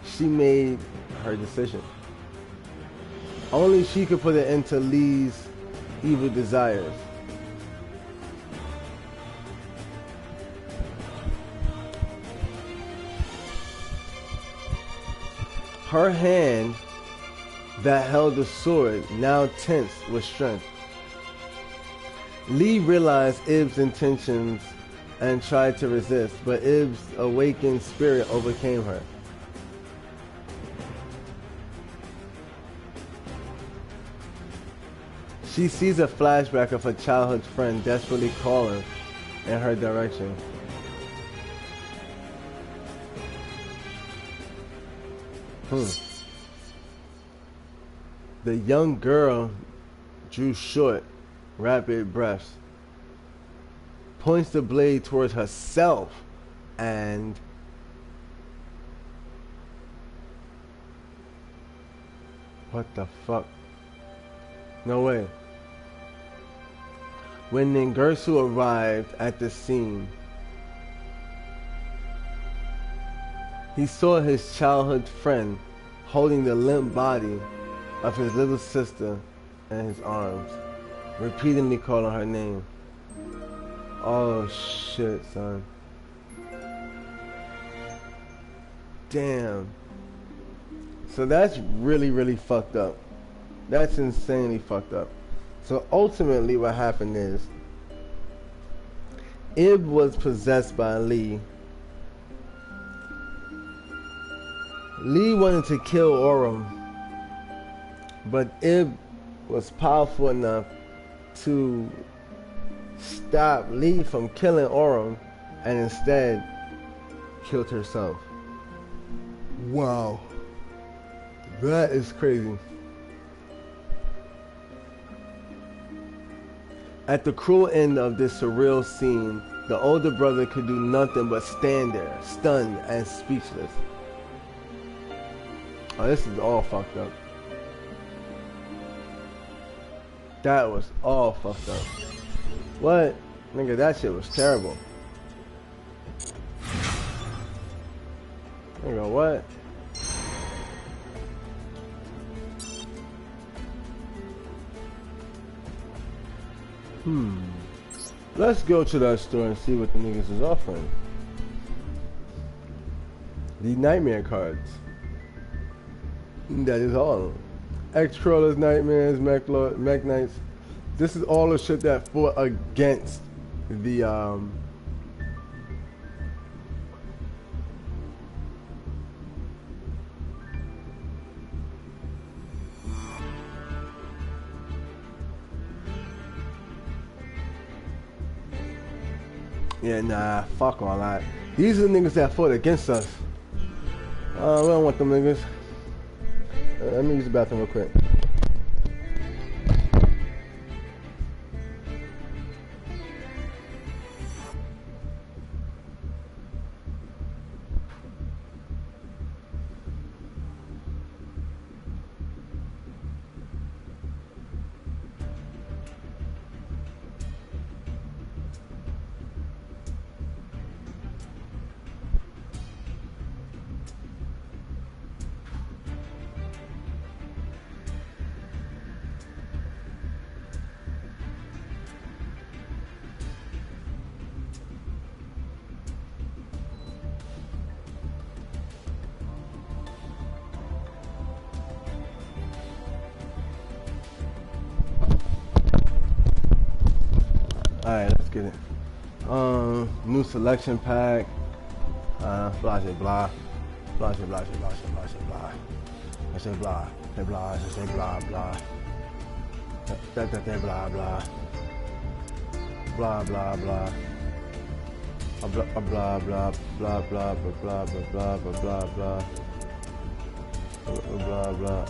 she made her decision. Only she could put an end to Lee's evil desires. Her hand that held the sword now tensed with strength. Lee realized Ib's intentions and tried to resist, but Ib's awakened spirit overcame her. She sees a flashback of her childhood friend desperately calling in her direction. The young girl drew short, rapid breaths, points the blade towards herself, and what the fuck? No way. When Ningirsu arrived at the scene, he saw his childhood friend holding the limp body of his little sister in his arms, repeatedly calling her name. Oh shit, son. Damn. So that's really, really fucked up. That's insanely fucked up. So ultimately what happened is Ib was possessed by Lee. Lee wanted to kill Orem, but Ib was powerful enough to stop Lee from killing Orem and instead killed herself. Wow. That is crazy. At the cruel end of this surreal scene, the older brother could do nothing but stand there, stunned and speechless. Oh, this is all fucked up. That was all fucked up. What? Nigga, that shit was terrible. Nigga, what? Let's go to that store and see what the niggas is offering. The nightmare cards. That is all. X-Crawlers, Nightmares, Mech Knights. This is all the shit that fought against the yeah, nah, fuck all that. These are the niggas that fought against us. We don't want them niggas. Let me use the bathroom real quick. Alright, let's get it. New selection pack. Blah, blah, blah. Blah, blah, blah, blah, blah, blah. I say blah, say blah, I say blah, blah. Blah, blah. Blah, blah, blah. Blah, blah, blah, blah, blah, blah, blah, blah, blah, blah. Blah, blah.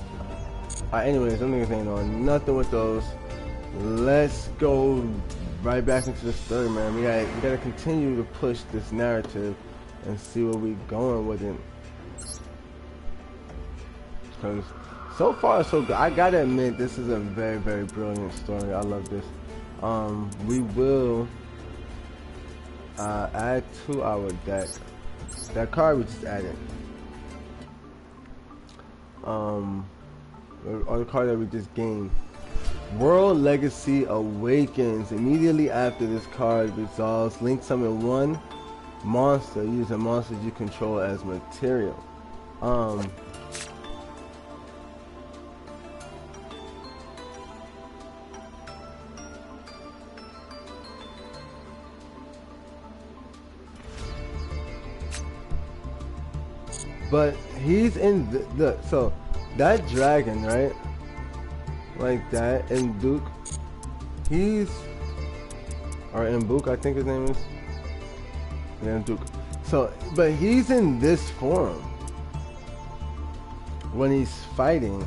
Alright, anyways, them niggas ain't doing nothing with those. Let's go right back into the story, man. We gotta continue to push this narrative and see where we going with it. Cause so far so good. I gotta admit, this is a very, very brilliant story. I love this. We will add to our deck that card we just added. or the card that we just gained. World Legacy Awakens. Immediately after this card resolves, link summon one monster using monsters you control as material. But he's in the so that dragon, right? Like that in Duke. He's or in Book, I think his name is. Yeah, Duke. So, but he's in this form when he's fighting,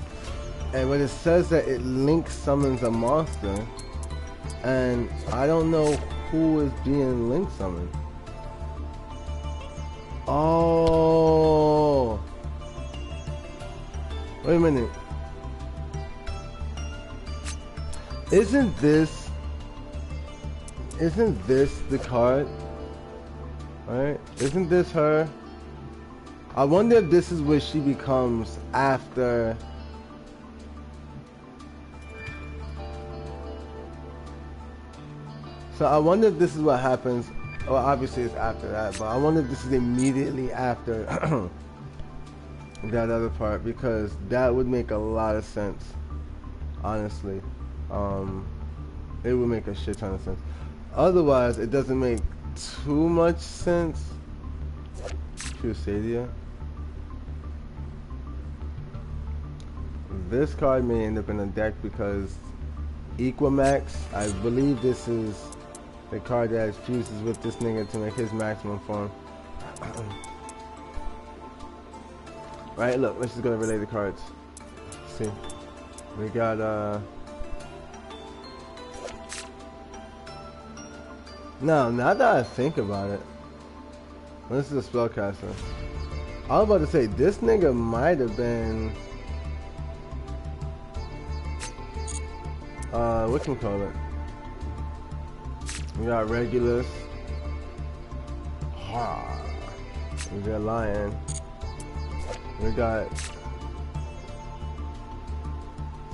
and when it says that it link summons a monster, and I don't know who is being link summoned. Oh, wait a minute. Isn't this the card? Alright, isn't this her? I wonder if this is what she becomes after. So I wonder if this is what happens. Well, obviously it's after that, but I wonder if this is immediately after that other part, because that would make a lot of sense, honestly. It would make a shit ton of sense. Otherwise, it doesn't make too much sense. Crusadia. This card may end up in a deck because Equimax, I believe this is the card that fuses with this nigga to make his maximum form. Right, look, let's just go to relay the cards. Let's see. We got now that I think about it, this is a Spellcaster. I was about to say this nigga might have been what can we call it? We got Regulus. We got Lion. We got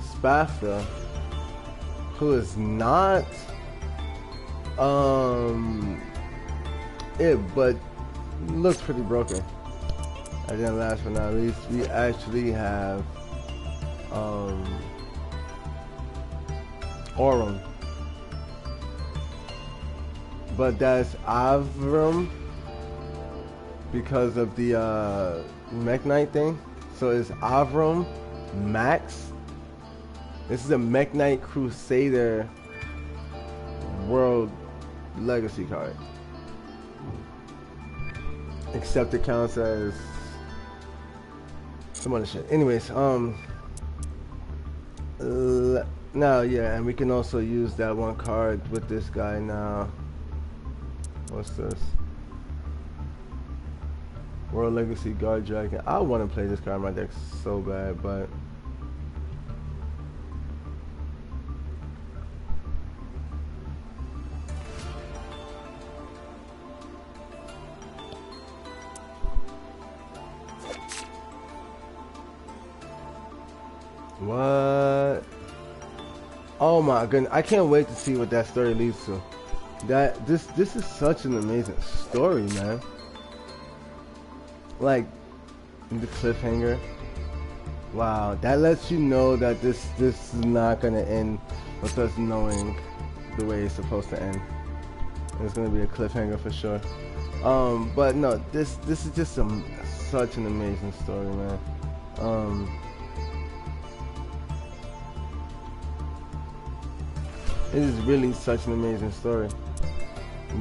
Spafta, who is not it, but looks pretty broken. And then last but not least, we actually have Aurum, but that's Avram because of the Mech Knight thing. So it's Avram Max. This is a Mech Knight Crusader World Legacy card, except it counts as some other shit. Anyways, now yeah, and we can also use that one card with this guy now. What's this? World Legacy Guard Dragon. I want to play this card in my deck so bad, but what? Oh my goodness, I can't wait to see what that story leads to. This is such an amazing story, man. Like the cliffhanger. Wow, that lets you know that this is not gonna end with us knowing the way it's supposed to end. It's gonna be a cliffhanger for sure. But no, this is just such an amazing story, man. It is really such an amazing story.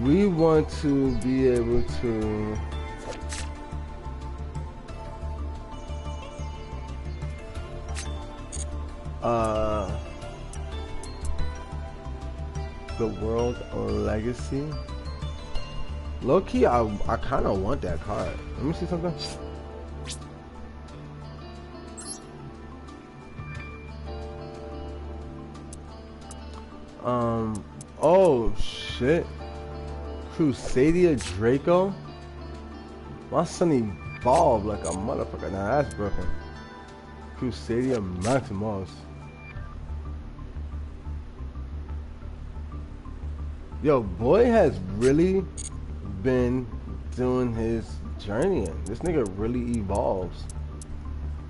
We want to be able to the World Legacy. Low key, I kind of want that card. Let me see something. Oh shit. Crusadia Draco? My son evolved like a motherfucker. Now that's broken. Crusadia Maximus. Yo, boy has really been doing his journeying. This nigga really evolves.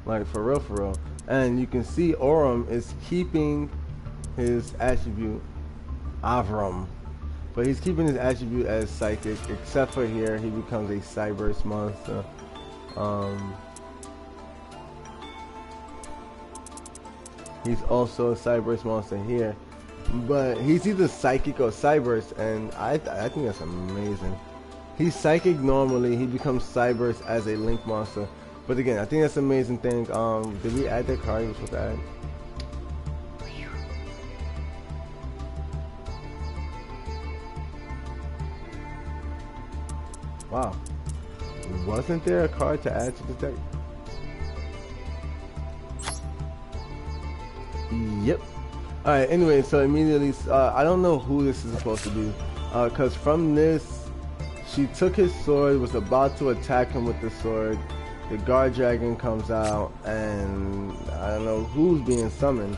Like, for real, for real. And you can see Orim is keeping his attribute, Avram. But he's keeping his attribute as psychic, except for here, he becomes a cyberse monster. He's also a cyberse monster here. But he's either psychic or cyberse, and I think that's amazing. He's psychic normally, he becomes cyberse as a link monster. But again, I think that's an amazing thing. Did we add that card we were supposed to add? Wow. Wasn't there a card to add to the deck? Yep. Alright, anyway, so immediately, I don't know who this is supposed to be. Because from this, she took his sword, was about to attack him with the sword. The guard dragon comes out, and I don't know who's being summoned.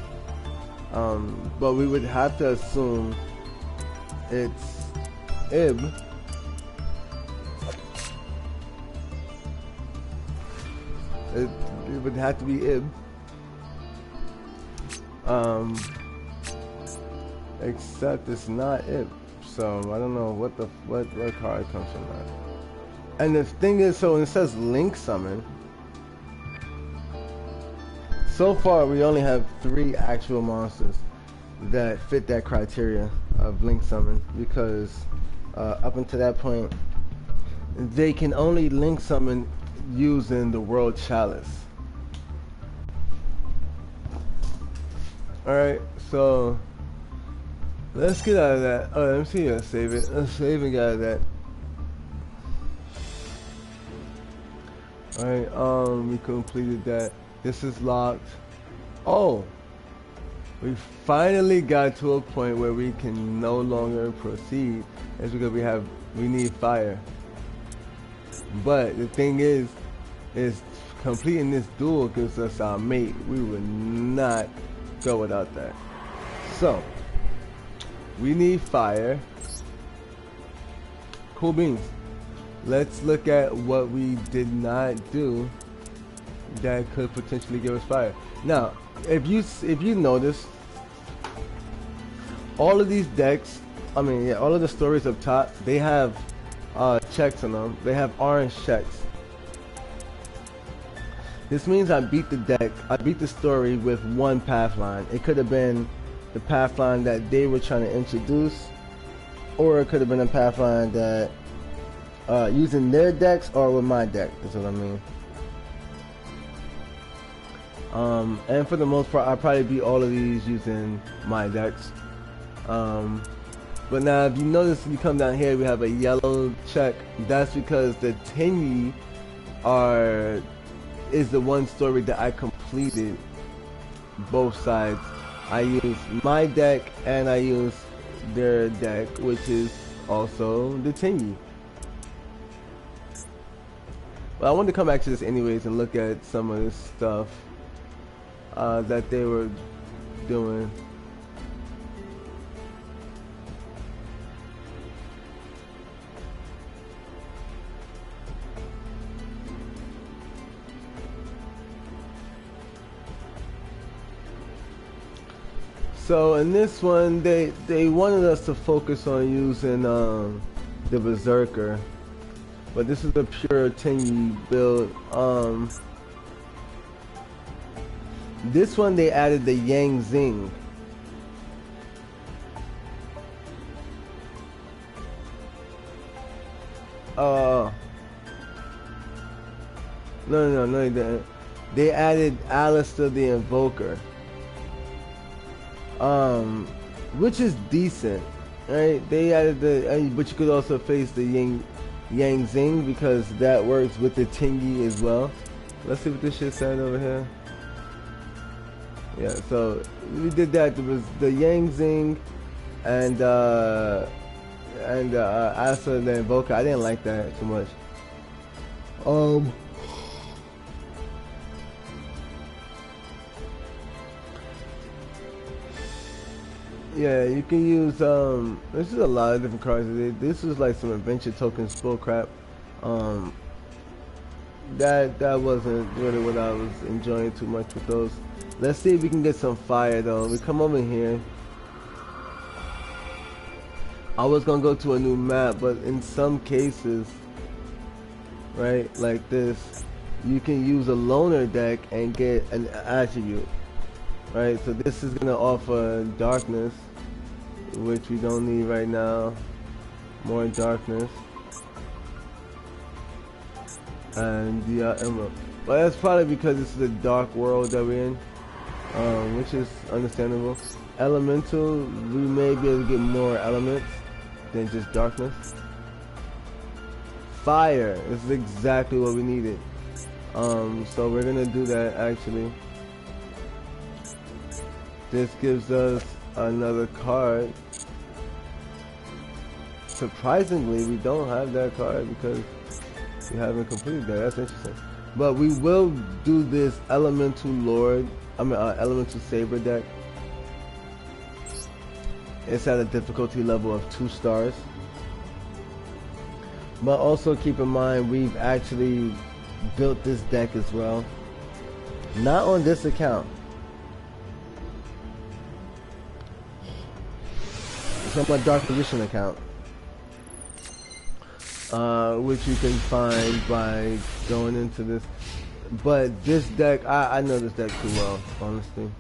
But we would have to assume it's Ib. It would have to be Ib. Except it's not Ib. So I don't know what card comes from that. And the thing is, so when it says Link Summon, so far we only have 3 actual monsters that fit that criteria of Link Summon, because up until that point, they can only Link Summon using the World Chalice. Alright, so let's get out of that. Oh, let me see. Let's save it. Let's save and get out of that. Alright, we completed that. This is locked. Oh, we finally got to a point where we can no longer proceed. That's because we need fire. But the thing is completing this duel gives us our mate. We would not go without that. So we need fire. Cool beans. Let's look at what we did not do that could potentially give us fire. Now, if you notice, all of these decks, all of the stories up top, they have checks on them. They have orange checks. This means I beat the deck. I beat the story with one pathline. It could have been the pathline that they were trying to introduce, or it could have been a pathline that using their decks or with my deck. That's what I mean. And for the most part, I probably beat all of these using my decks. But now, if you notice, you come down here, we have a yellow check. That's because the Tenyi is the one story that I completed both sides. I use my deck and I use their deck, which is also the Tenyi. But I wanted to come back to this anyways and look at some of this stuff that they were doing. So in this one, they wanted us to focus on using the Berserker, but this is a pure Tenyi build. This one they added the Yang Zing. No, they didn't. They added Alistair the Invoker. Which is decent, right? They added but you could also face the Yang Zing because that works with the Tenyi as well. Let's see what this shit said over here. Yeah, so we did that. There was the Yang Zing and Asa the Invoker. I didn't like that too much. Yeah, you can use this is a lot of different cards. This is like some adventure tokens bull crap. Um, that wasn't really what I was enjoying too much with those. Let's see if we can get some fire though. We come over here. I was gonna go to a new map, but in some cases, right, like this, you can use a loner deck and get an attribute, right? So this is gonna offer darkness, which we don't need right now. More darkness. And the emerald. But that's probably because this is a dark world that we're in, which is understandable. Elemental, we may be able to get more elements than just darkness. Fire, this is exactly what we needed. So we're gonna do that actually. This gives us another card. Surprisingly, we don't have that card because we haven't completed that. That's interesting. But we will do this Elemental Lord, Elemental Saber deck. It's at a difficulty level of 2 stars. But also keep in mind, we've actually built this deck as well. Not on this account. It's on my Dark Edition account. Which you can find by going into this. But this deck, I know this deck too well, honestly.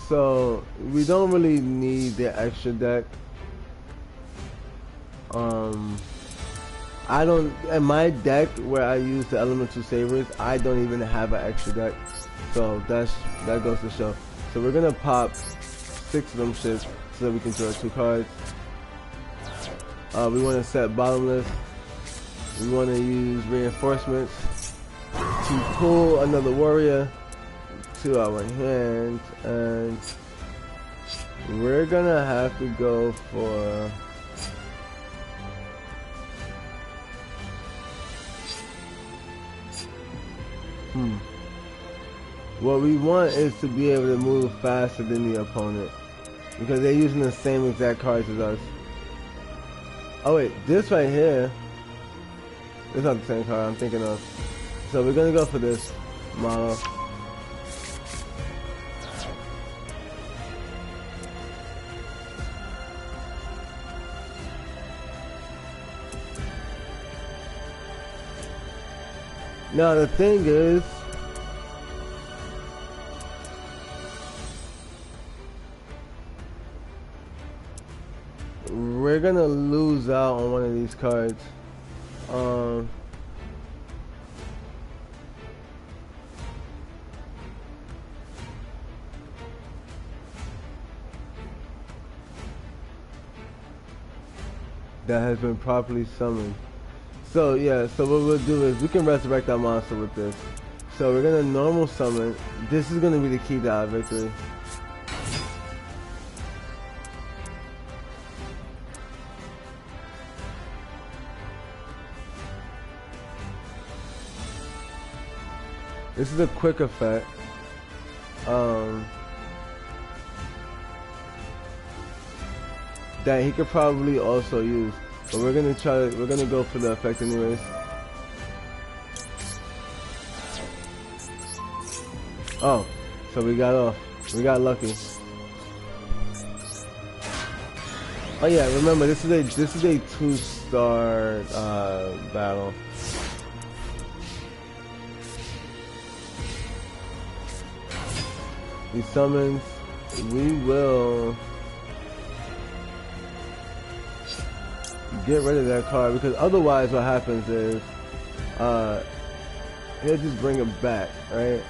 So we don't really need the extra deck. I don't, in my deck where I use the Elemental Sabers, I don't even have an extra deck. So that goes to show. So we're gonna pop 6 of them shits so that we can draw 2 cards. We want to set bottomless. We want to use reinforcements to pull another warrior to our hand, and we're gonna have to go for what we want is to be able to move faster than the opponent because they're using the same exact cards as us. Oh wait, this right here is not the same card I'm thinking of. So we're gonna go for this model. Now the thing is, we're gonna lose out on one of these cards. That has been properly summoned. So yeah, so what we'll do is we can resurrect our monster with this. So we're gonna normal summon. This is gonna be the key to our victory. This is a quick effect. That he could probably also use. But we're gonna go for the effect anyways. Oh, so we got off. We got lucky. Oh yeah, remember this is a 2-star battle. These summons, we will get rid of that card because otherwise what happens is he'll just bring it back, right?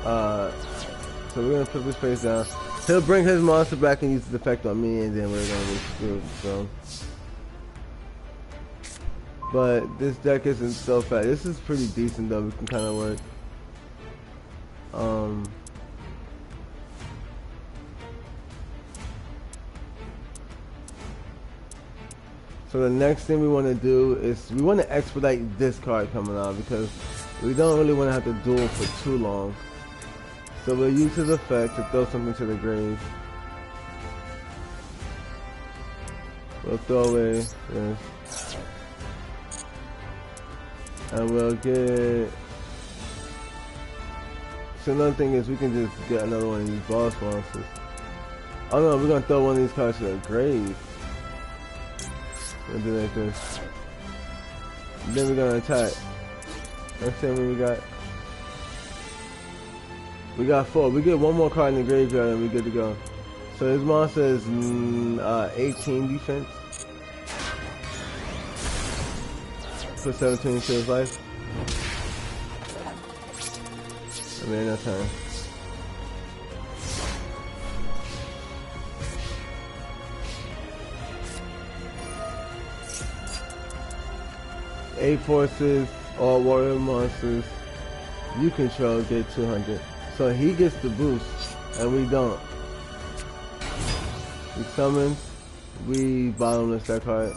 So we're gonna put this face down. He'll bring his monster back and use his effect on me, and then we're gonna be screwed. So, but this deck isn't so fast. This is pretty decent though. We can kind of work. So the next thing we want to do is we want to expedite this card coming out because we don't really want to have to duel for too long. So we'll use his effect to throw something to the grave. We'll throw away this. And we'll get... So another thing is we can just get another one of these boss monsters. Oh no, we're gonna throw one of these cards to the grave. We'll do like this. Then we're gonna attack. Let's see what we got. We got 4. We get one more card in the graveyard and we're good to go. So this monster is 18 defense. Put 17 to his life. I mean, that's time. Eight forces, all warrior monsters you control get 200. So he gets the boost, and we don't. We summon, we bottomless that card.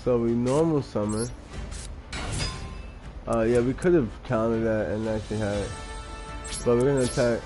So we normal summon. Yeah, we could have countered that and actually had it. But we're gonna attack.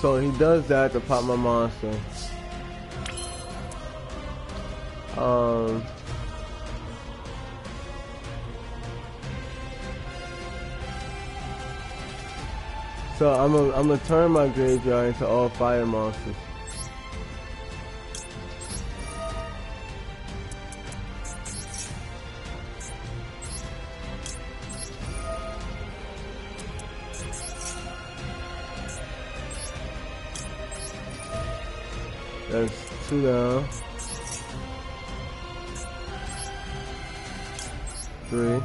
So he does that to pop my monster. So I'm gonna turn my graveyard into all fire monsters. That's 2 down. 3,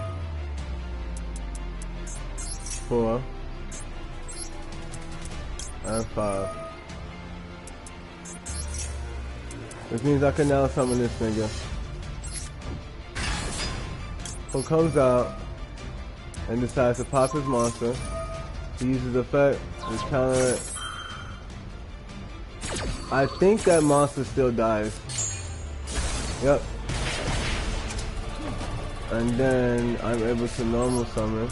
4, and 5. Which means I can now summon this nigga. Who comes out and decides to pop his monster. He uses the effect to counter it. I think that monster still dies. Yep. And then I'm able to normal summon.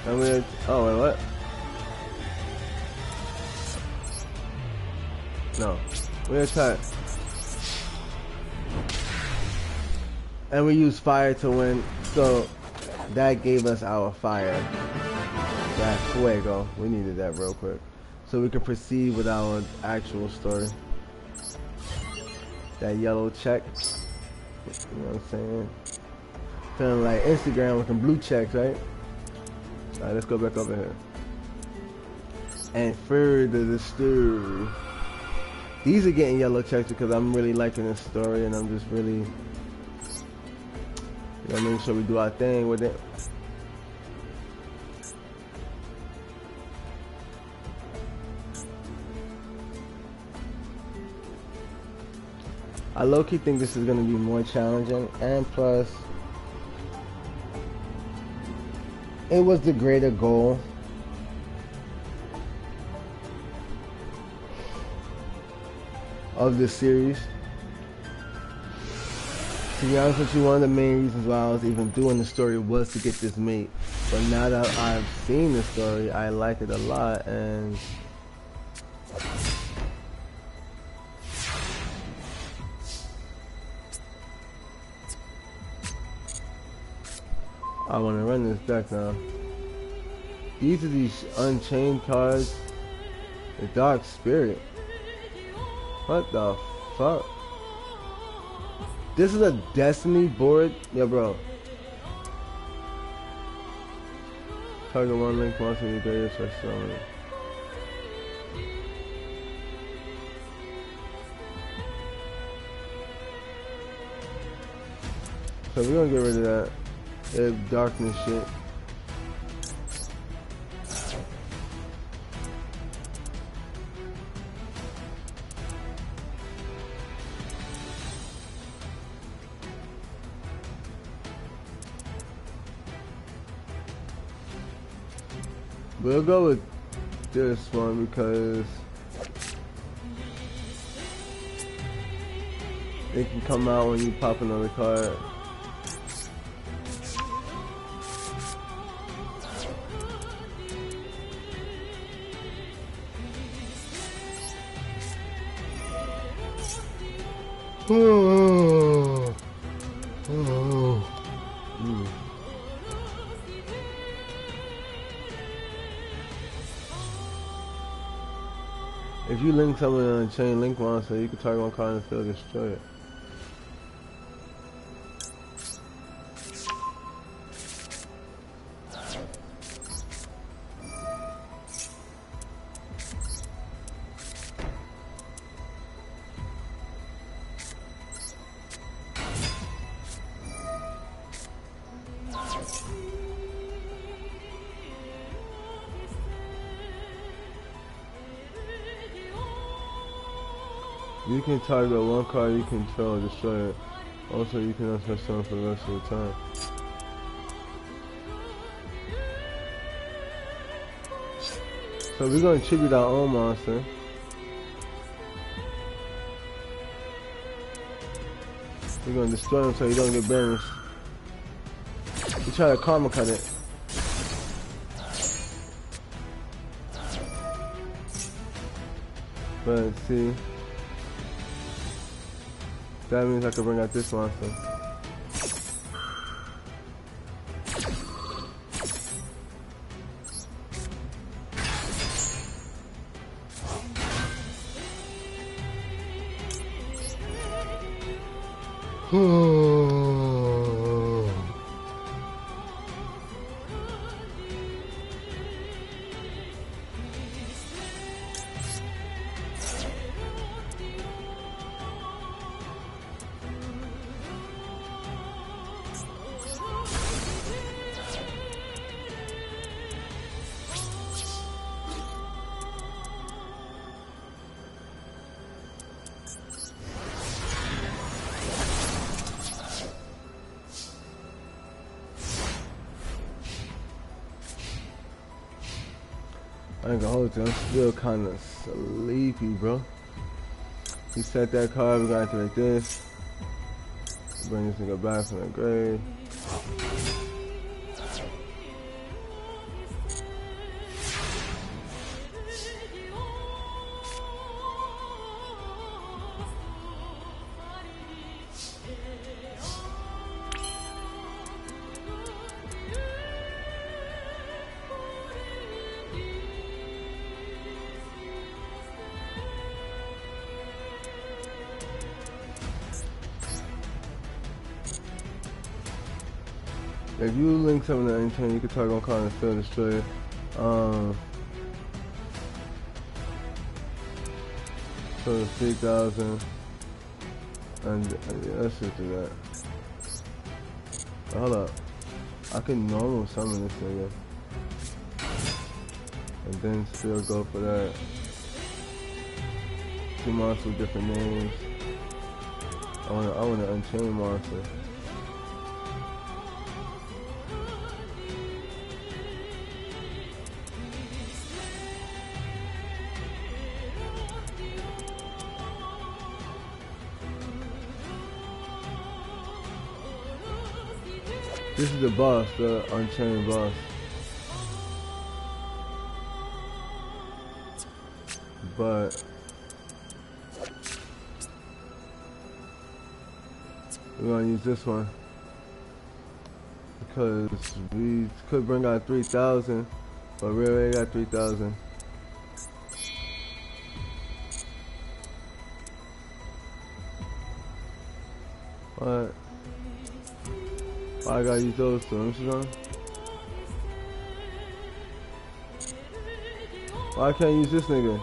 And we... Oh, wait, what? No. We attack. And we use fire to win. So that gave us our fire. That fuego. We needed that real quick. So we can proceed with our actual story. That yellow check. You know what I'm saying? Feeling like Instagram with some blue checks, right? Alright, let's go back over here. And further the story. These are getting yellow checks because I'm really liking this story and I'm just really, you know, making sure we do our thing with it. I low-key think this is going to be more challenging, and plus, it was the greater goal. Of this series. To be honest with you, one of the main reasons why I was even doing the story was to get this mate. But now that I've seen the story, I like it a lot, and I want to run this deck now. These are these Unchained cards. The Dark Spirit. What the fuck? This is a Destiny board. Yeah, bro. Target one link monster in your greatest restaurant. So we're gonna get rid of that darkness shit. We'll go with this one because it can come out when you pop another card. Oh. Oh. Mm. If you link something on a chain link monster, you can target one card in the field and destroy it. You can target one card you control and destroy it. Also, you can untouch someone for the rest of the time. So we're going to tribute our own monster. We're going to destroy him so he don't get banished. We try to karma cut it. But see, that means I can bring out this monster. I ain't gonna hold you, I'm still kinda sleepy, bro. We set that card, we're gonna activate this. Bring this nigga back from the grave. If you link something to any turn, you can target one card and still destroy it. So it's 3,000. And yeah, let's just do that. Hold up. I can normal summon this nigga. And then still go for that. Two monsters with different names. I want an Unchained monster. This is the boss, the Unchained boss. But we're gonna use this one because we could bring out 3,000, but we already got 3,000. What? Why I gotta use those two? Let me see something. Why I can't use this nigga?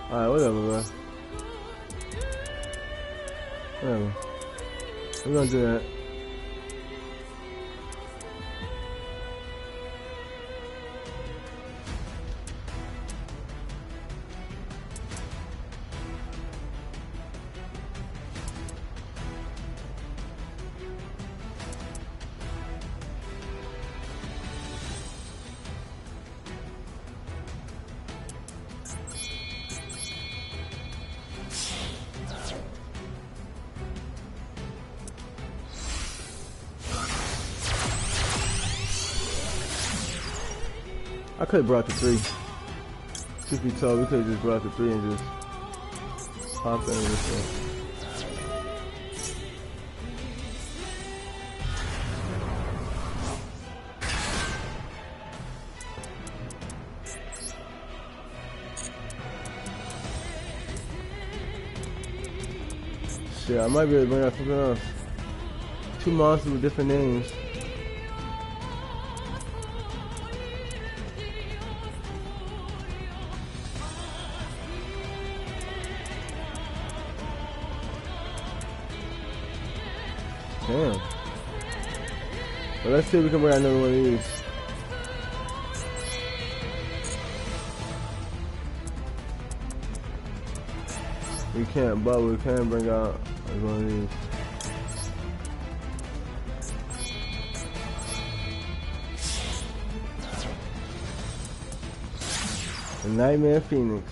Alright, whatever, bro. Whatever. We're gonna do that. I could have brought the 3. Truth be told, we could have just brought the 3 and just popped into this thing. Shit, I might be able to bring out something else. 2 monsters with different names. Damn. Well, let's see if we can bring out another one of these. We can't, but we can bring out one of these. The Nightmare Phoenix,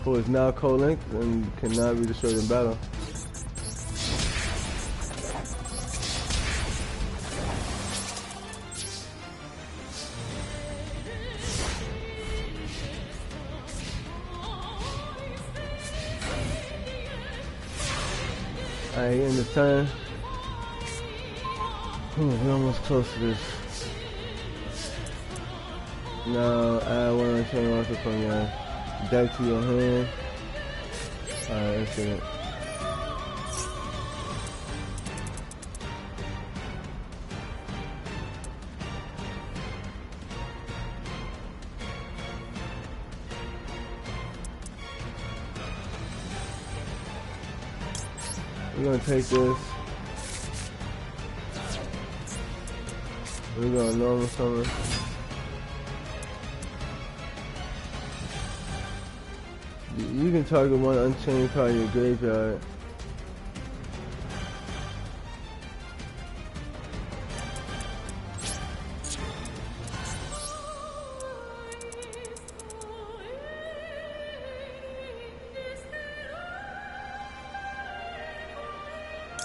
who is now co-linked and cannot be destroyed in battle. Alright, in the turn. We're almost close to this. Now add one chain monster from your deck to your hand. Alright, let's get it. We're gonna take this. We're gonna normal summon. You can target one unchained card in your graveyard.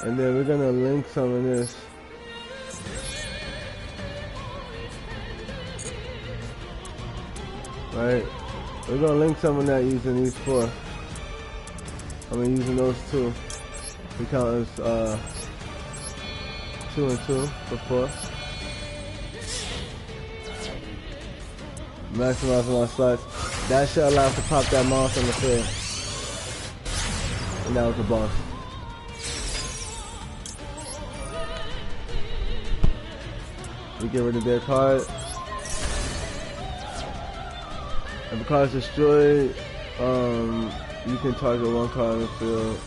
And then we're gonna link some of this. Right? We're gonna link some of that using these 4. I mean using those 2. We count as 2 and 2 for 4. Maximize my slots. That should allow us to pop that monster in the field. And that was the boss. We get rid of their card. If the card is destroyed, you can target one card in the field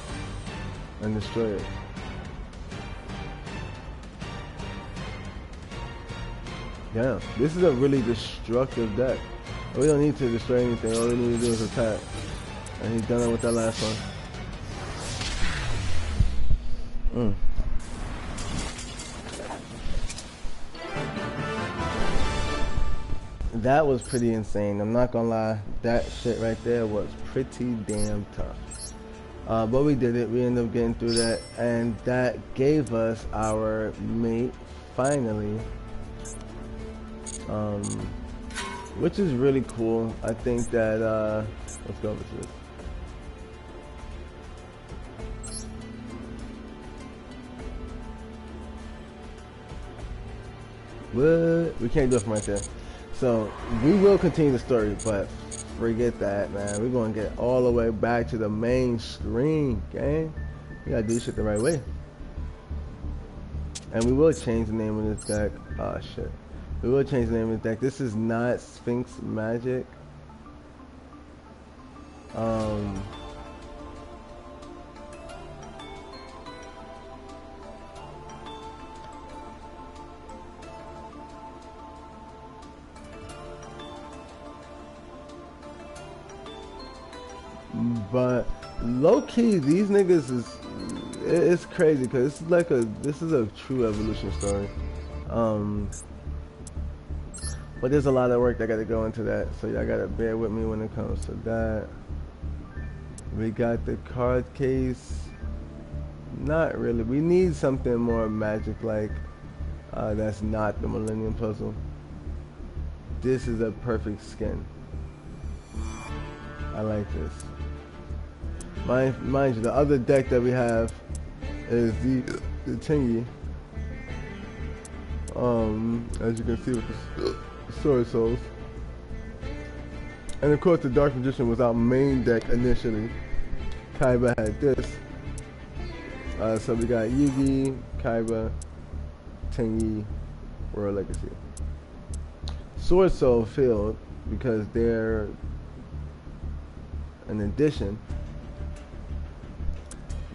and destroy it. Damn, this is a really destructive deck. We don't need to destroy anything, all we need to do is attack. And he's done it with that last one. That was pretty insane. I'm not gonna lie, that shit right there was pretty damn tough. But we did it. We ended up getting through that, and that gave us our mate finally, which is really cool. I think that let's go over to this. What? We can't do it from right there. So we will continue the story, but Forget that, man. We're gonna get all the way back to the main screen, gang. You gotta do shit the right way. And we will change the name of this deck. Oh shit. We will change the name of the deck. This is not Sphinx Magic. But low key, these niggas is it's crazy because this is a true evolution story. But there's a lot of work that got to go into that, so y'all gotta bear with me when it comes to that. We got the card case. Not really. We need something more magic like. That's not the Millennium Puzzle. This is a perfect skin. I like this. Mind you, the other deck that we have is the Tingy. As you can see with the Sword Souls. And of course the Dark Magician was our main deck initially. Kaiba had this. So we got Yugi, Kaiba, Tingy, World Legacy. Sword Soul failed because they're an addition.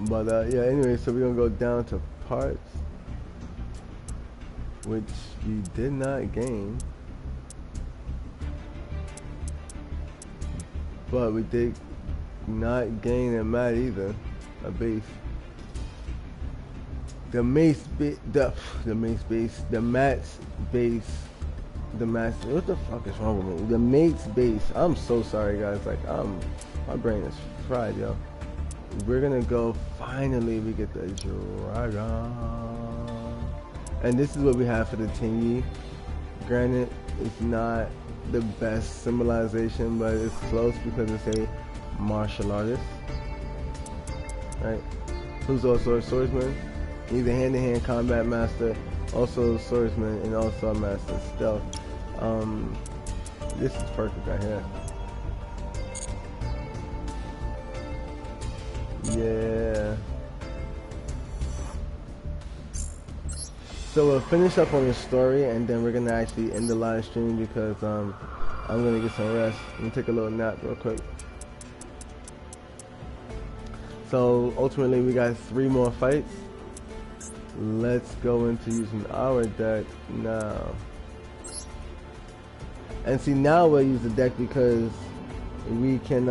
But yeah, anyway, so we're gonna go down to parts, which we did not gain, but we did not gain a mat either, a base. The mats base. What the fuck is wrong with me? The mate's base. I'm so sorry, guys. Like, my brain is fried, yo. We're gonna go. Finally, we get the dragon, and this is what we have for the Tingy. Granted, it's not the best symbolization, but it's close because it's a martial artist, right? Who's also a swordsman. He's a hand-to-hand combat master, also a swordsman, and also a master of stealth. This is perfect right here. Yeah. So we'll finish up on the story, and then we're gonna actually end the live stream because I'm gonna get some rest. Let me take a little nap real quick. So ultimately, we got 3 more fights. Let's go into using our deck now. And see, now we'll use the deck because we can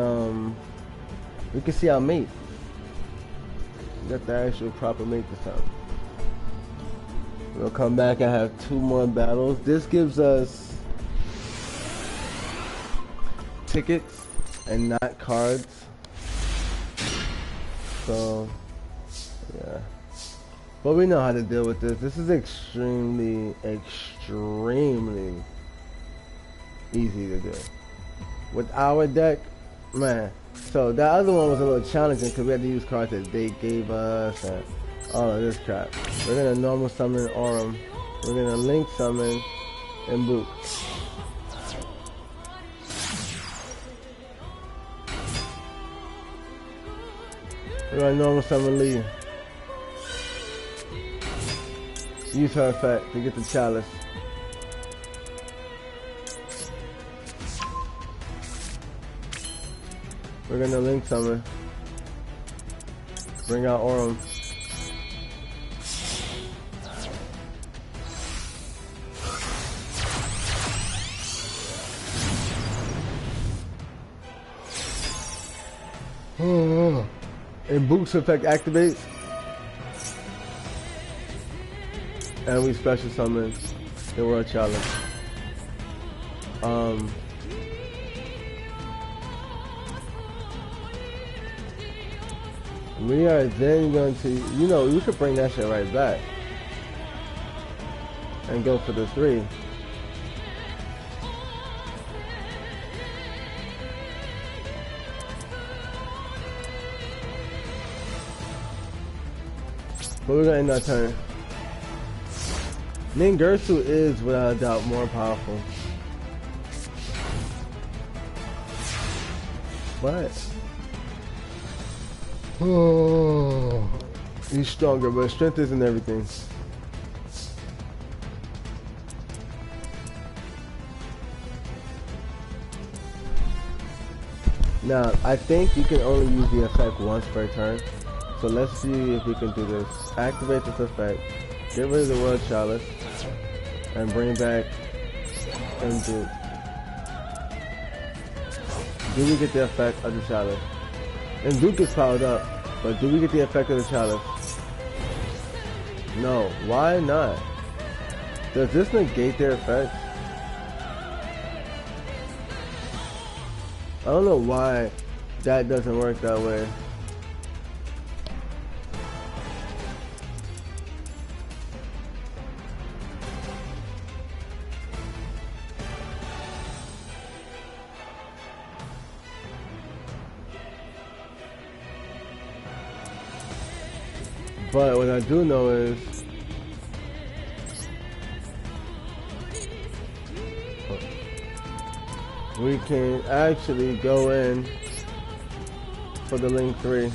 see our mate. We got the actual proper mate this time. We'll come back and have 2 more battles. This gives us tickets and not cards. So yeah. But we know how to deal with this. This is extremely easy to do. With our deck, man. So that other one was a little challenging because we had to use cards that they gave us and all of this crap. We're gonna normal summon Aurum. We're gonna link summon and boot. We're gonna normal summon Lee. Use her effect to get the chalice. We're gonna link summon. Bring out Aurum. And Boot's effect activates. And we special summon the World Challenge. We are then going to, you could bring that shit right back and go for the 3. But we're gonna end our turn. Ningirsu is without a doubt more powerful. But oh, he's stronger, but strength isn't everything. Now, I think you can only use the effect once per turn. So let's see if we can do this. Activate this effect, get rid of the World Chalice, and bring back Duke. Do we get the effect of the Chalice? And Duke is powered up, but do we get the effect of the Chalice? No. Why not? Does this negate their effect? I don't know why that doesn't work that way. But what I do know is we can actually go in for the Link 3.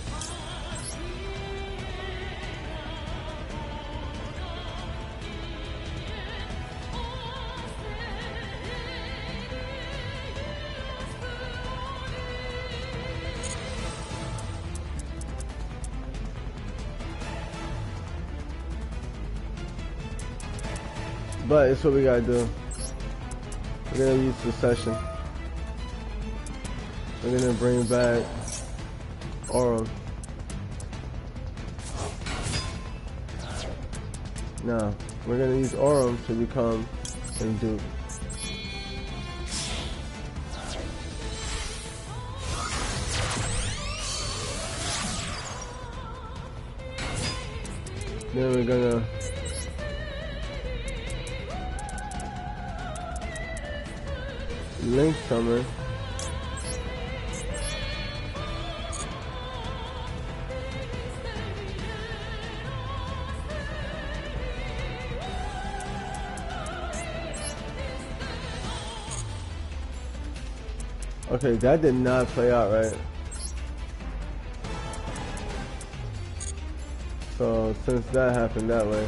But it's what we gotta do. We're gonna use Succession. We're gonna bring back Aurum. Now, we're gonna use Aurum to become Duke. Then we're gonna Link Summon. Okay, that did not play out right. So since that happened that way,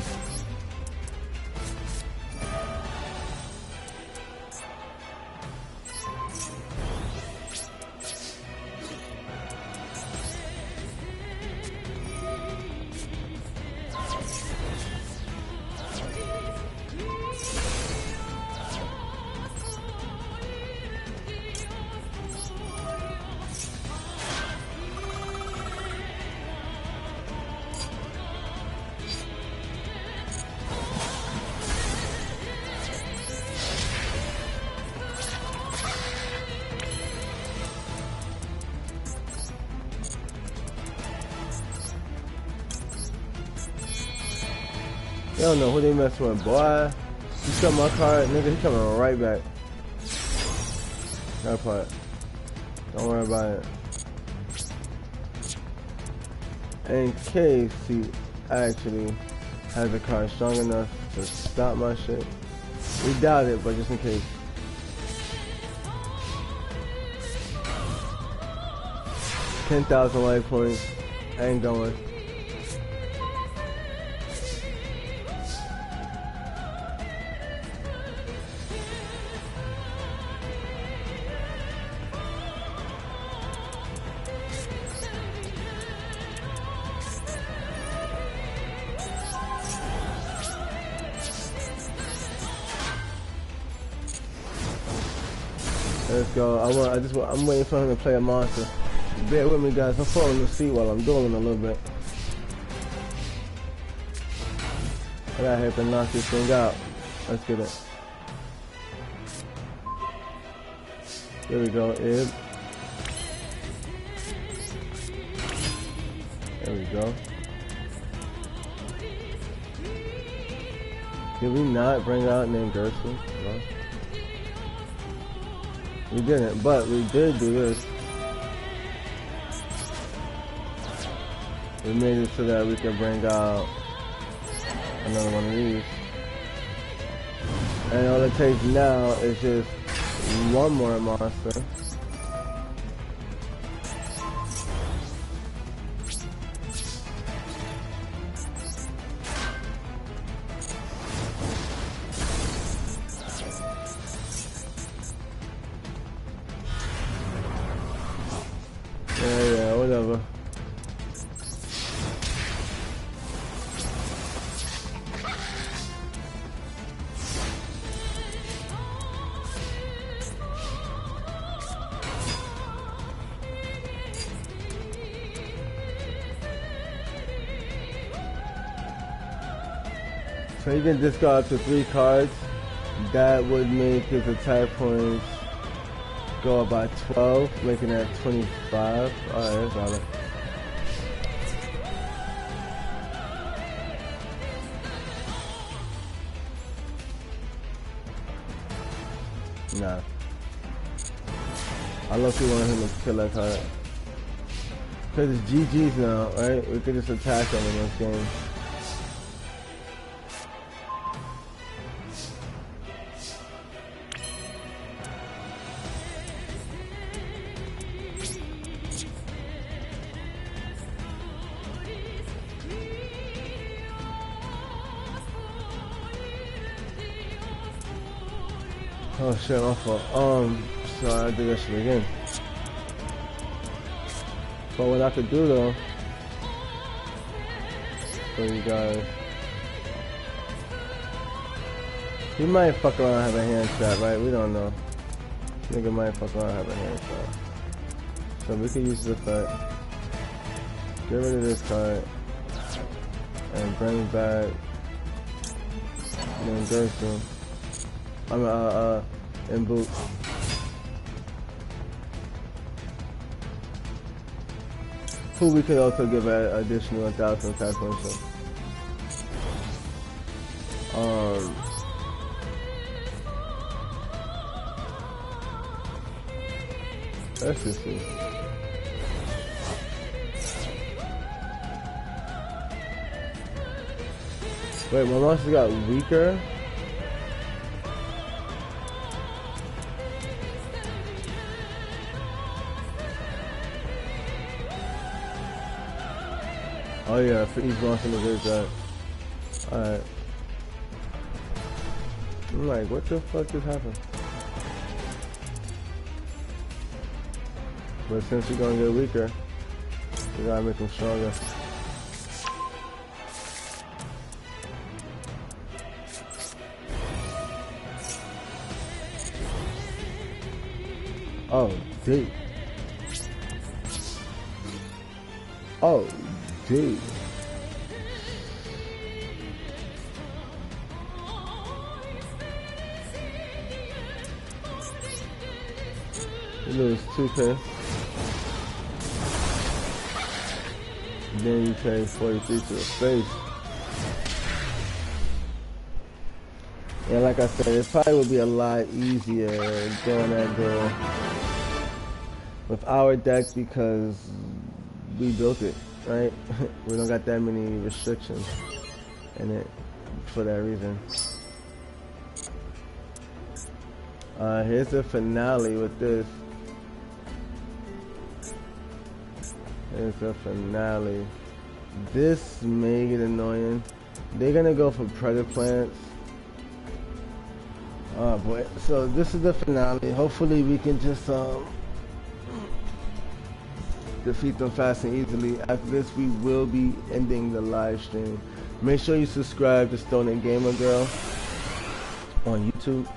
they don't know who they messing with, boy. You shut my card, nigga, he coming right back. That part. Don't worry about it. In case he actually has a card strong enough to stop my shit. We doubt it, but just in case. $10,000 life points. Ain't going. Let's go. I'm waiting for him to play a monster. Bear with me, guys. I'm falling asleep while I'm dueling a little bit. I gotta help him knock this thing out. Let's get it. There we go, Ib. There we go. Did we not bring out named Gerson? No. We didn't, but we did do this. We made it so that we can bring out another one of these. And all it takes now is just one more monster. So he can discard up to 3 cards. That would make his attack points go up by 12, making that 25. Alright, that's all right. Nah. I love you want him to kill that card. Because it's GG's now, right? We could just attack him in this game. Oh shit, my fault. So I did that shit again. But what I could do though, for you guys, he might fuck around and have a hand trap, right? We don't know. Nigga might fuck around and have a hand trap. So we can use this effect. Get rid of this card. And bring back Gerson. And boot. Who we could also give an additional 1,000 attack points. Let's just see. Wait, my monster got weaker? Oh yeah, for each monster in the graveyard. Alright. I'm like, what the fuck just happened? But since you're gonna get weaker, we gotta make him stronger. Oh, dude. Oh, dude. You lose 2K. Then you pay 43 to the face. Yeah, like I said, it probably would be a lot easier doing that duel with our decks because we built it, right? We don't got that many restrictions in it for that reason. Here's the finale with this. Here's the finale. This may get annoying. They're gonna go for Predator Plants. Oh boy, so this is the finale. Hopefully we can just defeat them fast and easily. After this we will be ending the live stream. Make sure you subscribe to Stolen Gamer Girl on YouTube.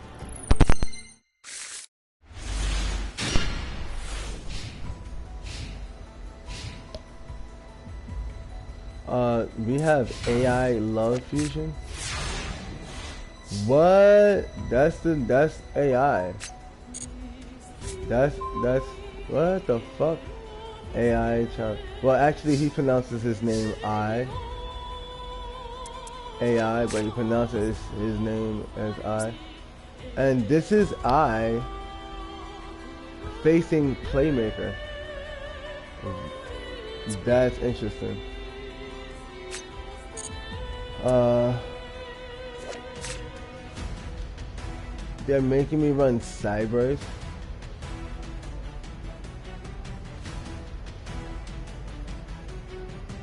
We have AI love fusion. What? That's AI. That's what the fuck? AI child. Well, actually, he pronounces his name AI, but he pronounces his name as I. And this is I facing Playmaker. That's interesting. They're making me run Cybers.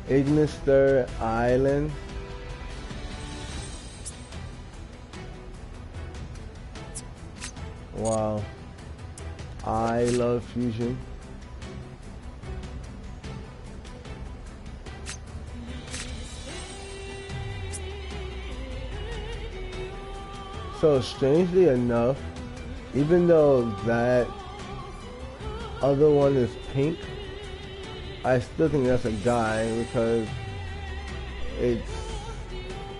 Ignister Island. Wow. I love fusion. So strangely enough, even though that other one is pink, I still think that's a guy because it's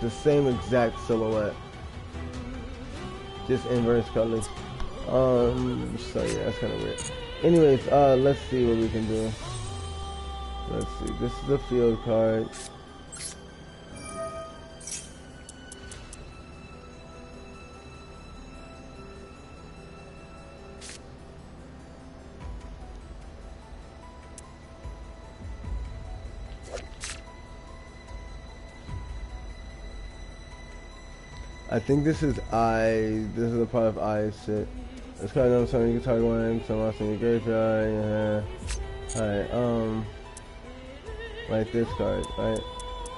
the same exact silhouette, just inverse colors. So yeah, that's kind of weird. Anyways, let's see what we can do. Let's see. This is the field card. I think this is this is the part of I shit. It's kind of something you can target one, some else in your graveyard, yeah. Alright, like this card, right?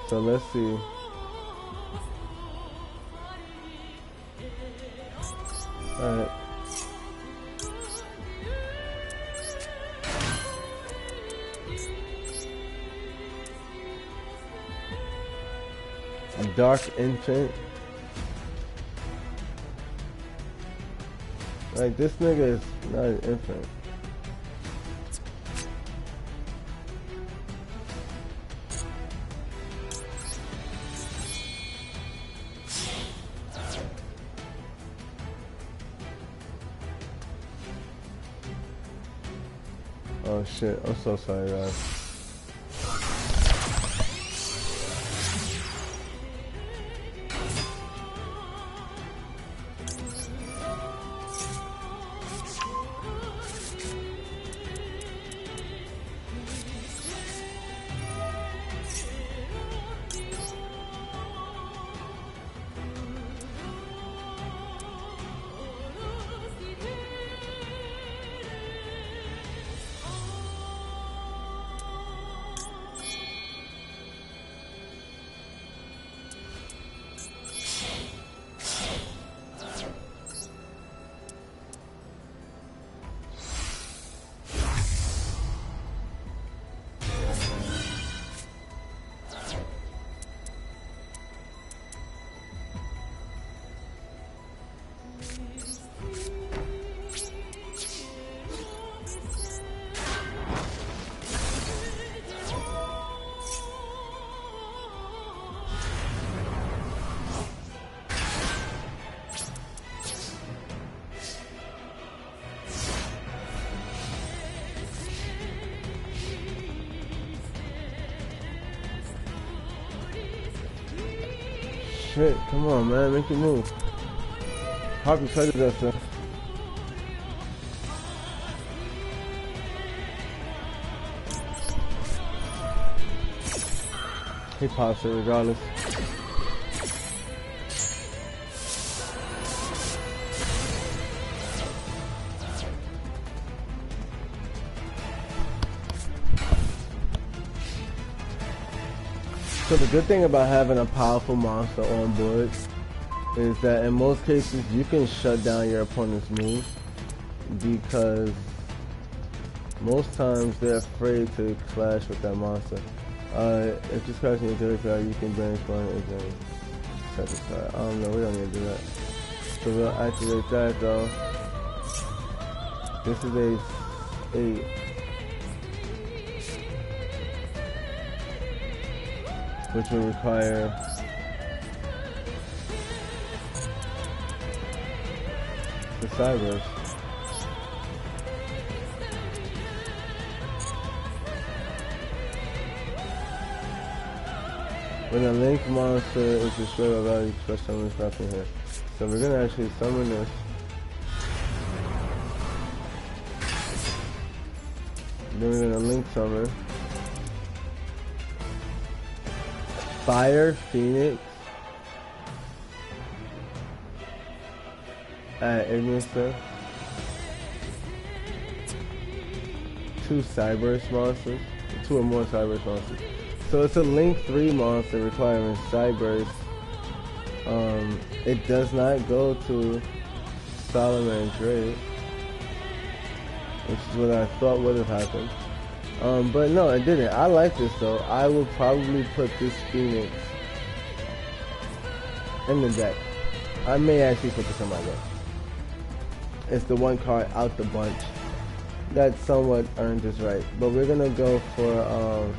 So let's see. Alright. Dark Infant. Like, this nigga is not an infant. Oh shit, I'm so sorry guys. Shit, come on man, make it move. Harpy touches that stuff. He pops it regardless. So the good thing about having a powerful monster on board is that in most cases you can shut down your opponent's move, because most times they're afraid to clash with that monster. If this card's in your graveyard, you can banish one and then set this card. I don't know, we don't need to do that. So we'll activate that though. This is a 8. Which will require the Cybers. When a linked monster is destroyed by value, express summon stuff in here. So we're gonna actually summon this. Then we're gonna link summon Fire Phoenix at Ignister. 2 Cyberse monsters, 2 or more Cyberse monsters. So it's a Link 3 monster requiring Cyberse. It does not go to Solomon Drake, which is what I thought would have happened. But no, it didn't. I like this though. I will probably put this Phoenix in the deck. I may actually put this in my deck. It's the one card out the bunch that somewhat earned its right. But we're gonna go for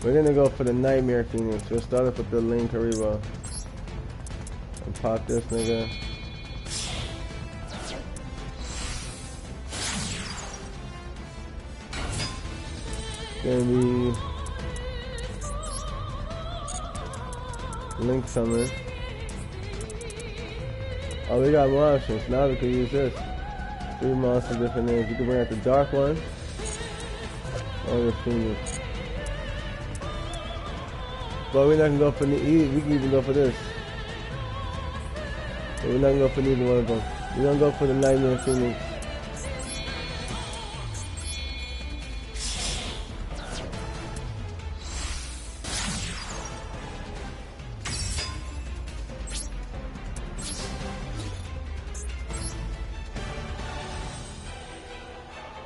We're gonna go for the Nightmare Phoenix. We'll start off with the Link Karibo. And pop this nigga. Gonna be Link Summon. Oh, we got more options. Now we can use this. 3 monsters, different names. You can bring out the Dark One or the Phoenix. But we're not gonna go for the E. We can even go for this. But we're not gonna go for neither one of them. We're gonna go for the Nightmare Phoenix.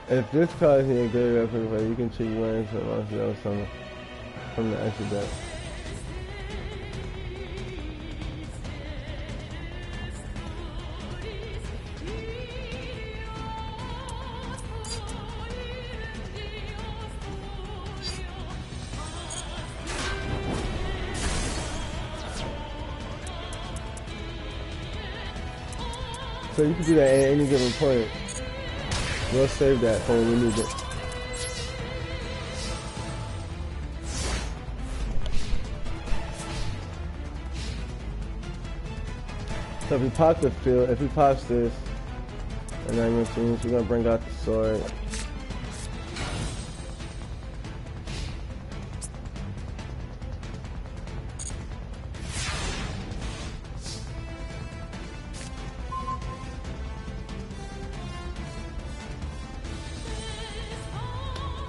If this card here good you can choose one into from the extra deck. So you can do that at any given point. We'll save that for when we need it. So if we pop the field, if we pop this, and then we're gonna bring out the sword.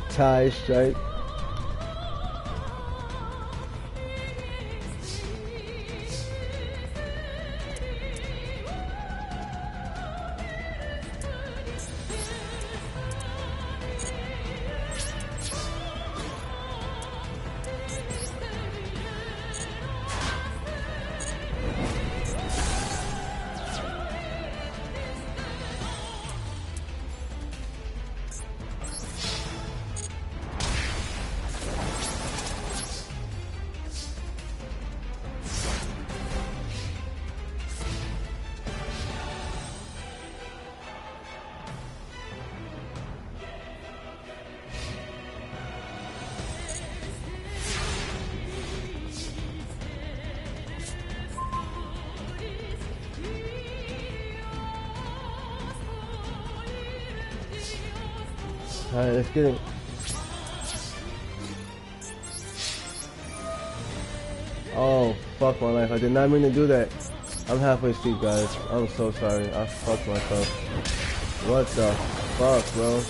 Tie strike. Alright, let's get it. Oh, fuck my life. I did not mean to do that. I'm halfway asleep, guys. I'm so sorry. I fucked myself. What the fuck, bro?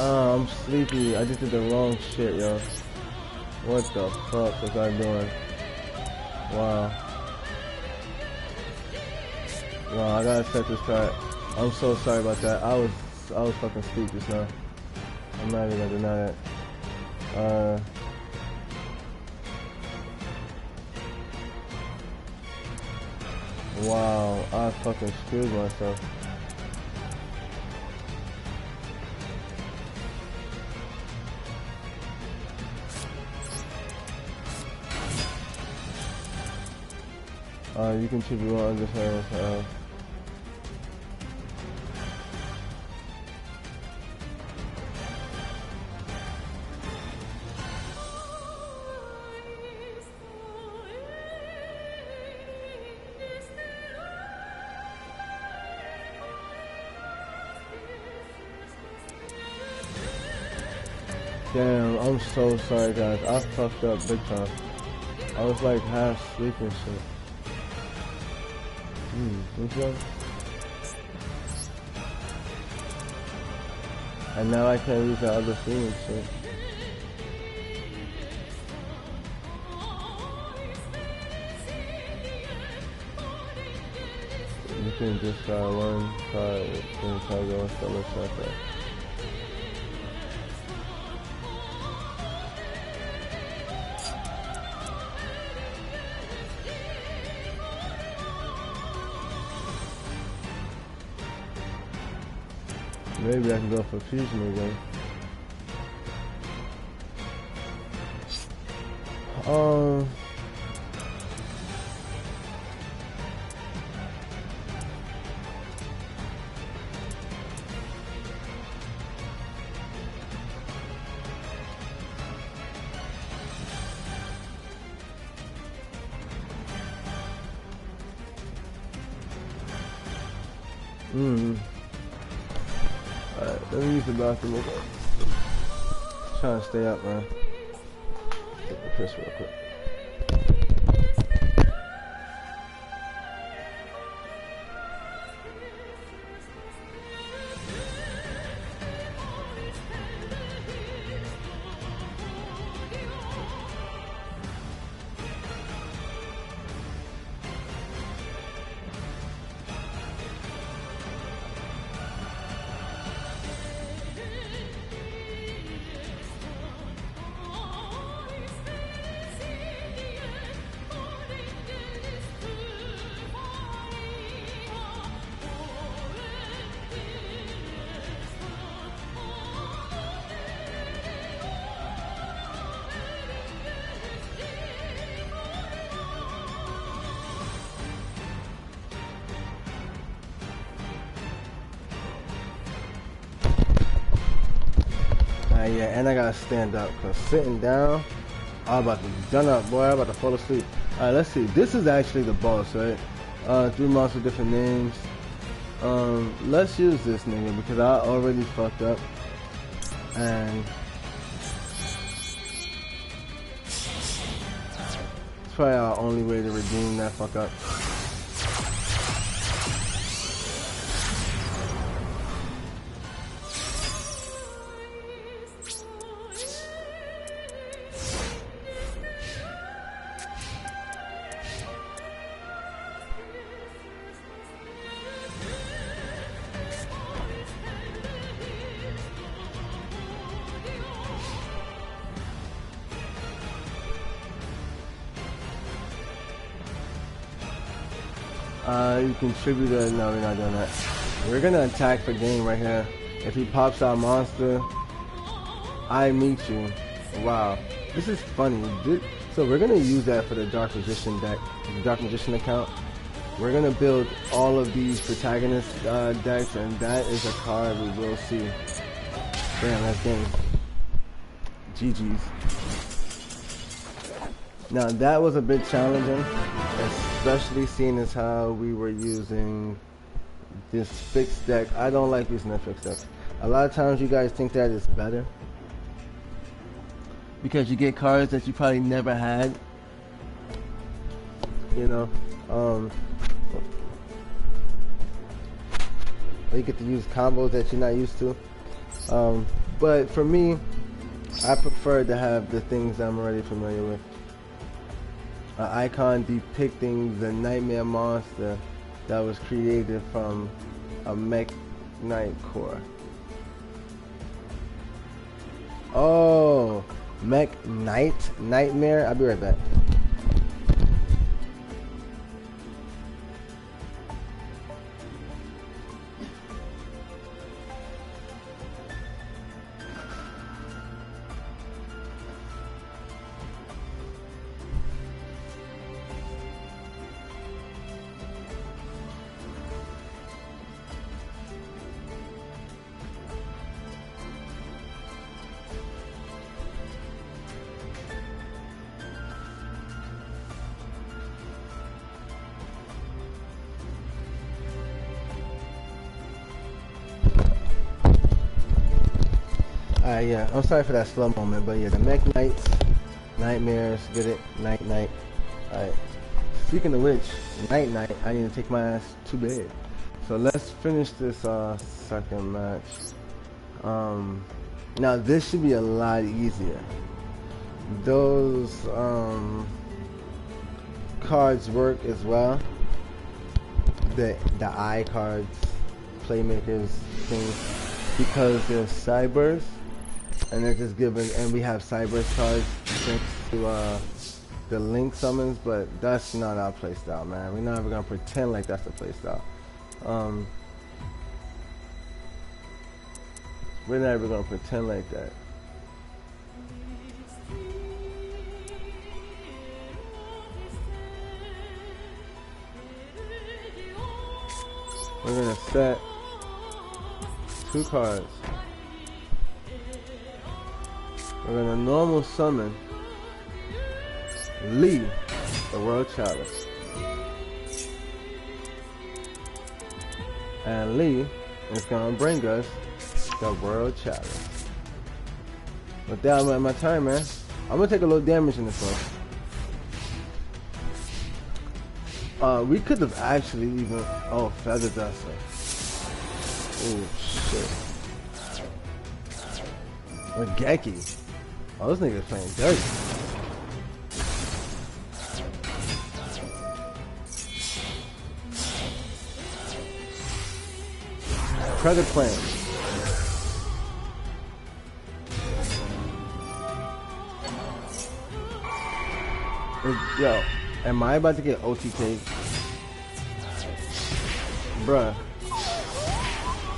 I'm sleepy. I just did the wrong shit, yo. What the fuck was I doing? Wow. Wow, I gotta set this card. I'm so sorry about that. I was fucking asleep just now. I'm not even gonna deny that. Wow, I fucking screwed myself. You can choose one under her. Damn, I'm so sorry, guys. I fucked up big time. I was like half sleeping shit. This one? And now I can't use that other Phoenix shit. You can discard one card and try to go and sell it like that. Maybe I can go for fusion again. Um. Alright, let me use the bathroom real quick. Trying to stay up, man. Take a piss real quick. Yeah, and I gotta stand up, cause sitting down, I'm about to be done up, boy. I'm about to fall asleep. Alright, let's see. This is actually the boss, right? 3 months with different names. Let's use this nigga because I already fucked up, and it's probably our only way to redeem that fuck up. You contributor, no, we're not doing that. We're gonna attack for game right here. If he pops out monster, I meet you. Wow, this is funny. So we're gonna use that for the Dark Magician deck, the Dark Magician account. We're gonna build all of these protagonist decks, and that is a card we will see. Damn, that's game. GG's. Now that was a bit challenging, especially seeing as how we were using this fixed deck. I don't like using that fixed deck. A lot of times you guys think that is better because you get cards that you probably never had, you know. You get to use combos that you're not used to. But for me, I prefer to have the things I'm already familiar with. An icon depicting the nightmare monster that was created from a mech knight core. Oh, mech knight nightmare. I'll be right back. Yeah, I'm sorry for that slow moment, but yeah, the mech knights, nightmares, get it, night. Alright, speaking of which, night, I need to take my ass to bed. So let's finish this second match. Now this should be a lot easier. Those cards work as well. The eye cards, playmakers things, because they're cybers. And they're just given, and we have Cyber cards thanks to the Link summons, but that's not our playstyle, man. We're not ever gonna pretend like that's the playstyle. We're not ever gonna pretend like that. We're gonna set 2 cards. We're gonna normal summon Lee, the World Chalice. And Lee is gonna bring us the World Chalice. With that, I'm at my turn, man. I'm gonna take a little damage in this one. We could have actually even... Oh, Feather Duster. Oh, shit. Or Geki. Oh, those niggas playing dirty. Credit plan. Yo, am I about to get OTK? Bruh.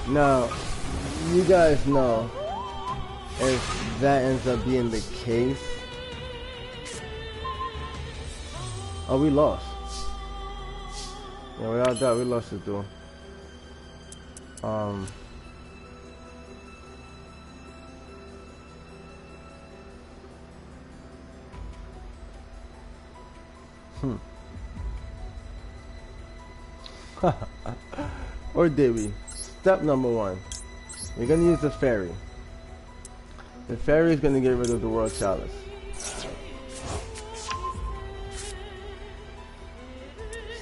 Now, you guys know if that ends up being the case. Oh, we lost. Yeah, without that, we lost the duel. Or did we? Step number 1. We're gonna use the fairy. The fairy is gonna get rid of the World Chalice.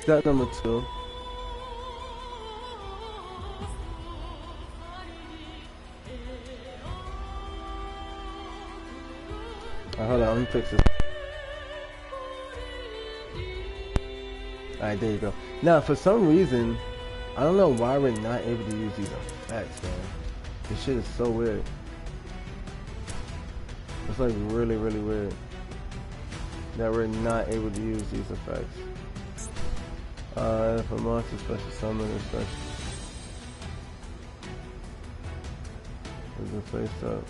Step number 2. Hold on, let me fix this. Alright, there you go. Now, for some reason, I don't know why we're not able to use these effects, man. This shit is so weird. It's like really, really weird that we're not able to use these effects. For monster special summon or special. There's a face up.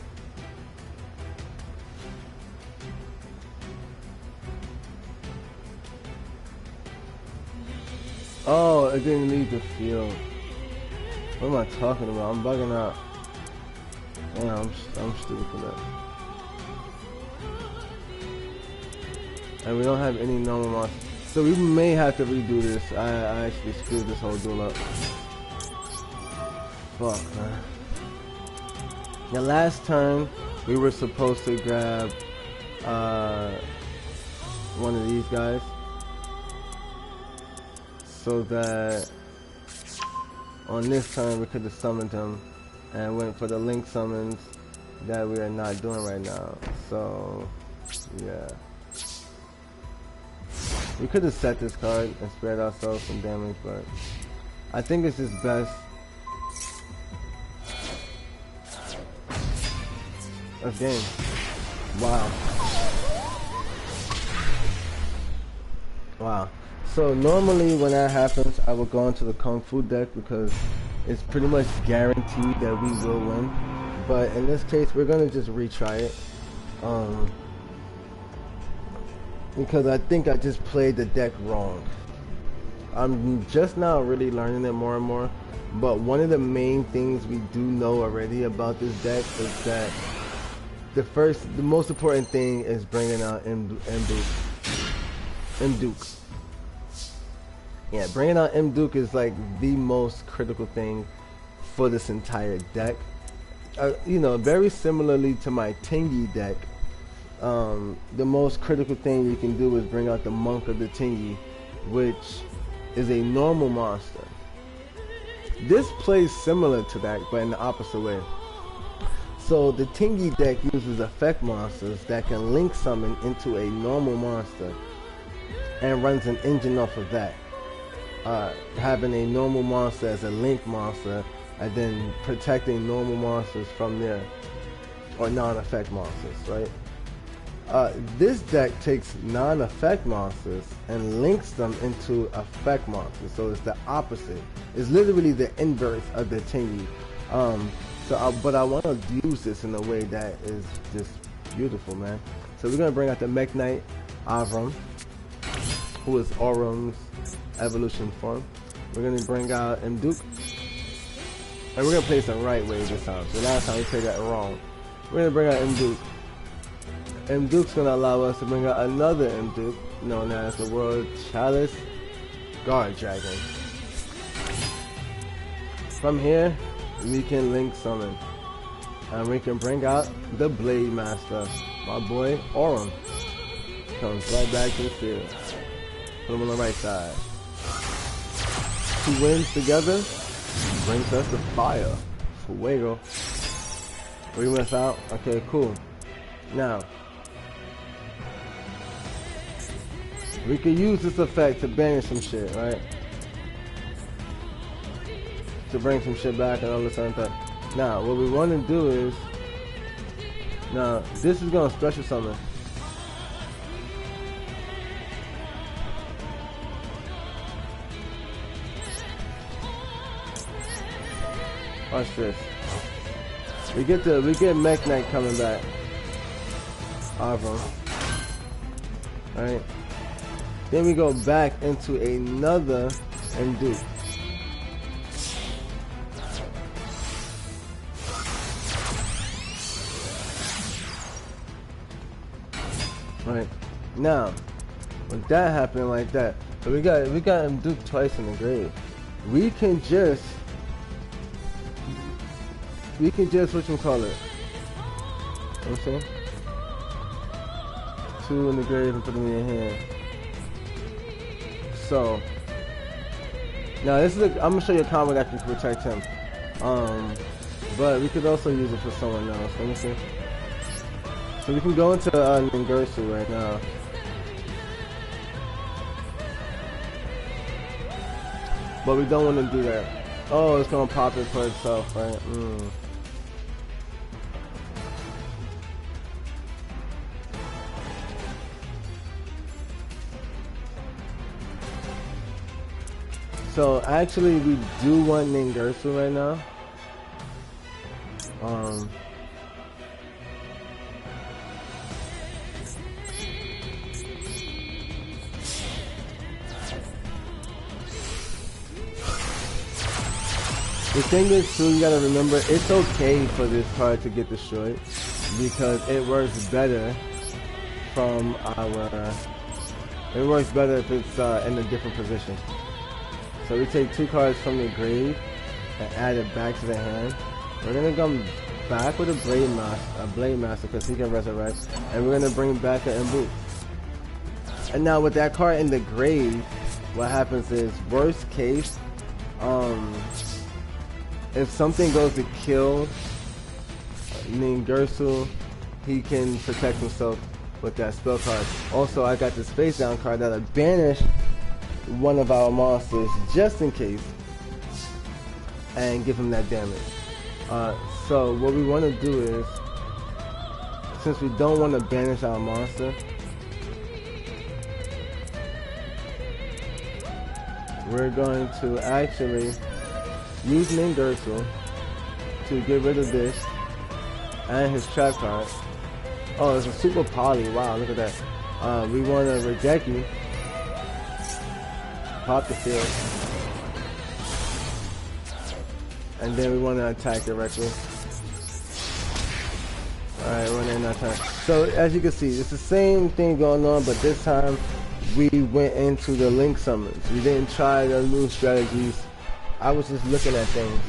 Oh, it didn't leave the field. What am I talking about? I'm bugging out. Yeah, I'm stupid for that. And we don't have any normal monsters. So we may have to redo this. I actually screwed this whole duel up. Fuck, man. The last turn, we were supposed to grab one of these guys. So that on this turn we could have summoned him and went for the link summons that we are not doing right now. So yeah, we could have set this card and spared ourselves some damage, but I think it's just best. That's game. Wow. Wow. So normally when that happens, I will go into the Kung Fu deck because it's pretty much guaranteed that we will win. But in this case, we're gonna just retry it. Because I think I just played the deck wrong. I'm just now really learning it more and more. But one of the main things we do know already about this deck is that the most important thing is bringing out M-Duke. Yeah, bringing out M-Duke is like the most critical thing for this entire deck. You know, very similarly to my Tingy deck, the most critical thing you can do is bring out the Monk of the Tingy, which is a normal monster. This plays similar to that, but in the opposite way. So the Tingy deck uses effect monsters that can link summon into a normal monster and runs an engine off of that. Having a normal monster as a link monster and then protecting normal monsters from there, or non-effect monsters, right? This deck takes non-effect monsters and links them into effect monsters, so it's the opposite. It's literally the inverse of the Tingy. But I want to use this in a way that is just beautiful, man. So we're gonna bring out the Mech Knight Avram, who is Orum's evolution form. We're gonna bring out M Duke. And we're gonna play some right way this time. So last time we played that wrong. We're gonna bring out M Duke. M Duke's gonna allow us to bring out another M Duke, known as the World Chalice Guard Dragon. From here, we can link summon. And we can bring out the Blade Master, my boy Aurum. Comes right back to the field. Put him on the right side. 2 wins together brings us to fire. Fuego. We went out. Okay, cool. Now, we could use this effect to banish some shit, right? To bring some shit back and all this other stuff. Now, what we want to do is, now this is gonna special summon. Watch this. We get Mech Knight coming back. Avram. Right? Then we go back into another and Duke. Right. Now, with that happening like that, so we got him Duke twice in the grave. We can just what you call it? You know what I'm saying? 2 in the grave and put them in your hand. So now this is I'm gonna show you a combo that can protect him. But we could also use it for someone else. Let me see. So we can go into Ningirsu right now. But we don't want to do that. Oh, it's gonna pop it for itself, right? So actually we do want Ningirsu right now. The thing is too, you gotta remember, it's okay for this card to get destroyed because it works better from it works better if it's in a different position. So we take 2 cards from the grave and add it back to the hand. We're gonna come back with a Blade Master because he can resurrect, and we're gonna bring back an Imbu. And now with that card in the grave, what happens is, worst case, if something goes to kill Ningirsu, he can protect himself with that spell card. Also, I got this face down card that'll banish one of our monsters just in case and give him that damage. So what we want to do is, since we don't want to banish our monster, we're going to actually use Ningirsu to get rid of this and his trap card. Oh, it's a super poly. Wow, look at that. We want to Regeki, pop the field, and then we want to attack directly. Alright, we're in that time. So as you can see, it's the same thing going on, but this time we went into the link summons. We didn't try the new strategies. I was just looking at things,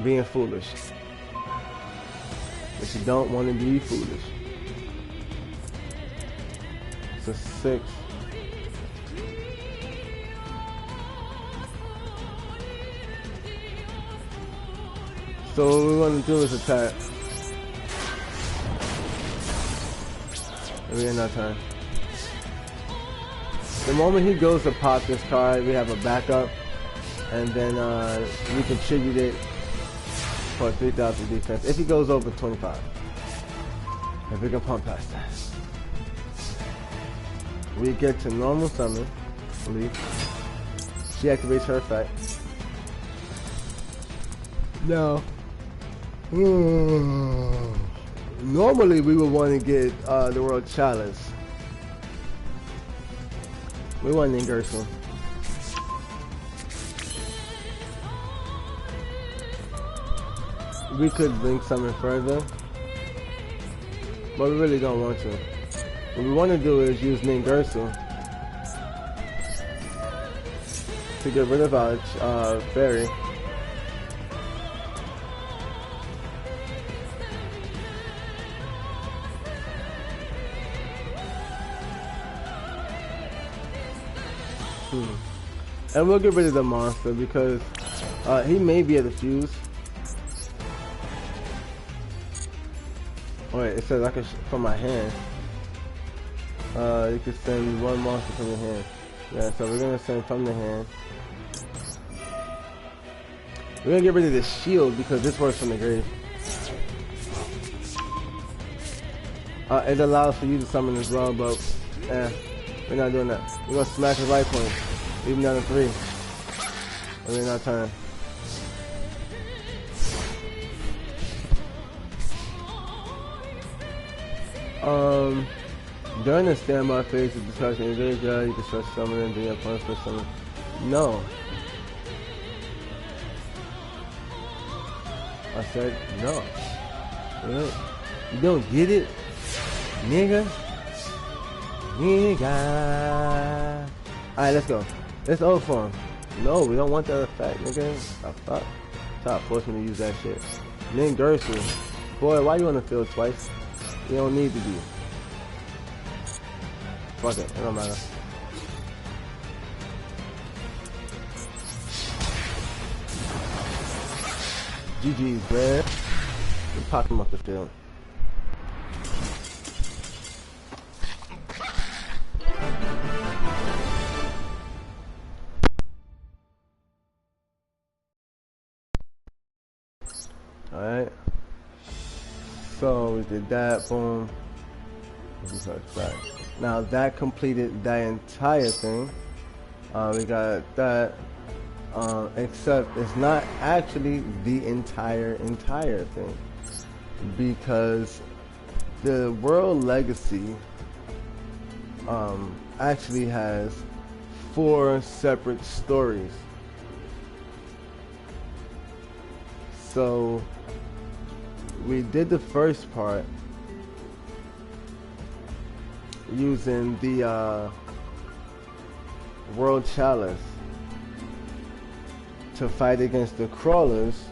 being foolish. But you don't want to be foolish. It's a 6. So what we want to do is attack. We end our turn. The moment he goes to pop this card, we have a backup, and then we contribute it for 3,000 defense if he goes over 25. If we can pump past that, we get to normal summon. Leave. She activates her effect. Now, normally we would want to get the World Chalice. We want Ningirsu. we could link summon further, but we really don't want to. What we want to do is use Ningirsu to get rid of our fairy. And we'll get rid of the monster because he may be at the fuse. Oh wait, it says I can from my hand. You can send one monster from your hand. Yeah, so we're gonna send from the hand. We're gonna get rid of the shield because this works from the grave. It allows for you to summon as well, but we're not doing that. We're gonna smash his life point. Leave him down to 3. And then our turn. During the standby phase of discussion, you can start summoning and bring up points for summon. No. I said no. You don't get it? Nigga? Alright, let's go. Let's O for him. No, we don't want that effect, nigga. Stop forcing me to use that shit. Ningirsu. Boy, why you on the field twice? You don't need to be. Fuck it, don't matter. GG's, man. We pop him off the field. Alright. So we did that, boom. Now that completed that entire thing. We got that. Except it's not actually the entire thing. Because the World Legacy actually has 4 separate stories. So we did the first part using the World Chalice to fight against the crawlers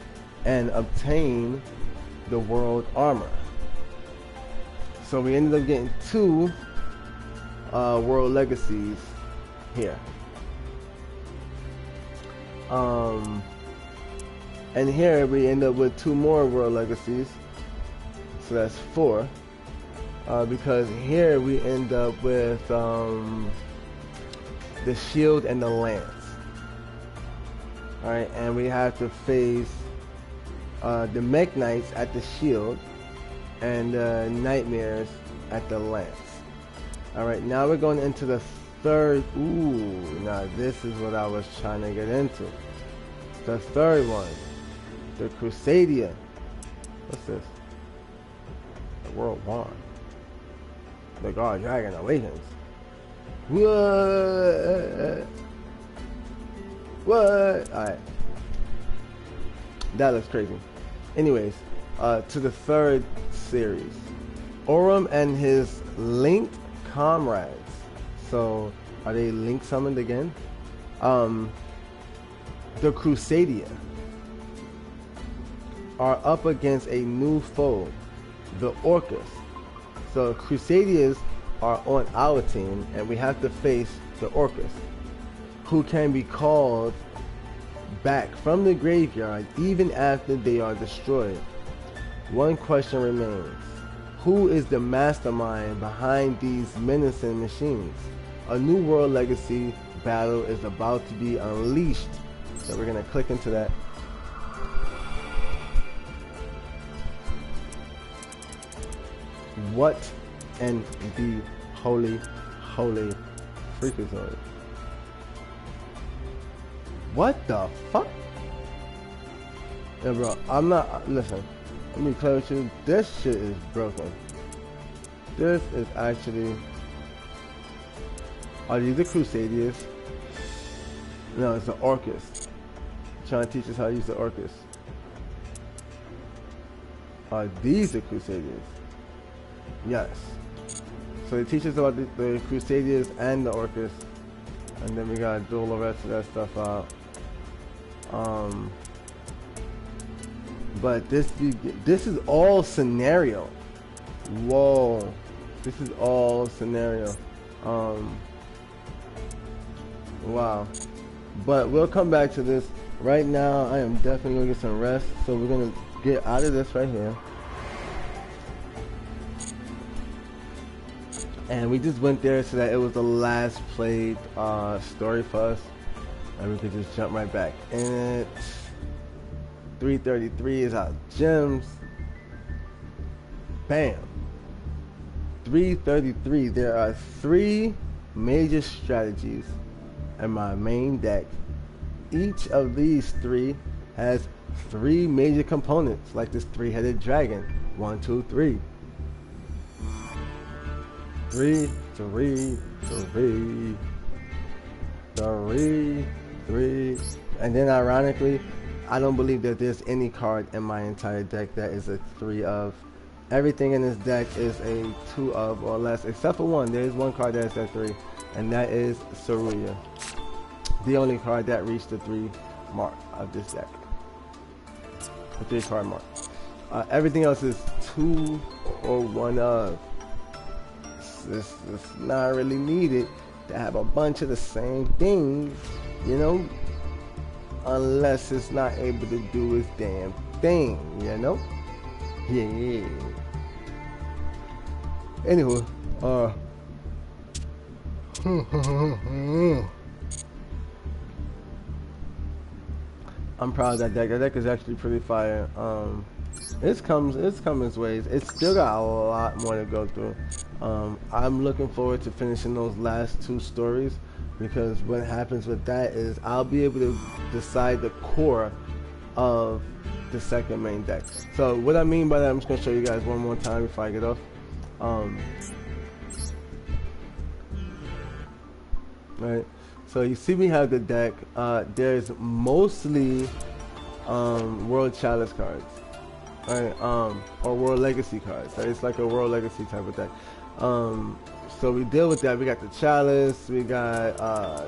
and obtain the world armor. So we ended up getting 2 World Legacies here. And here we end up with 2 more World Legacies. So that's 4. Because here we end up with the shield and the lance. Alright, and we have to face the Mech Knights at the shield and Nightmares at the lance. Alright, now we're going into the third. Ooh, now this is what I was trying to get into. The third one, the Crusadia. What's this? The World Wand. The God Dragon Awakens. What? What? Alright. That looks crazy. Anyways, to the third series. Orim and his linked comrades. So, are they link summoned again? The Crusadia are up against a new foe, the Orcus. So Crusadias are on our team, and we have to face the Orcus, who can be called back from the graveyard even after they are destroyed. One question remains. Who is the mastermind behind these menacing machines? A new World Legacy battle is about to be unleashed. So we're going to click into that. What in the holy freakazoid? What the fuck? Yeah, bro, I'm not, listen, let me be clear with you, this shit is broken. This is actually, are these the Crusadians? No, it's the Orcus. Trying to teach us how to use the Orcus. Are these the Crusaders? Yes. So it teaches about the Crusaders and the Orcus. And then we gotta do all the rest of that stuff out. But this is all scenario. Whoa. This is all scenario. Wow. But we'll come back to this. Right now, I am definitely gonna get some rest. So we're gonna get out of this right here. And we just went there so that it was the last played story for us. And we could just jump right back in it. 333 is our gems. Bam. 333. There are 3 major strategies in my main deck. Each of these 3 has 3 major components, like this 3-headed dragon. 1, 2, 3. 3, 3, 3. 3, 3. And then ironically, I don't believe that there's any card in my entire deck that is a 3 of. Everything in this deck is a 2 of or less, except for one. There is one card that's at 3, and that is Saruya. The only card that reached the 3 mark of this deck. The 3 card mark. Everything else is 2 or 1 of. It's not really needed to have a bunch of the same things, you know, unless it's not able to do its damn thing, you know? Yeah. Anyway, I'm proud of that deck. That deck is actually pretty fire. It's come its ways. It's still got a lot more to go through. I'm looking forward to finishing those last 2 stories, because what happens with that is I'll be able to decide the core of the second main deck. So what I mean by that, I'm just gonna show you guys one more time before I get off. Right. So you see me have the deck. There's mostly World Chalice cards, right? Or World Legacy cards. So it's like a World Legacy type of deck. So we deal with that. We got the Chalice, we got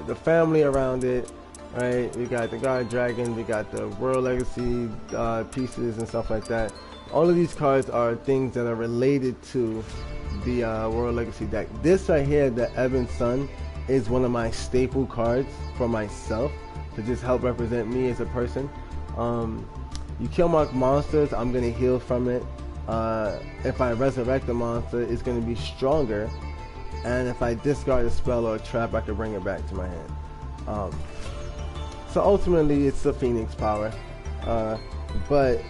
the family around it, right? We got the Guard Dragon, we got the World Legacy pieces and stuff like that. All of these cards are things that are related to the World Legacy deck. This right here, the Ebon Sun, is one of my staple cards for myself to just help represent me as a person. You kill mark monsters, I'm gonna heal from it. If I resurrect the monster, it's gonna be stronger. And if I discard a spell or a trap, I can bring it back to my hand. So ultimately, it's a Phoenix power. But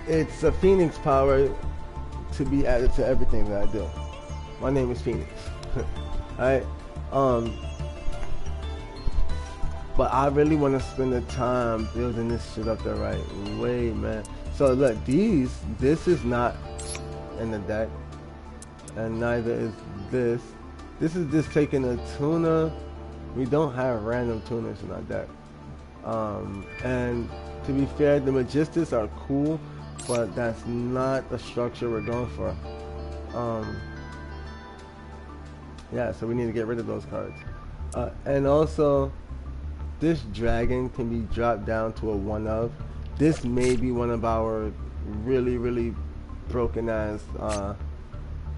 it's a Phoenix power to be added to everything that I do. My name is Phoenix. Alright? But I really want to spend the time building this shit up the right way, man. So look, this is not in the deck, and neither is this. This is just taking a tuna. We don't have random tunas in our deck. And to be fair, the Magistics are cool, but that's not the structure we're going for. Yeah, so we need to get rid of those cards. And also, this dragon can be dropped down to a 1 of. This may be one of our really, really broken ass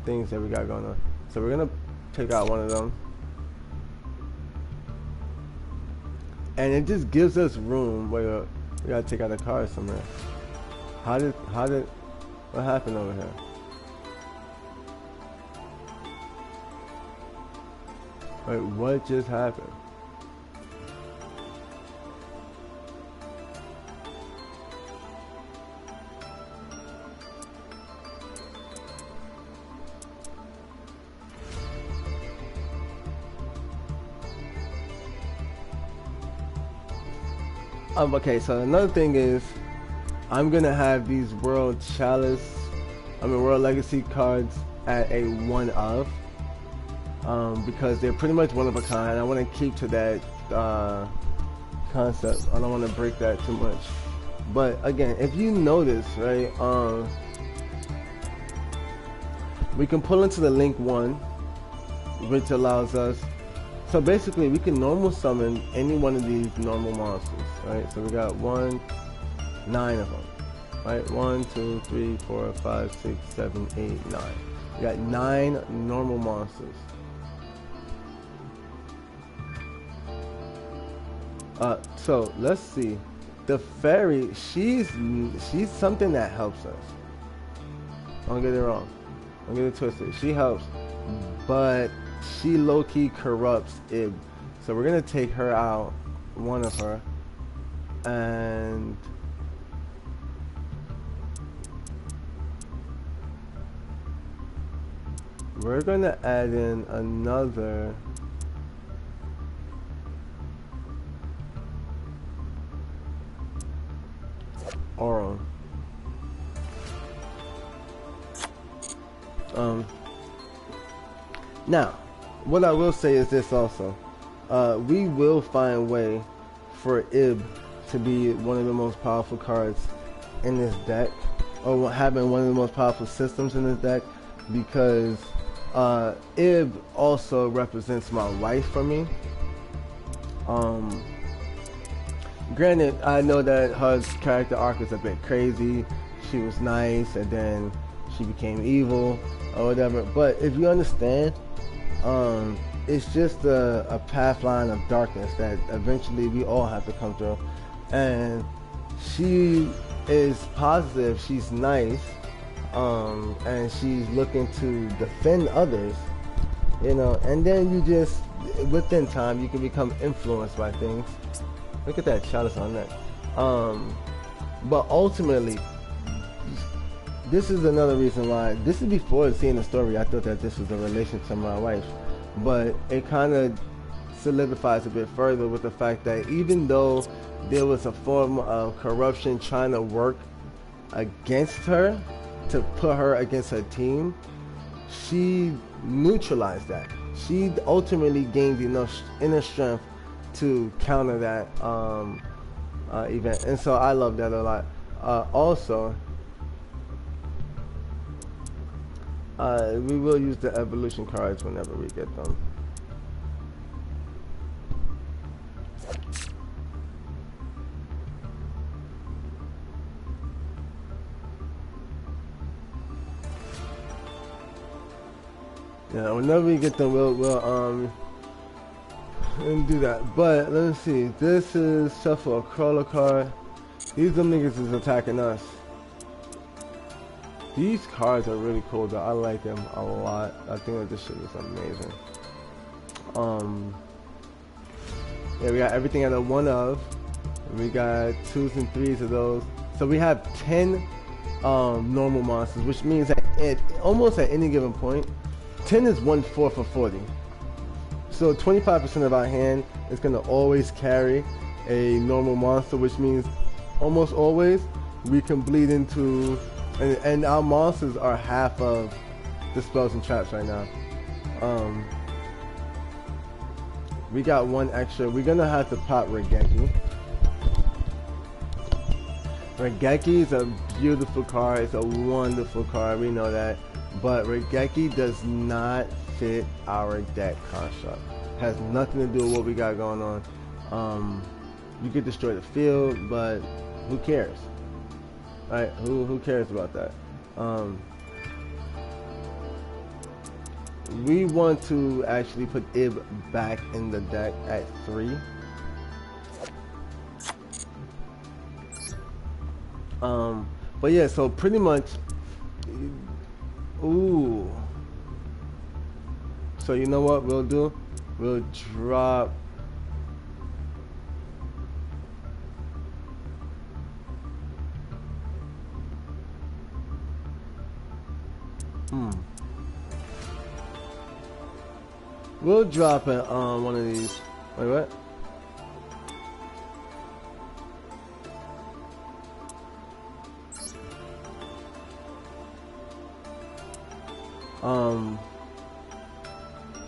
things that we got going on. So we're gonna take out one of them. And it just gives us room where we gotta take out a card somewhere. What happened over here? Wait, what just happened? Okay, so another thing is, I'm gonna have these World Legacy cards at a 1 of, because they're pretty much one of a kind. I want to keep to that concept. I don't want to break that too much. But again, if you notice, right, We can pull into the link 1, which allows us, so basically we can normal summon any one of these normal monsters, right? So we got 9 of them, right? 1, 2, 3, 4, 5, 6, 7, 8, 9. We got 9 normal monsters. So let's see. The fairy, she's something that helps us. Don't get it wrong. Don't get it twisted. She helps, but she low-key corrupts Ib. So we're gonna take her out, one of her, and we're gonna add in another Oral. Now, what I will say is this also. We will find a way for Ib to be one of the most powerful cards in this deck, or having one of the most powerful systems in this deck, because Ib also represents my wife for me. Granted, I know that her character arc is a bit crazy. She was nice and then she became evil or whatever. But if you understand, it's just a path line of darkness that eventually we all have to come through. And she is positive, she's nice, and she's looking to defend others, you know, and then you just, within time, you can become influenced by things. Look at that, shot us on that. But ultimately, this is another reason why, this is before seeing the story, I thought that this was a relation to my wife. But it kind of solidifies a bit further with the fact that even though there was a form of corruption trying to work against her, to put her against her team, she neutralized that. She ultimately gained enough inner strength to counter that event, and so I love that a lot. Also, we will use the evolution cards whenever we get them. Yeah, whenever we get them, we'll and do that. But let me see. This is shuffle a crawler card. These them niggas is attacking us. These cards are really cool though. I like them a lot. I think that this shit is amazing. Yeah, we got everything out of 1 of. We got 2s and 3s of those. So we have 10 normal monsters, which means that almost at any given point, 10 is 1/4 of 40. So 25% of our hand is going to always carry a normal monster, which means almost always we can bleed into, and our monsters are half of the spells and traps right now. We got 1 extra. We're going to have to pop Regeki. Regeki is a beautiful card. It's a wonderful card. We know that. But Regeki does not fit our deck construct. Has nothing to do with what we got going on. You could destroy the field, but who cares? Right? Who cares about that? We want to actually put Ib back in the deck at 3. But yeah, so pretty much, ooh. So you know what we'll do? We'll drop we'll drop it on one of these. Wait, what?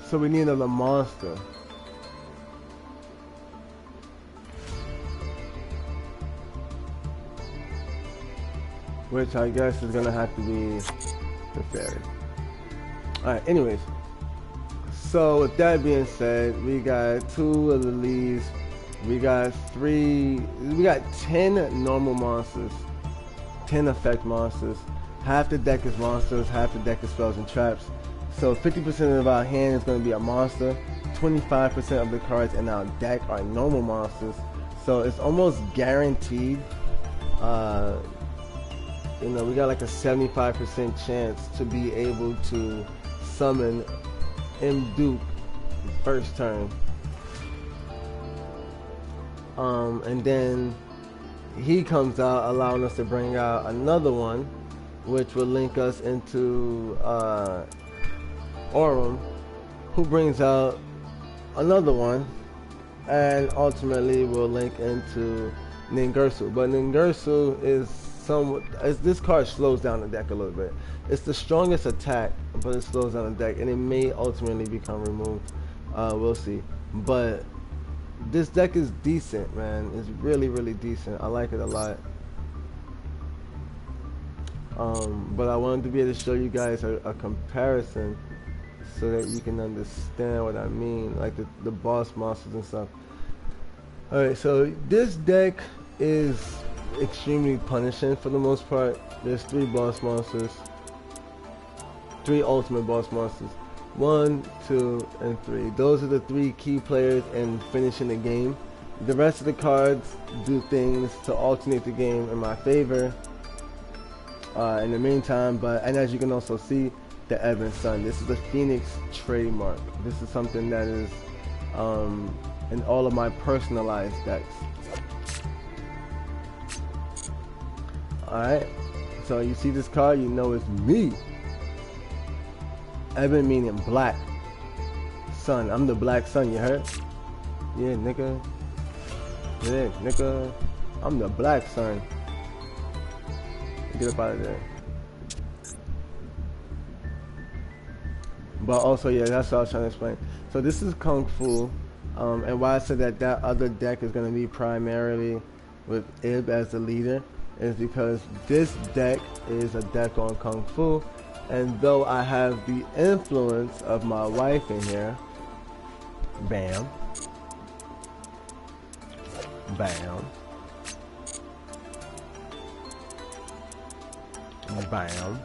So we need another monster. Which I guess is gonna have to be the fairy. Alright, anyways. So with that being said, we got 2 of the leads. We got 10 normal monsters. 10 effect monsters. Half the deck is monsters, half the deck is spells and traps. So 50% of our hand is going to be a monster. 25% of the cards in our deck are normal monsters. So it's almost guaranteed. You know, we got like a 75% chance to be able to summon Duke first turn. And then he comes out, allowing us to bring out another one, which will link us into Aurum, who brings out another one, and ultimately will link into Ningirsu. But Ningirsu is somewhat, as this card slows down the deck a little bit. It's the strongest attack, but it slows down the deck, and it may ultimately become removed. We'll see. But this deck is decent, man. It's really, really decent. I like it a lot. But I wanted to be able to show you guys a comparison so that you can understand what I mean, like the boss monsters and stuff. Alright, so this deck is extremely punishing for the most part. There's 3 boss monsters, 3 ultimate boss monsters. 1, 2, and 3. Those are the 3 key players in finishing the game. The rest of the cards do things to alternate the game in my favor in the meantime. And as you can also see, the Ebon Sun. This is a Phoenix trademark. This is something that is in all of my personalized decks. Alright, so you see this card, you know it's me. Ebon meaning black. Sun, I'm the black sun, you heard? Yeah, nigga. Yeah, nigga. I'm the black sun. Get up out of there. But also, yeah, that's what I was trying to explain. So this is Kung Fu. And why I said that other deck is going to be primarily with Ib as the leader is because this deck is a deck on Kung Fu. And though I have the influence of my wife in here, bam, bam, bam,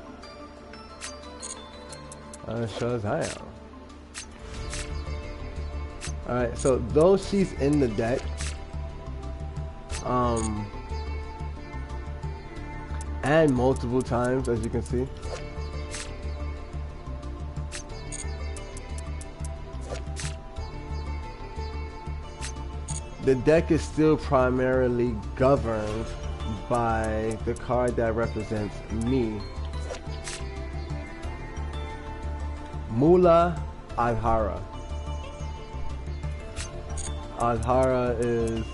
sure as I am. Alright, so though she's in the deck, and multiple times, as you can see, the deck is still primarily governed by the card that represents me, Mula Adhara. Adhara is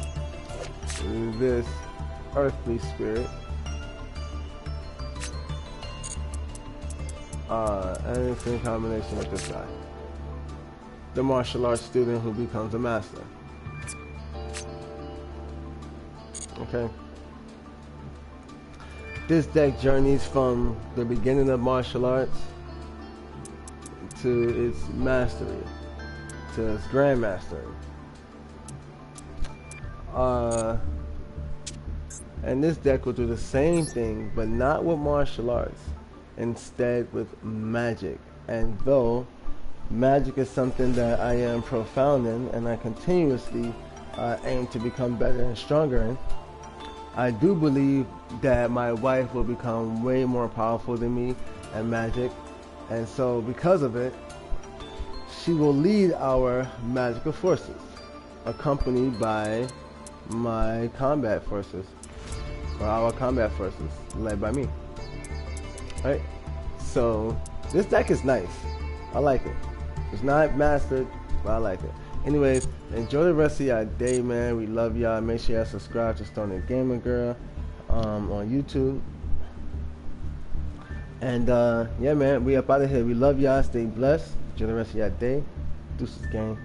this earthly spirit, and it's in combination with this guy, the martial arts student who becomes a master. Okay. This deck journeys from the beginning of martial arts to its mastery, to its grandmastery. And this deck will do the same thing, but not with martial arts, instead with magic. And though magic is something that I am profound in, and I continuously aim to become better and stronger in, I do believe that my wife will become way more powerful than me at magic, and so because of it, she will lead our magical forces, accompanied by my combat forces, or our combat forces, led by me. Right? So this deck is nice. I like it. It's not mastered, but I like it. Anyways, enjoy the rest of your day, man. We love y'all. Make sure y'all subscribe to Stoner Gamer Girl on YouTube. And yeah, man, we up out of here. We love y'all. Stay blessed. Enjoy the rest of your day. Deuces, gang.